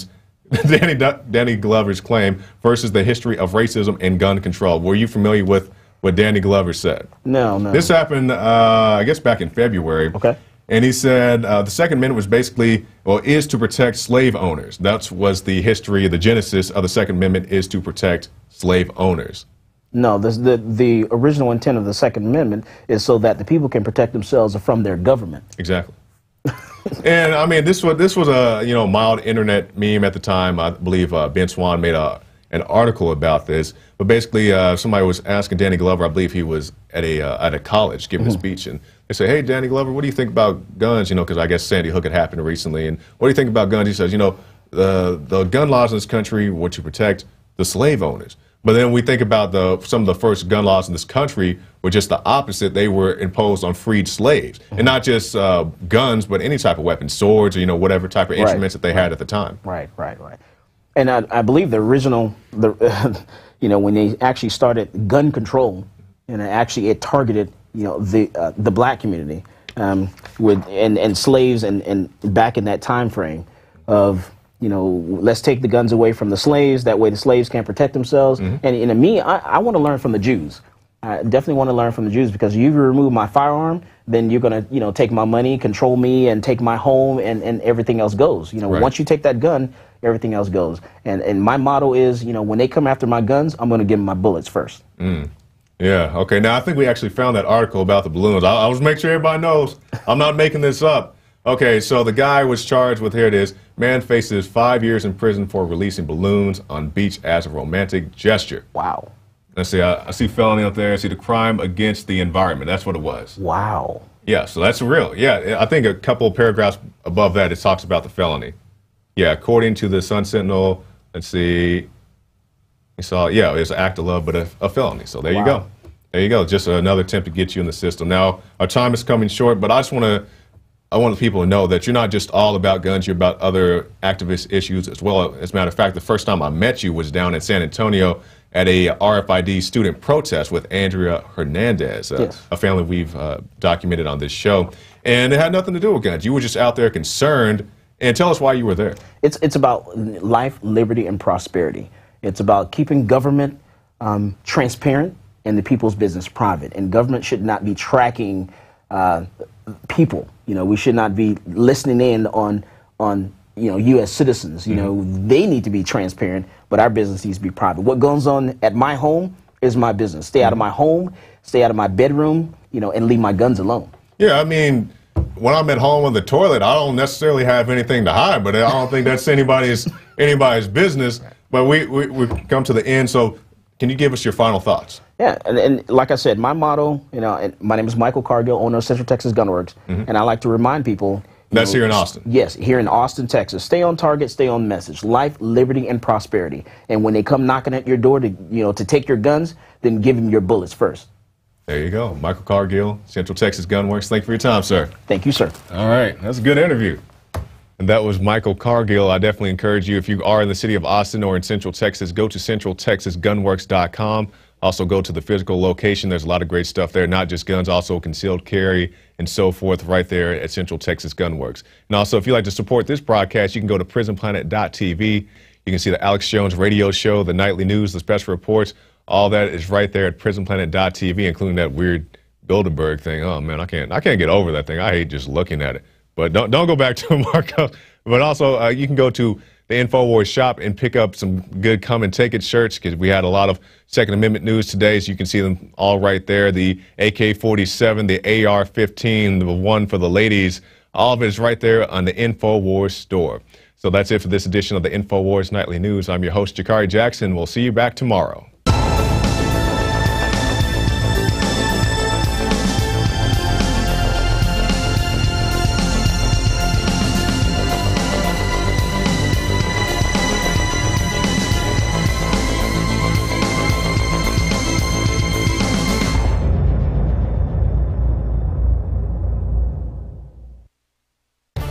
versus the history of racism and gun control. Were you familiar with what Danny Glover said? No. This happened, I guess, back in February. Okay. And he said the Second Amendment was basically, is to protect slave owners. That was the history, the genesis of the Second Amendment is to protect slave owners. No, the original intent of the Second Amendment is so that the people can protect themselves from their government. Exactly. And I mean, this was a mild internet meme at the time. I believe Ben Swan made an article about this. But basically, somebody was asking Danny Glover. I believe he was at a college giving a speech, and they say, "Hey, Danny Glover, what do you think about guns?" Because I guess Sandy Hook had happened recently. And what do you think about guns? He says, the gun laws in this country were to protect the slave owners. But then we think about some of the first gun laws in this country were just the opposite. They were imposed on freed slaves, and not just guns, but any type of weapon, swords, or whatever type of instruments that they had at the time. Right. And I believe the original, when they actually started gun control, and actually it targeted the black community and slaves and back in that time frame of. Let's take the guns away from the slaves. That way the slaves can't protect themselves. And to me, I want to learn from the Jews. I definitely want to learn from the Jews, because if you remove my firearm, then you're going to, take my money, control me, and take my home, and everything else goes. Once you take that gun, everything else goes. And my motto is, when they come after my guns, I'm going to give them my bullets first. Yeah, okay. Now, I think we actually found that article about the balloons. I was making sure everybody knows. I'm not making this up. Okay, so the guy was charged with, here it is, man faces 5 years in prison for releasing balloons on beach as a romantic gesture. Wow. Let's see, I see felony up there. I see the crime against the environment. That's what it was. Wow. Yeah, so that's real. Yeah, I think a couple of paragraphs above that, it talks about the felony. Yeah, according to the Sun Sentinel, let's see, it's an act of love, but a felony. So there you go. There you go. Just another attempt to get you in the system. Now, our time is coming short, but I want people to know that you're not just all about guns, you're about other activist issues as well. As a matter of fact, the first time I met you was down in San Antonio at a RFID student protest with Andrea Hernandez, a family we've documented on this show. And it had nothing to do with guns. You were just out there concerned. And tell us why you were there. It's about life, liberty, and prosperity. It's about keeping government transparent and the people's business private. And government should not be tracking people. We should not be listening in on U.S. citizens. They need to be transparent, but our business needs to be private. What goes on at my home is my business. Stay out of my home, stay out of my bedroom, and leave my guns alone. Yeah, I mean, when I'm at home on the toilet, I don't necessarily have anything to hide, but I don't think that's anybody's business. But we come to the end, so can you give us your final thoughts? Yeah, and like I said, my motto, and my name is Michael Cargill, owner of Central Texas Gunworks, and I like to remind people. That's here in Austin. Yes, here in Austin, Texas. Stay on target, stay on message. Life, liberty, and prosperity. And when they come knocking at your door to take your guns, then give them your bullets first. There you go. Michael Cargill, Central Texas Gunworks. Thank you for your time, sir. Thank you, sir. All right. That's a good interview. And that was Michael Cargill. I definitely encourage you, if you are in the city of Austin or in Central Texas, go to centraltexasgunworks.com. Also go to the physical location. There's a lot of great stuff there, not just guns, also concealed carry and so forth right there at Central Texas Gunworks. And also, if you'd like to support this broadcast, you can go to prisonplanet.tv. You can see the Alex Jones radio show, the nightly news, the special reports. All that is right there at prisonplanet.tv, including that weird Bilderberg thing. Oh, man, I can't get over that thing. I hate just looking at it. But don't go back to Marco. But also, you can go to the Infowars shop and pick up some good Come and Take It shirts, because we had a lot of Second Amendment news today, so you can see them all right there. The AK-47, the AR-15, the one for the ladies, all of it is right there on the Infowars store. So that's it for this edition of the Infowars Nightly News. I'm your host, Jakari Jackson. We'll see you back tomorrow.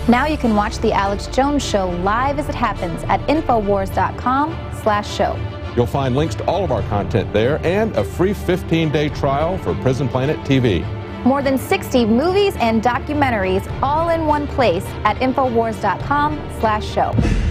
Now you can watch The Alex Jones Show live as it happens at Infowars.com/show. You'll find links to all of our content there and a free 15-day trial for Prison Planet TV. More than 60 movies and documentaries all in one place at Infowars.com/show.